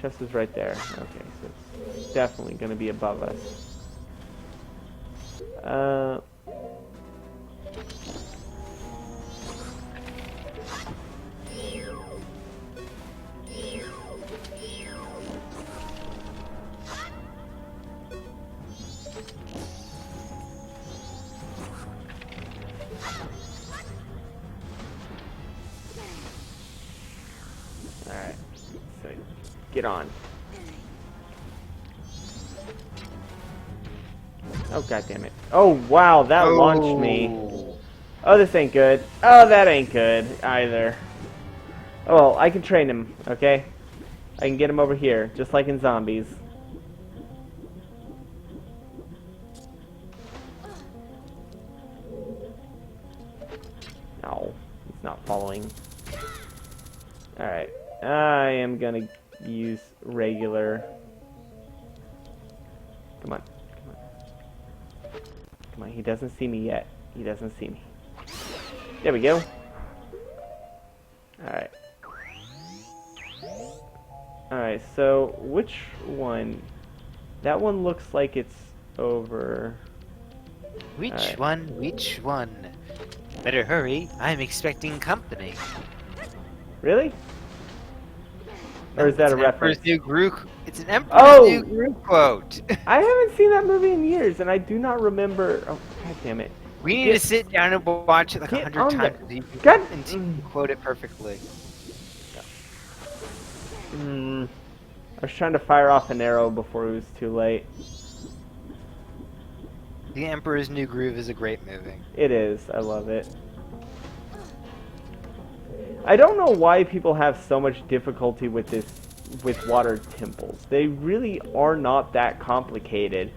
Chest is right there. Okay, so it's definitely going to be above us. Alright, so get on. Oh, god damn it. Oh, wow, that launched me. Oh, this ain't good. Oh, that ain't good either. Oh, well, I can train him, okay? I can get him over here, just like in zombies. No, he's not following. Alright, I am gonna use regular. Come on, come on. Come on, he doesn't see me yet. He doesn't see me. There we go. Alright. Alright, so which one? That one looks like it's over. Which Alright. one? Which one? Better hurry. I'm expecting company. Really? Or is that It's a an reference? Emperor's New Groove. It's an Emperor's Oh! New Groove quote. I haven't seen that movie in years, and I do not remember. Oh, god damn it. We need Get- to sit down and watch it like get 100 on times there. until you can- God- until you can quote it perfectly. I was trying to fire off an arrow before it was too late. The Emperor's New Groove is a great movie. It is. I love it. I don't know why people have so much difficulty with this, with water temples. They really are not that complicated.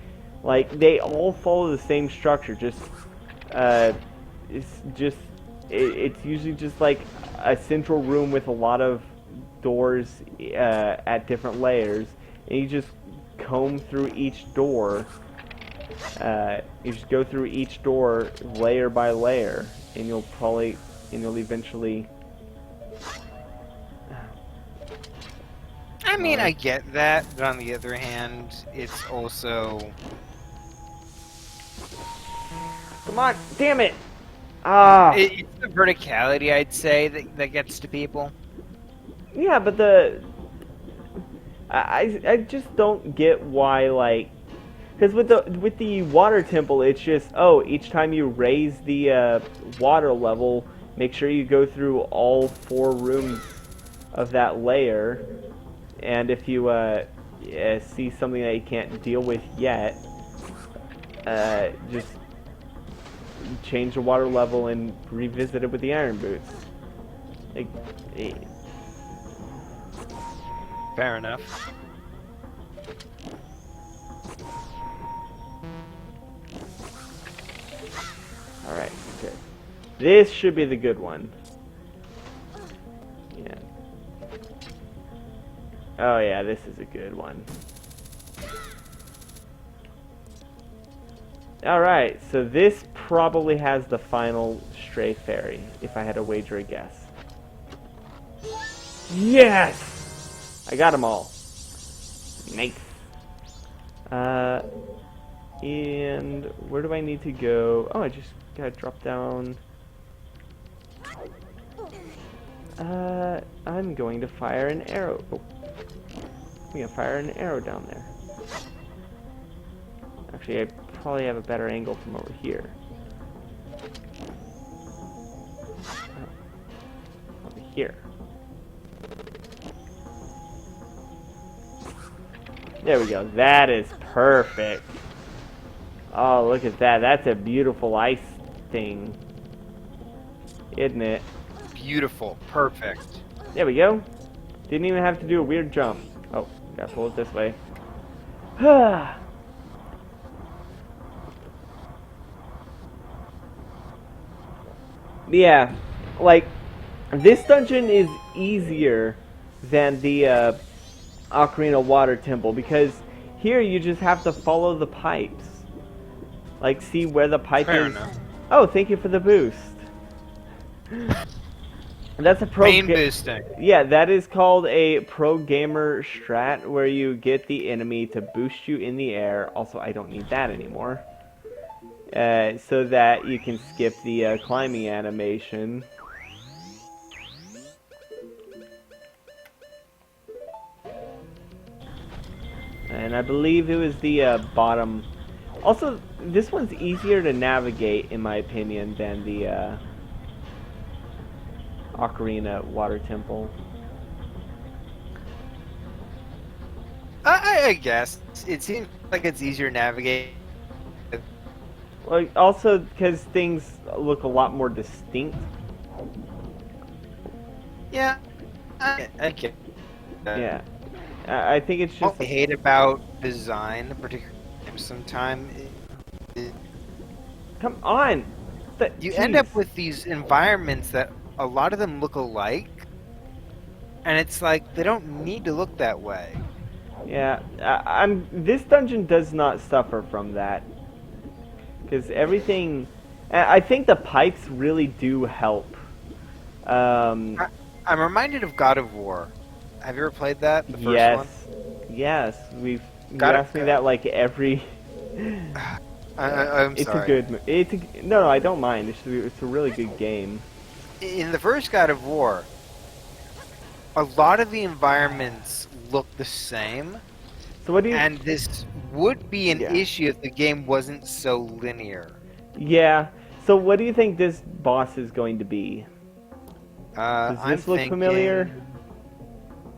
Like, they all follow the same structure. It's usually just like a central room with a lot of doors at different layers, and you just comb through each door. You just go through each door layer by layer, and you'll eventually. I mean, I get that, but on the other hand, it's also... Come on, damn it! Ah, It's the verticality, I'd say, that gets to people. yeah, but I just don't get why, like, because with the water temple, it's just, oh, each time you raise the water level, make sure you go through all 4 rooms of that layer, and if you see something that you can't deal with yet, just change the water level and revisit it with the iron boots. Like, Fair enough. alright, good. This should be the good one. Yeah. Oh yeah, this is a good one. Alright, so this probably has the final stray fairy, if I had to wager a guess. Yes! I got them all. Nice. And where do I need to go? Oh, I just gotta drop down. I'm going to fire an arrow. Oh. I'm gonna fire an arrow down there. Actually, I probably have a better angle from over here. Over here. There we go. That is perfect. Oh, look at that. That's a beautiful ice thing. Isn't it? Beautiful. Perfect. There we go. Didn't even have to do a weird jump. Oh, gotta pull it this way. Yeah, like, this dungeon is easier than the Ocarina Water Temple, because here you just have to follow the pipes. Like, see where the pipe Fair is. enough. Oh, thank you for the boost. That's a pro. Main boosting. Yeah, that is called a pro gamer strat, where you get the enemy to boost you in the air. Also, I don't need that anymore. So that you can skip the climbing animation. And I believe it was the bottom. Also, this one's easier to navigate, in my opinion, than the Ocarina Water Temple. I guess. It seems like it's easier to navigate. Like, also because things look a lot more distinct. Yeah. I get that. Yeah. I think it's What just... I hate about design, particularly sometimes, Come on! you end up with these environments that a lot of them look alike, and it's like they don't need to look that way. Yeah, this dungeon does not suffer from that. Because everything... I think the pipes really do help. I'm reminded of God of War. Have you ever played that? The first yes. one? Yes. You God ask of- me that like every... I'm it's sorry. a good... No, I don't mind. It's a really good game. In the first God of War, a lot of the environments look the same, So what do you... and this would be an Yeah. issue if the game wasn't so linear. Yeah. So what do you think this boss is going to be? Does I'm this look thinking familiar?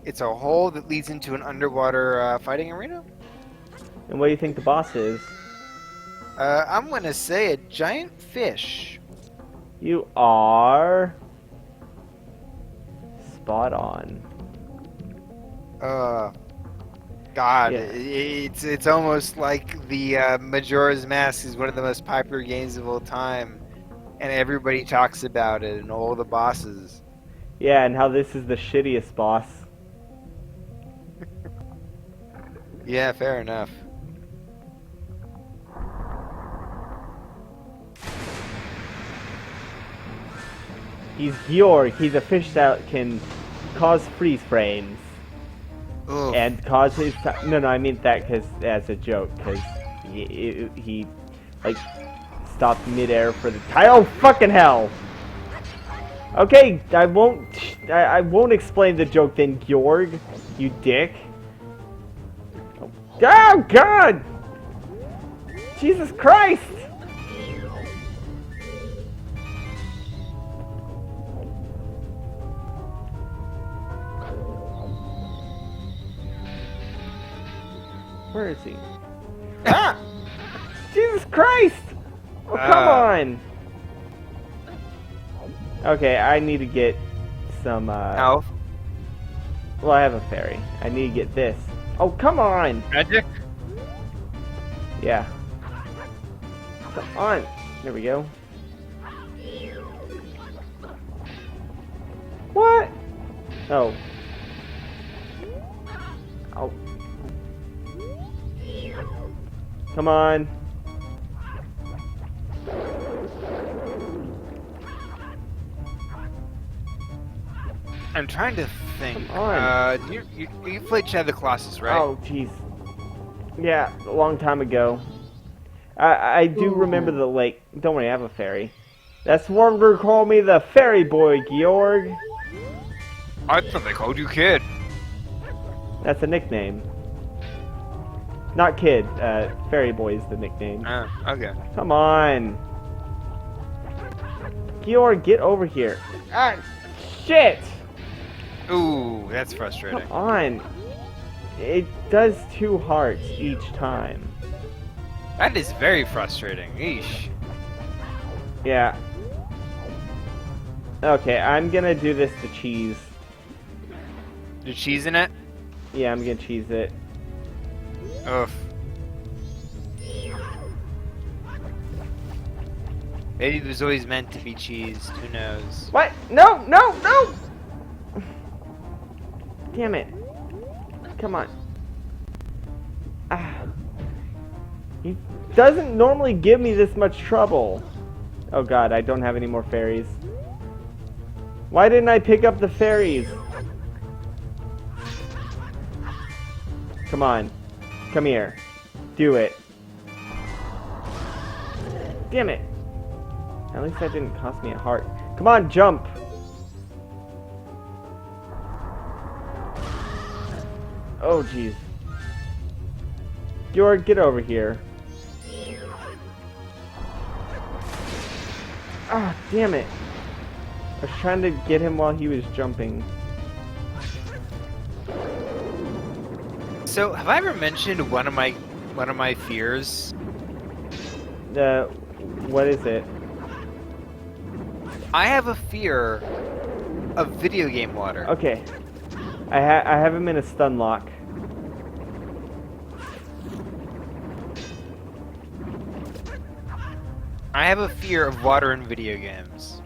It's a hole that leads into an underwater fighting arena. And what do you think the boss is? I'm gonna say a giant fish. You are... spot on. God, Yeah. it's almost like the Majora's Mask is one of the most popular games of all time, and everybody talks about it and all the bosses. Yeah, and how this is the shittiest boss. Yeah, fair enough. He's Georg. He's a fish that can cause freeze frames. Oof. And cause his... No, I mean that because as a joke, because he like, stopped midair for the... Oh, fucking hell! Okay, I won't explain the joke then, Georg, you dick. Oh, God! Jesus Christ! Where is he? Ah! Jesus Christ! Oh, come on! Okay, I need to get some, Elf. Well, I have a fairy. I need to get this. Oh, come on! Magic? Yeah. Come on! There we go. What? Oh. Oh. Come on. I'm trying to think. Come on. You played Shadow of the Colossus, right? Oh, jeez. Yeah, a long time ago. I do remember the lake. Don't worry, I have a fairy. That's what we're gonna call me, the fairy boy, Georg. I thought they called you Kid. That's a nickname. Not Kid. Fairy Boy is the nickname. Okay. Come on. Georg, get over here. Ah, shit! Ooh, that's frustrating. Come on. It does 2 hearts each time. That is very frustrating. Eesh. Yeah. Okay, I'm gonna do this to cheese. You cheesing it? Yeah, I'm gonna cheese it. Oof. Maybe it was always meant to be cheesed. Who knows? What? No, no, no! Damn it. Come on. Ah. He doesn't normally give me this much trouble. Oh god, I don't have any more fairies. Why didn't I pick up the fairies? Come on. Come here. Do it. Damn it. At least that didn't cost me a heart. Come on, jump! Oh, jeez. Georg, get over here. Ah, damn it. I was trying to get him while he was jumping. So, have I ever mentioned one of my fears? What is it? I have a fear of video game water. Okay. I have him in a stun lock. I have a fear of water in video games.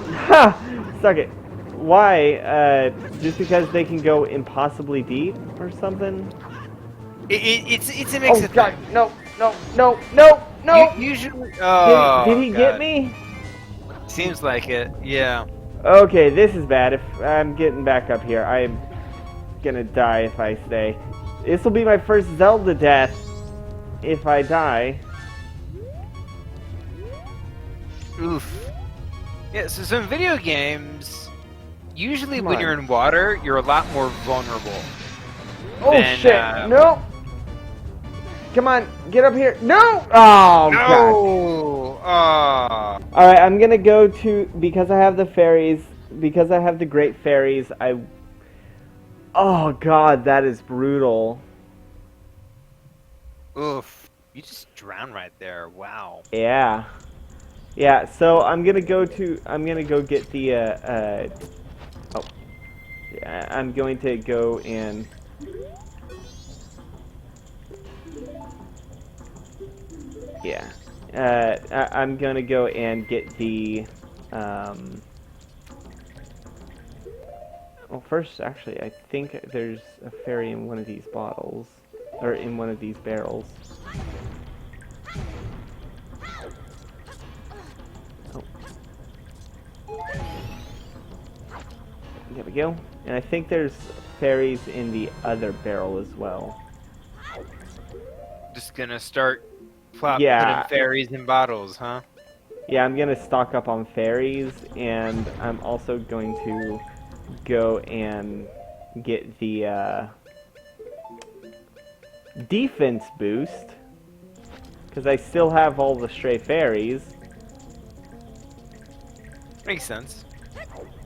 Ha! Suck it. Why? Just because they can go impossibly deep or something? It's a mix Oh of god, things. no, no, no, no, no! Usually, Did he God. get me? Seems like it. Yeah. Okay, this is bad. If I'm getting back up here, I'm gonna die if I stay. This will be my first Zelda death if I die. Oof. Yeah. So some video games, usually Come when on. you're in water, you're a lot more vulnerable. Oh Then, shit! No! Come on, get up here! No! Oh god! No. Alright, I'm gonna go to, because I have the fairies, because I have the great fairies, oh god, that is brutal. Oof. You just drowned right there. Wow. Yeah. Yeah, so I'm gonna go get the, oh. Yeah, I'm going to go and... Yeah. I'm gonna go and get the, well, first, actually, I think there's a fairy in one of these bottles, or in one of these barrels. Oh. There we go. And I think there's fairies in the other barrel as well. Just gonna start putting fairies in bottles, huh? Yeah, I'm gonna stock up on fairies, and I'm also going to go and get the defense boost, because I still have all the stray fairies. Makes sense.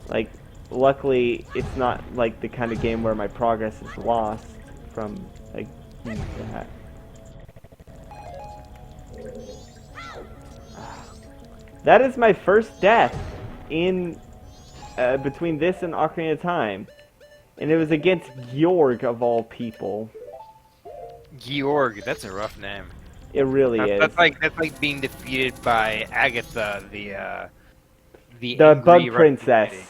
Like, luckily, it's not like the kind of game where my progress is lost from, like, that. That is my first death in between this and Ocarina of Time, and it was against Georg of all people. Georg, that's a rough name. It really is. That's like being defeated by Agatha, the The angry Bug Russian Princess. lady.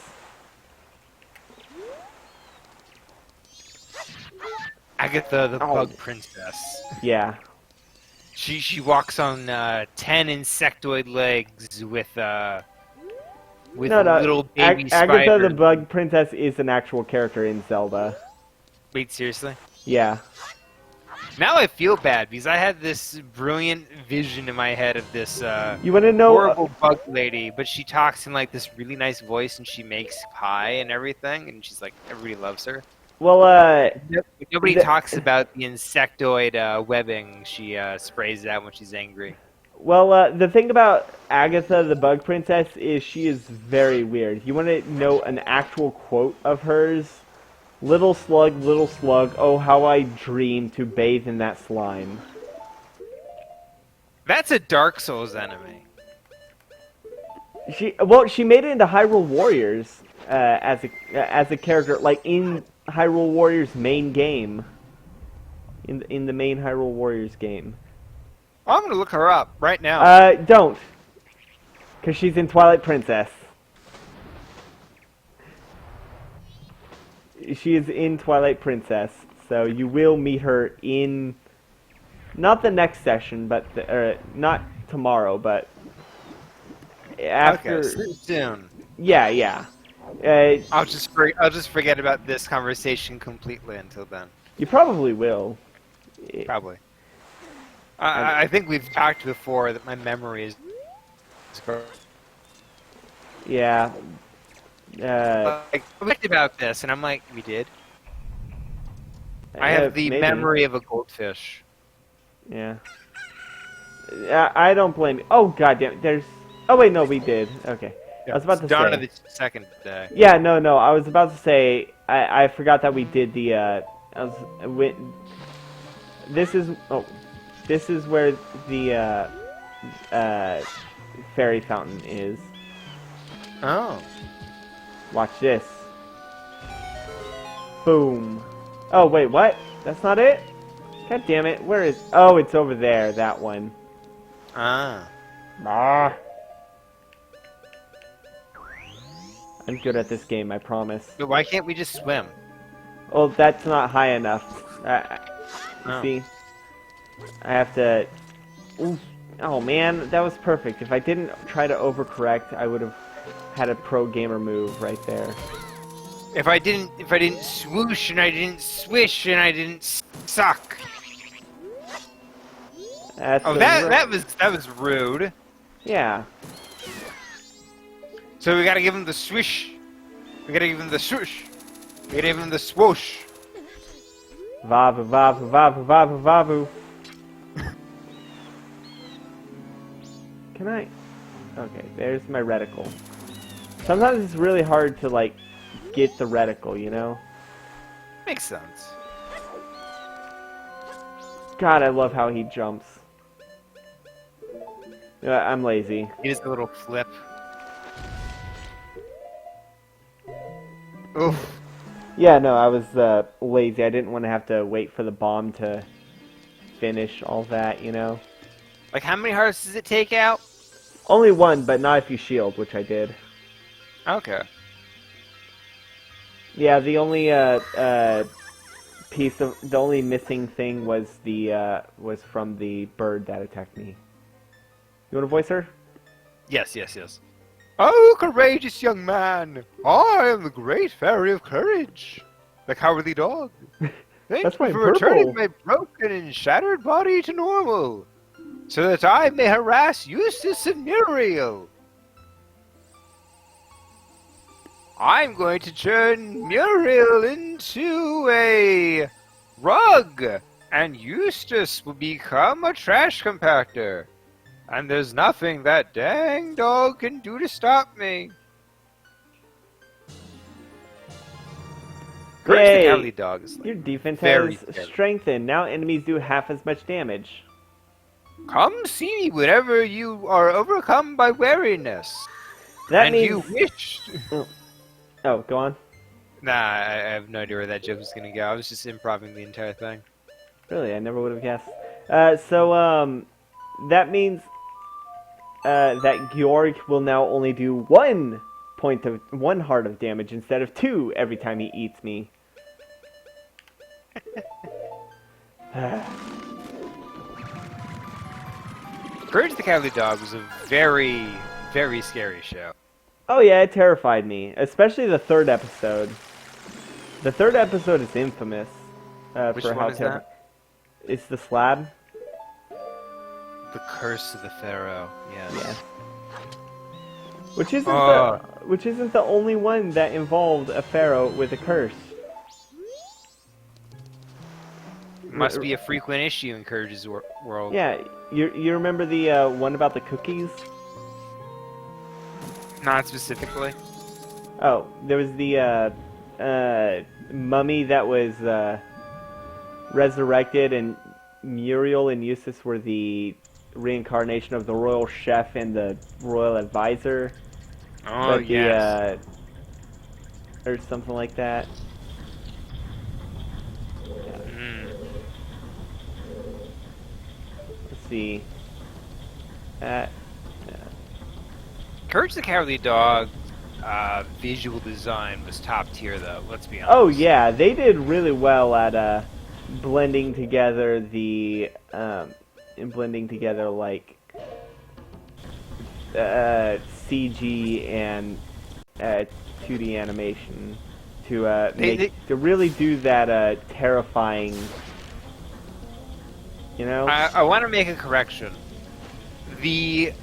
Agatha, the Bug Princess. Yeah. She walks on 10 insectoid legs with No, little baby Agatha spiders. the Bug Princess is an actual character in Zelda. Wait, seriously? Yeah. Now I feel bad because I had this brilliant vision in my head of this You want to know? horrible bug lady, but she talks in like this really nice voice and she makes pie and everything, and she's like everybody loves her. Well, Nobody the- talks about the insectoid webbing she sprays out when she's angry. Well, the thing about Agatha the Bug Princess is she is very weird. You want to know an actual quote of hers? Little slug, oh how I dream to bathe in that slime. That's a Dark Souls enemy. She made it into Hyrule Warriors as a character, like in Hyrule Warriors main game. In the main Hyrule Warriors game. I'm gonna look her up right now. Don't, because she's in Twilight Princess. She is in Twilight Princess, so you will meet her in not the next session, but not tomorrow, but after. Okay, soon. Yeah. I'll just forget about this conversation completely until then. You probably will. Probably. I think we've talked before that my memory is. Yeah. Like, we talked about this, and I'm like, we did. I have the maybe. memory of a goldfish. Yeah. I don't blame you. Oh goddamn! There's. Oh wait, no, we did. Okay. I was about to Dawn say. of the second day. Yeah, no. I was about to say. I forgot that we did the. This is. Oh, this is where the fairy fountain is. Oh. Watch this. Boom. Oh wait, what? That's not it? God damn it! Where is? Oh, it's over there. That one. Ah. Ah. I'm good at this game, I promise. But why can't we just swim? Oh, that's not high enough. Oh. See? I have to... Ooh. Oh man, that was perfect. If I didn't try to overcorrect, I would have had a pro gamer move right there. If I didn't swoosh and I didn't swish and I didn't suck. That's Oh, that was rude. Yeah. So we gotta give him the swish. We gotta give him the swoosh. We gotta give him the swoosh. Vavu, vavu, vavu, vavu, vavu. Can I? Okay, there's my reticle. Sometimes it's really hard to, like, get the reticle, you know? Makes sense. God, I love how he jumps. I'm lazy. He does a little flip. Oof. Yeah, no, I was lazy. I didn't want to have to wait for the bomb to finish all that, you know? Like, how many hearts does it take out? Only one, but not if you shield, which I did. Okay. Yeah, the only the only missing thing was was from the bird that attacked me. You want to voice her? Yes. Oh, courageous young man! I am the great fairy of courage, the cowardly dog. Thank That's you my for purple. returning my broken and shattered body to normal, so that I may harass Eustace and Muriel. I'm going to turn Muriel into a rug, and Eustace will become a trash compactor. And there's nothing that dang dog can do to stop me. Courage the Yay. Cowardly Dog is Your defense very has scary. strengthened. Now enemies do half as much damage. Come see me whenever you are overcome by weariness. That and means... you wish... Oh, go on. Nah, I have no idea where that joke was gonna go. I was just improvising the entire thing. Really, I never would have guessed. That means that Georg will now only do 1 heart of damage instead of 2 every time he eats me. Courage the Cowardly Dog was a very, very scary show. Oh yeah, it terrified me, especially the 3rd episode. The 3rd episode is infamous Which for one how is terrible. It's the slab. The Curse of the Pharaoh. Yes. Yeah. Which Oh. isn't the only one that involved a pharaoh with a curse. Must be a frequent issue in Courage's world. Yeah, you remember the one about the cookies? Not specifically. Oh, there was the mummy that was resurrected, and Muriel and Eustace were the reincarnation of the royal chef and the royal advisor. Oh, but yes. Or something like that. Mm. Let's see. Courage the Cowardly Dog visual design was top tier, though. Let's be honest. Oh yeah, they did really well at blending together like CG and 2D animation to to really do that terrifying. You know. I want to make a correction. The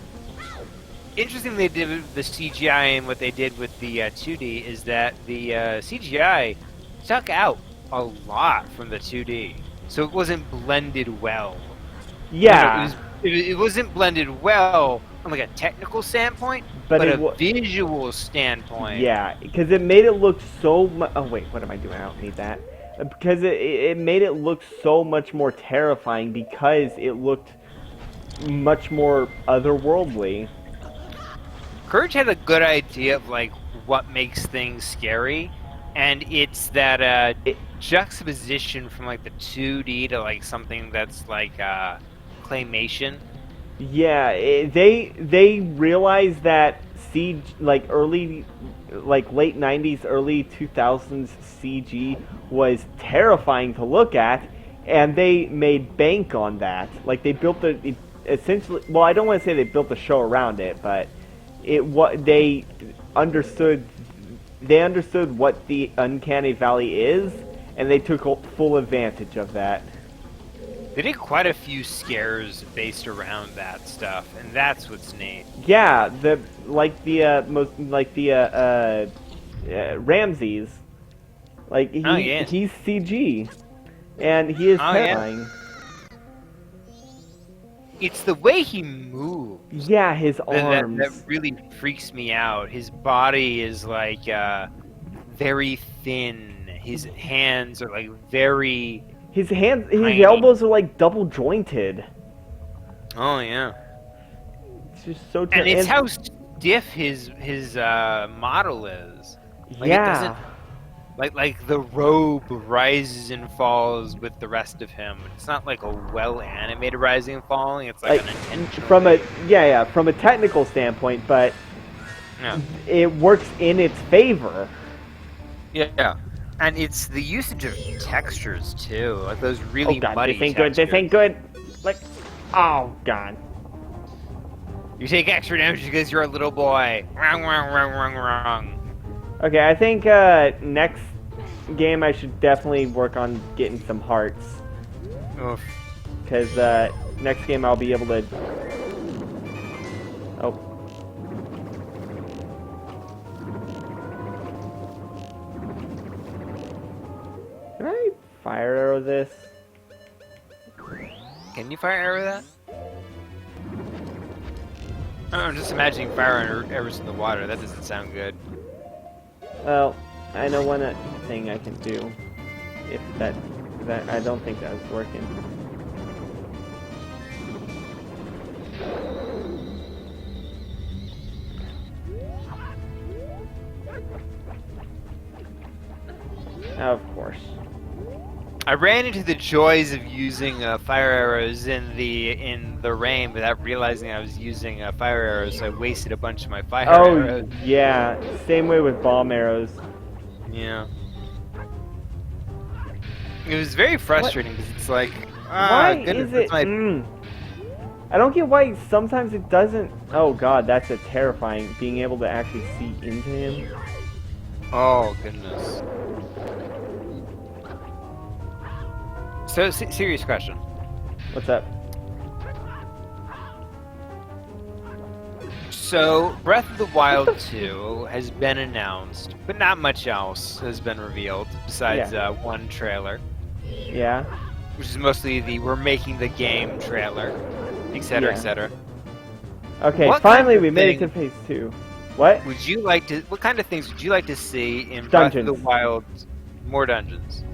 interesting thing they did with the CGI and what they did with the 2D is that the CGI stuck out a lot from the 2D, so it wasn't blended well. Yeah. It wasn't blended well from like a technical standpoint, but a visual standpoint. Yeah, because it made it look so much. Oh wait, what am I doing? I don't need that. Because it made it look so much more terrifying because it looked much more otherworldly. Courage had a good idea of like what makes things scary, and it's that juxtaposition from like the 2D to like something that's like claymation. Yeah, they realized that late 90s, early 2000s CG was terrifying to look at, and they made bank on that. Like they built essentially. Well, I don't want to say they built the show around it, but they understood what the Uncanny Valley is, and they took full advantage of that. They did quite a few scares based around that stuff, and that's what's neat. Yeah, Ramses, like he's CG, and he is terrifying. Yeah. It's the way he moves. Yeah, his arms. That really freaks me out. His body is like very thin. His hands are like very. His tiny. elbows are like double jointed. Oh yeah. It's just so. And it's how stiff his model is. Like, yeah. It doesn't, like the robe rises and falls with the rest of him. It's not like a well animated rising and falling. It's like an intentional. From a technical standpoint, but yeah. It works in its favor. Yeah. And it's the usage of textures too, like those really muddy this ain't textures. good. This ain't good. Like, oh god. You take extra damage because you're a little boy. Wrong. Okay, I think next game I should definitely work on getting some hearts. Oof. Because next game I'll be able to. Oh. Can I fire arrow this? Can you fire arrow that? I'm just imagining fire arrows in the water. That doesn't sound good. Well, I know one thing I can do. If that I don't think that was working. Of course. I ran into the joys of using fire arrows in the rain without realizing I was using fire arrows, so I wasted a bunch of my fire arrows. Oh, yeah. Same way with bomb arrows. Yeah. It was very frustrating because it's like, why goodness, is it? I don't get why sometimes it doesn't. Oh god, that's a terrifying. Being able to actually see into him. Oh goodness. So, serious question. What's up? So, Breath of the Wild 2 has been announced, but not much else has been revealed besides one trailer, Yeah. which is mostly the "we're making the game" trailer, etc., Yeah. etc. Okay, What finally kind we of made it to thing phase 2. What? would you like to? What kind of things would you like to see in Breath of the Dungeons. Wild? More dungeons.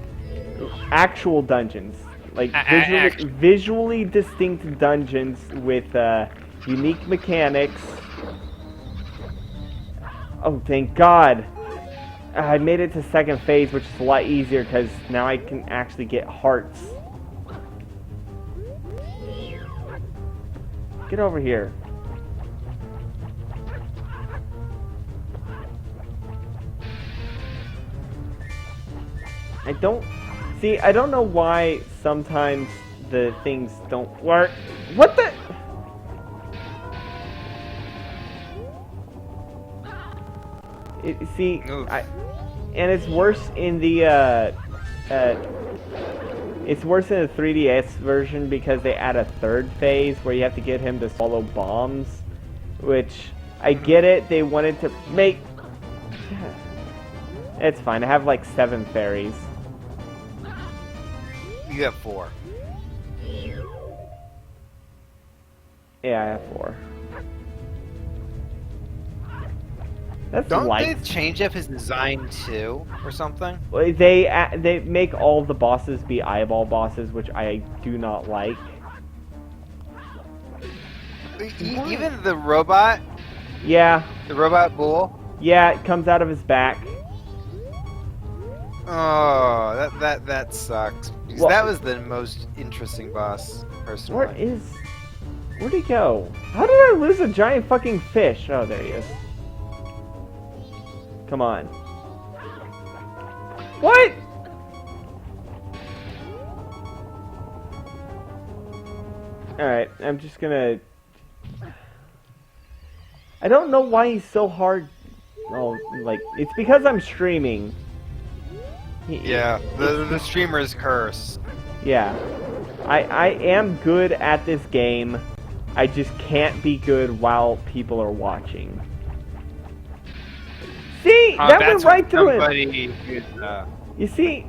Actual dungeons. Like Actual. visually distinct dungeons with unique mechanics. Oh, thank God. I made it to second phase, which is a lot easier because now I can actually get hearts. Get over here. I don't know why sometimes the things don't work. What the? Oof. And it's worse in the it's worse in the 3DS version because they add a third phase where you have to get him to swallow bombs, which I get it. They wanted to make. It's fine. I have like 7 fairies. You have 4. Yeah, I have 4. That's Don't light. they change up his design too, or something? They make all the bosses be eyeball bosses, which I do not like. Even the robot, Yeah, the robot bull. yeah, it comes out of his back. Oh, that sucks. Because Well- that was the most interesting boss, personally. Where'd he go? How did I lose a giant fucking fish? Oh, there he is. Come on. What? Alright, I'm just gonna... I don't know why he's so hard. Oh, like, it's because I'm streaming. Yeah, the streamer's curse. Yeah. I am good at this game. I just can't be good while people are watching. See? That went right through him. You see?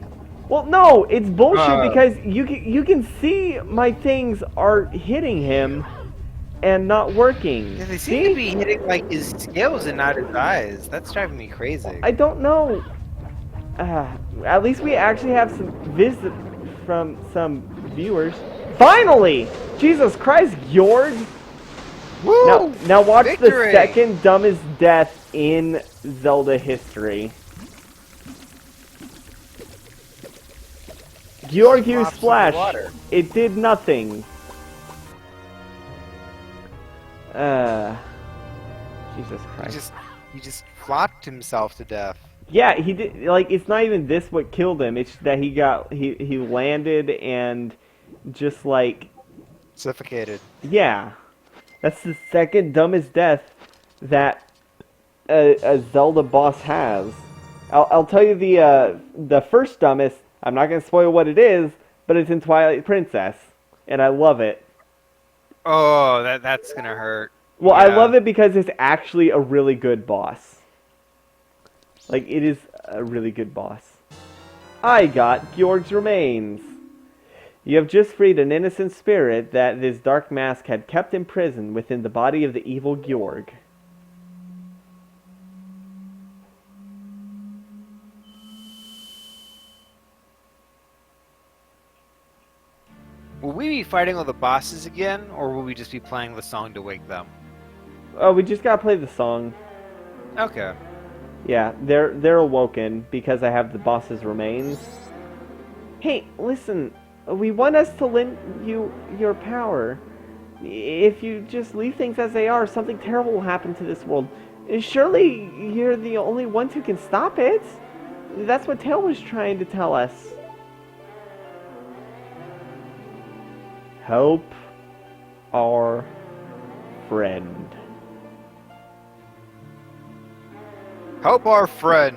Well, no, it's bullshit because you can see my things are hitting him and not working. Yeah, they seem to be hitting like his scales and not his eyes. That's driving me crazy. I don't know. At least we actually have some visit from some viewers. Finally! Jesus Christ, Georg! Woo! Now watch Victory! the second dumbest death in Zelda history. Georg used Flops in the Splash. water. It did nothing. Jesus Christ. He just flopped himself to death. Yeah, he did. Like, it's not even this what killed him. It's that he landed and just like Suffocated. yeah. That's the second dumbest death that a Zelda boss has. I'll tell you the first dumbest. I'm not gonna spoil what it is, but it's in Twilight Princess, and I love it. Oh, that's gonna hurt. Well, I Yeah. love it because it's actually a really good boss. Like, it is a really good boss. I got Georg's remains. You have just freed an innocent spirit that this dark mask had kept imprisoned within the body of the evil Georg. Will we be fighting all the bosses again, or will we just be playing the song to wake them? Oh, we just gotta play the song. Okay. Yeah, they're awoken because I have the boss's remains. Hey, listen, we want us to lend you your power. If you just leave things as they are, something terrible will happen to this world. Surely you're the only ones who can stop it. That's what Tail was trying to tell us. Help our friend. Help our friend.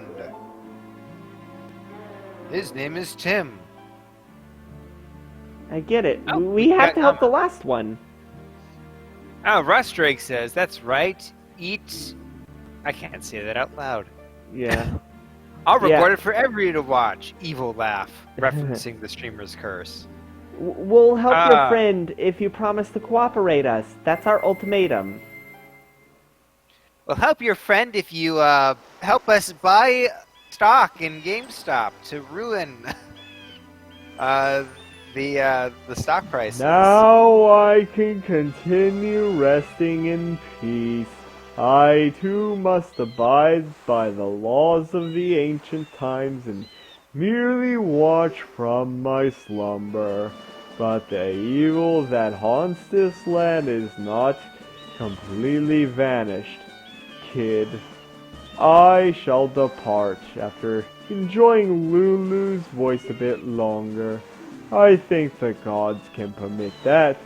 His name is Tim. I get it. Oh, We had got to help the comment. last one. Oh, Russ Drake says, that's right. Eat... I can't say that out loud. Yeah. I'll Yeah. record it for everyone to watch. Evil laugh, referencing the streamer's curse. We'll help your Ah. friend if you promise to cooperate us. That's our ultimatum. Well, help your friend if you help us buy stock in GameStop to ruin the stock prices. Now I can continue resting in peace. I too must abide by the laws of the ancient times and merely watch from my slumber. But the evil that haunts this land is not completely vanished, kid. I shall depart after enjoying Lulu's voice a bit longer. I think the gods can permit that.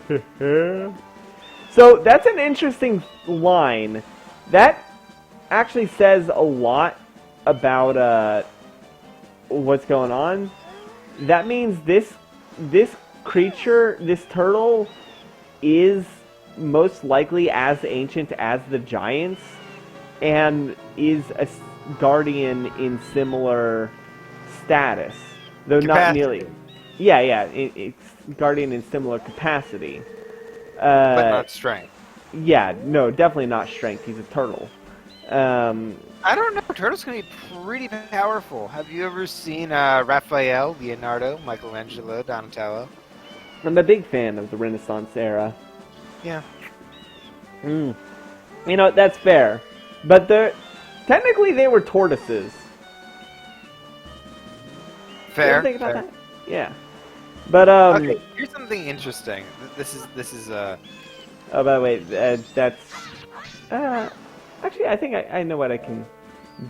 So that's an interesting line. That actually says a lot about what's going on. That means this creature, this turtle, is most likely as ancient as the giants, and is a guardian in similar status, though not Capacity. nearly. Yeah, it's guardian in similar capacity. But not strength. Yeah, no, definitely not strength. He's a turtle. I don't know. Turtles can be pretty powerful. Have you ever seen Raphael, Leonardo, Michelangelo, Donatello? I'm a big fan of the Renaissance era. Yeah. You know, that's fair. But technically they were tortoises. You Fair. ever think about fair. that? Yeah. But Okay, here's something interesting. This is oh, by the way, that's actually I think I know what I can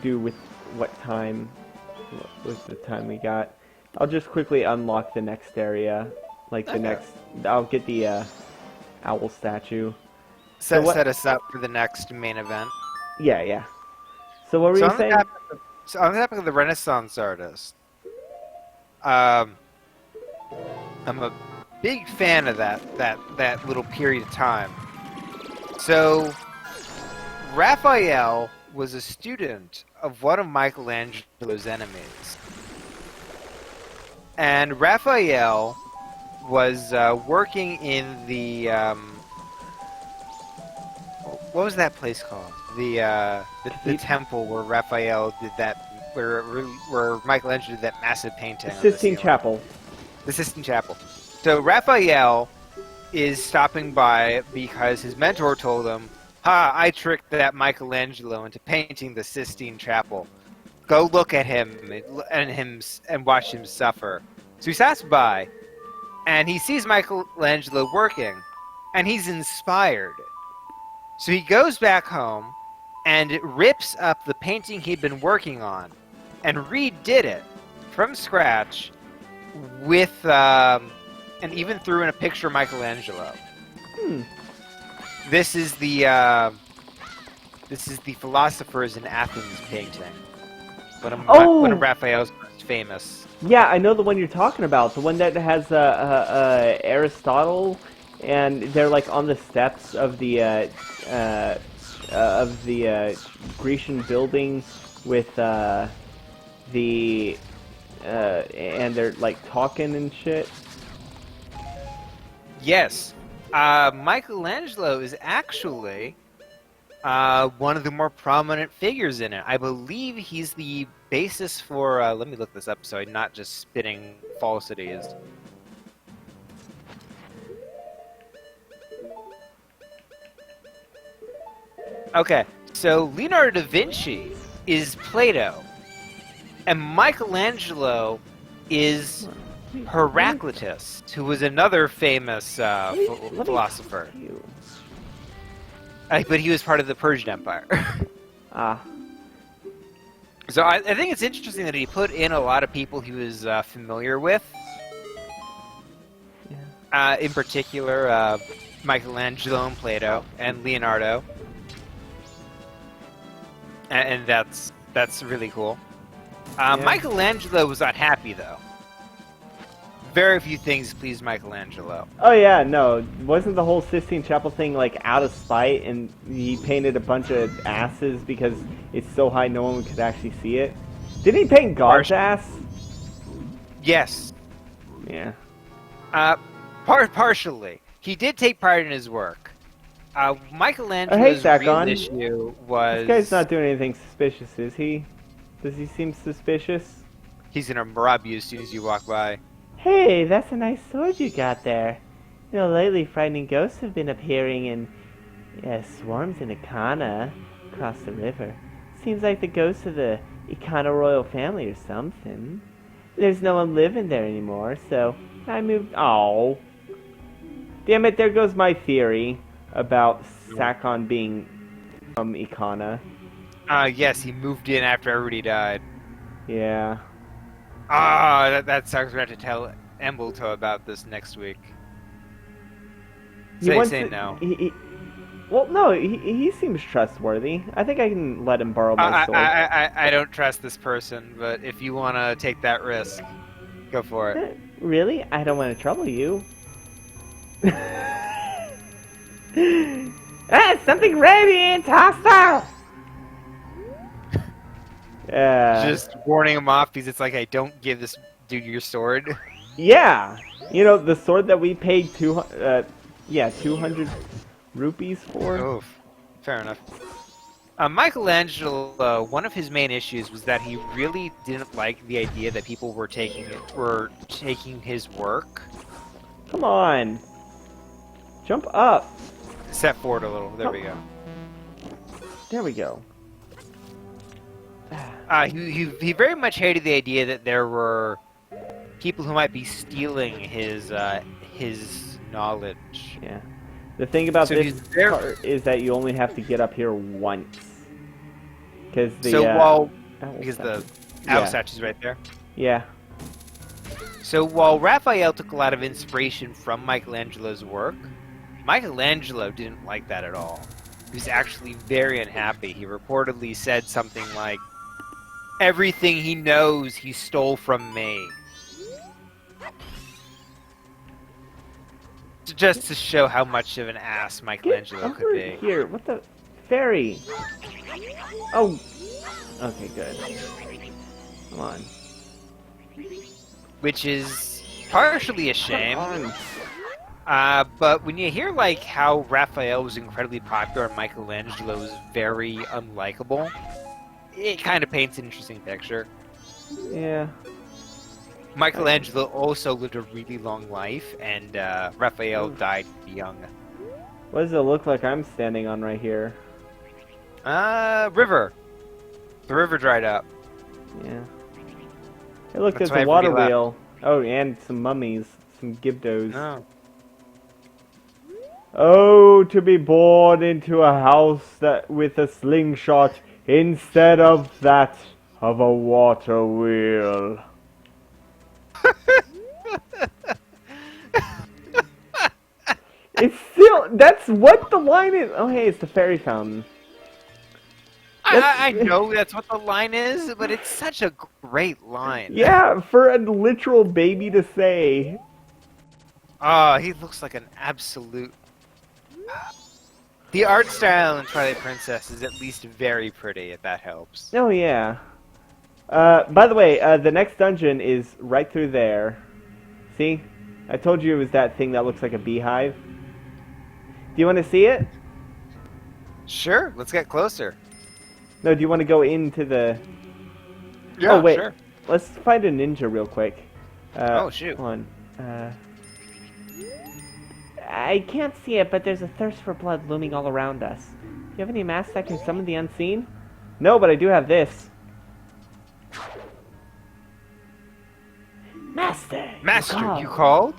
do with what time with the time we got. I'll just quickly unlock the next area, like the Okay. next. I'll get the owl statue. set what- us up for the next main event. Yeah. So what were So you on, the saying? topic, so on the topic of the Renaissance artist, I'm a big fan of that little period of time. So Raphael was a student of one of Michelangelo's enemies, and Raphael was working in the what was that place called? The temple where Raphael did that, where Michelangelo did that massive painting. The on the Sistine ceiling. Chapel. The Sistine Chapel. So Raphael is stopping by because his mentor told him, "Ha! I tricked that Michelangelo into painting the Sistine Chapel. Go look at him and watch him suffer." So he stops by, and he sees Michelangelo working, and he's inspired. So he goes back home and rips up the painting he'd been working on and redid it from scratch with and even threw in a picture of Michelangelo. This is the Philosophers in Athens painting. One of Raphael's most famous. Yeah, I know the one you're talking about. The one that has Aristotle, and they're like on the steps of the Grecian building with and they're like talking and shit. Yes, Michelangelo is actually one of the more prominent figures in it. I believe he's the basis for. Let me look this up so I'm not just spitting falsities. Okay, so Leonardo da Vinci is Plato, and Michelangelo is Heraclitus, who was another famous Let me philosopher. talk to you. But he was part of the Persian Empire. Ah, So I think it's interesting that he put in a lot of people he was familiar with. yeah. In particular, Michelangelo and Plato and Leonardo. And that's really cool. Yeah. Michelangelo was not happy, though. very few things pleased Michelangelo. Oh yeah, no, wasn't the whole Sistine Chapel thing like out of spite, and he painted a bunch of asses because it's so high no one could actually see it? Didn't he paint God's ass? Yes. Yeah. Partially. He did take part in his work. Michelangelo's real issue was... This guy's not doing anything suspicious, is he? Does he seem suspicious? He's gonna rob you as soon as you walk by. Hey, that's a nice sword you got there. You know, lately frightening ghosts have been appearing in swarms in Ikana across the river. Seems like the ghosts of the Ikana royal family or something. There's no one living there anymore, so I moved... Oh. Damn it, there goes my theory about Sakon being from Ikana. Yes, he moved in after everybody died. Yeah. That sucks. We're going to have to tell Embleto about this next week. Say no. Well, no, he seems trustworthy. I think I can let him borrow my sword. I don't trust this person, but if you want to take that risk, go for it. Really? I don't want to trouble you. Something radiant, hostile! Just warning him off because it's like, hey, don't give this dude your sword. Yeah! You know, the sword that we paid 200 rupees for? Oh, fair enough. Michelangelo, one of his main issues was that he really didn't like the idea that people were taking his work. Come on. Jump up. Step forward a little. There we go. There we go. He very much hated the idea that there were people who might be stealing his knowledge. Yeah. The thing about this part is that you only have to get up here once. Because the the owl statue's right there. Yeah. So while Raphael took a lot of inspiration from Michelangelo's work, Michelangelo didn't like that at all. He was actually very unhappy. He reportedly said something like, "Everything he knows, he stole from me." Just to show how much of an ass Michelangelo could be. Here, what the fairy? Oh, okay, good. Come on. Which is partially a shame. But when you hear like how Raphael was incredibly popular and Michelangelo was very unlikable, it kind of paints an interesting picture. Yeah. Michelangelo also lived a really long life, and Raphael died young. What does it look like I'm standing on right here? River. The river dried up. Yeah. Hey, look, there's a water wheel. Oh, and some mummies. Some Gibdos. No. Oh, to be born into a house that with a slingshot instead of that of a water wheel. It's still, that's what the line is. Oh, hey, it's the fairy fountain. I know that's what the line is, but it's such a great line. Yeah, for a literal baby to say. Oh, he looks like an absolute... The art style in Twilight Princess is at least very pretty, if that helps. Oh, yeah. By the way, the next dungeon is right through there. See? I told you it was that thing that looks like a beehive. Do you want to see it? Sure, let's get closer. No, do you want to go into the... Yeah, oh, wait. Sure. Let's find a ninja real quick. Oh, shoot. Hold on. I can't see it, but there's a thirst for blood looming all around us. Do you have any masks that can summon the unseen? No, but I do have this. Master! Master, you called?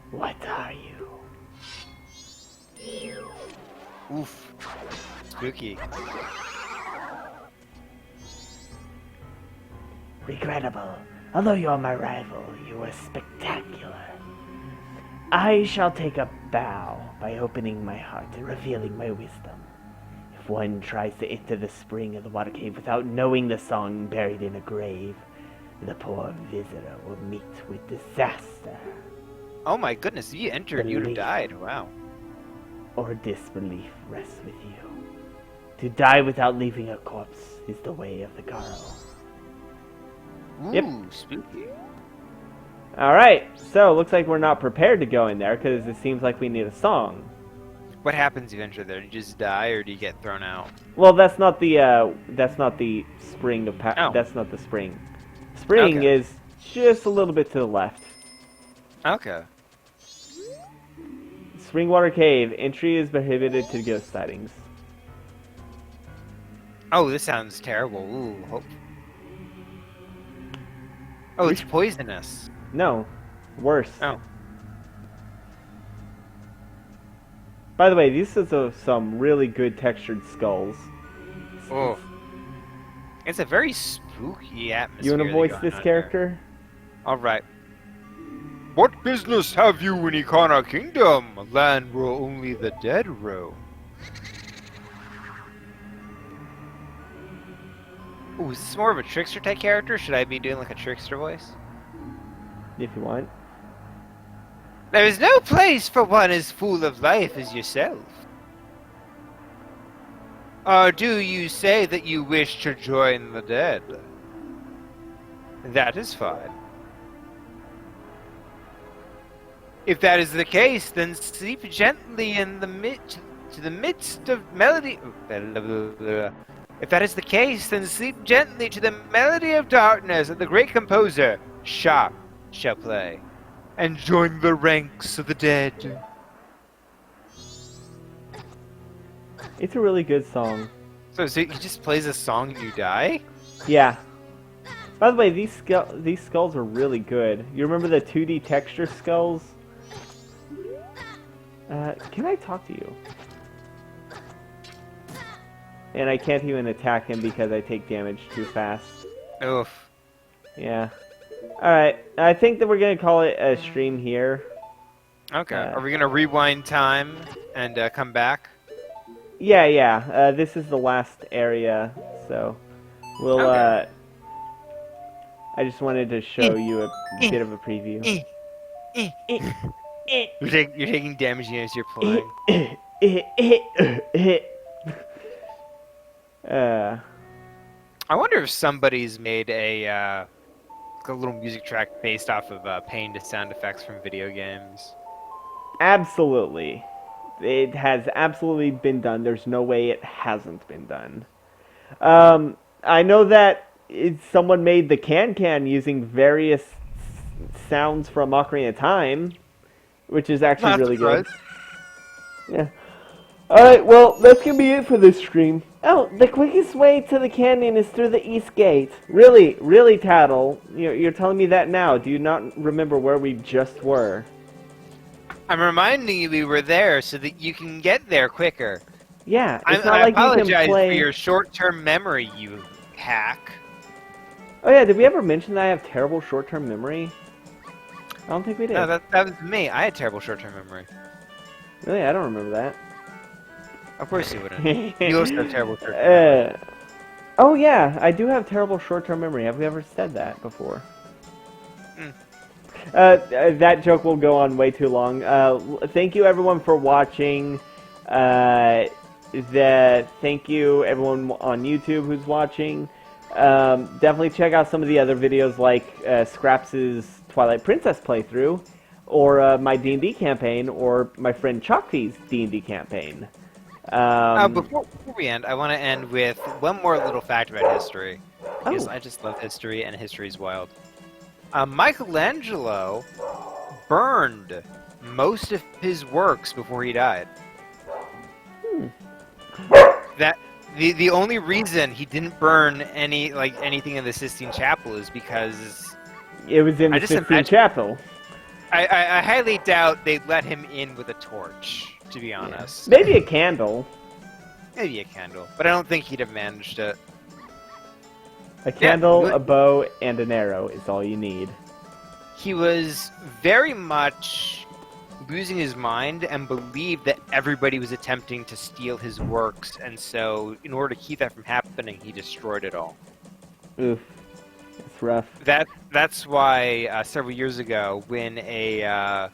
What are you? Oof. Spooky. Regrettable. Although you are my rival, you are spectacular. I shall take a bow by opening my heart and revealing my wisdom. If one tries to enter the spring of the water cave without knowing the song buried in a grave, the poor visitor will meet with disaster. Oh my goodness, if you entered, you'd have Belief. died. Wow. Or disbelief rests with you. To die without leaving a corpse is the way of the girl. Ooh, Yep. spooky. Alright, so looks like we're not prepared to go in there because it seems like we need a song. What happens if you enter there? Do you just die, or do you get thrown out? Well, that's not the spring of Oh. that's not the spring. Spring Okay. is just a little bit to the left. Okay. Springwater Cave. Entry is prohibited to ghost sightings. Oh, this sounds terrible. Ooh, hope. Oh, it's poisonous. No, worse. Oh. By the way, these are some really good textured skulls. Oh. It's a very spooky atmosphere. You want to voice this character? Alright. What business have you in Ikana Kingdom, a land where only the dead roam? Ooh, is this more of a trickster type character? Should I be doing like a trickster voice? If you want. There is no place for one as full of life as yourself. Or do you say that you wish to join the dead? That is fine. If that is the case, then sleep gently in the midst of melody. If that is the case, then sleep gently to the melody of darkness that the great composer Sharp shall play, and join the ranks of the dead. It's a really good song. So he just plays a song and you die? Yeah. By the way, these skulls are really good. You remember the 2D texture skulls? Can I talk to you? And I can't even attack him because I take damage too fast. Oof. Yeah. Alright, I think that we're gonna call it a stream here. Okay. Are we gonna rewind time and come back? Yeah. This is the last area, so we'll. Okay. I just wanted to show you a bit of a preview. You're taking damage as you're playing. I wonder if somebody's made a little music track based off of pained sound effects from video games. Absolutely. It has absolutely been done. There's no way it hasn't been done. I know that someone made the can using various sounds from Ocarina of Time, which is actually Not really good. surprised. Yeah. Alright, well, that's gonna be it for this stream. Oh, the quickest way to the canyon is through the east gate. Really, Tattle? You're telling me that now. Do you not remember where we just were? I'm reminding you we were there so that you can get there quicker. Yeah, it's I not like you apologize can play... for your short-term memory, you hack. Oh yeah, did we ever mention that I have terrible short-term memory? I don't think we did. No, that was me. I had terrible short-term memory. Really? I don't remember that. Of course you wouldn't. You also have terrible short-term memory. Oh yeah, I do have terrible short-term memory. Have we ever said that before? That joke will go on way too long. Thank you everyone for watching. Thank you everyone on YouTube who's watching. Definitely check out some of the other videos like Scraps' Twilight Princess playthrough, or my D&D campaign, or my friend Chalky's D&D campaign. Before we end, I want to end with one more little fact about history. Because I just love history, and history's wild. Michelangelo burned most of his works before he died. That the only reason he didn't burn anything in the Sistine Chapel is because it was in the Sistine Chapel. I highly doubt they'd let him in with a torch, to be honest. Maybe a candle. Maybe a candle, but I don't think he'd have managed it. A candle, a bow, and an arrow is all you need. He was very much losing his mind and believed that everybody was attempting to steal his works, and so in order to keep that from happening, he destroyed it all. Oof. That It's rough. That's why several years ago, when New a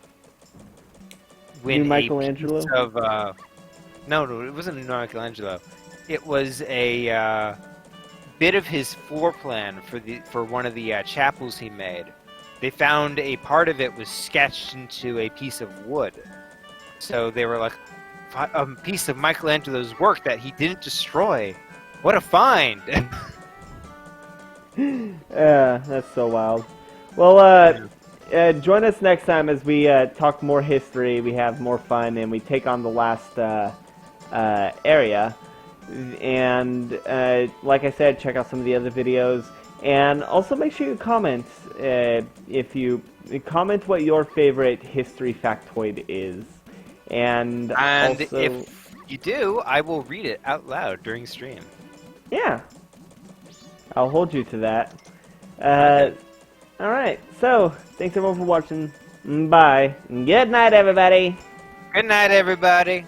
Michelangelo? piece of no, it wasn't Michelangelo. It was a bit of his floor plan for one of the chapels he made. They found a part of it was sketched into a piece of wood. So they were like, a piece of Michelangelo's work that he didn't destroy. What a find! That's so wild. Well, join us next time as we talk more history, we have more fun, and we take on the last area. And like I said, check out some of the other videos. And also make sure you comment if you comment what your favorite history factoid is. And also, if you do, I will read it out loud during stream. yeah, I'll hold you to that. Okay. Alright, so, thanks everyone for watching. Bye. Good night, everybody. Good night, everybody.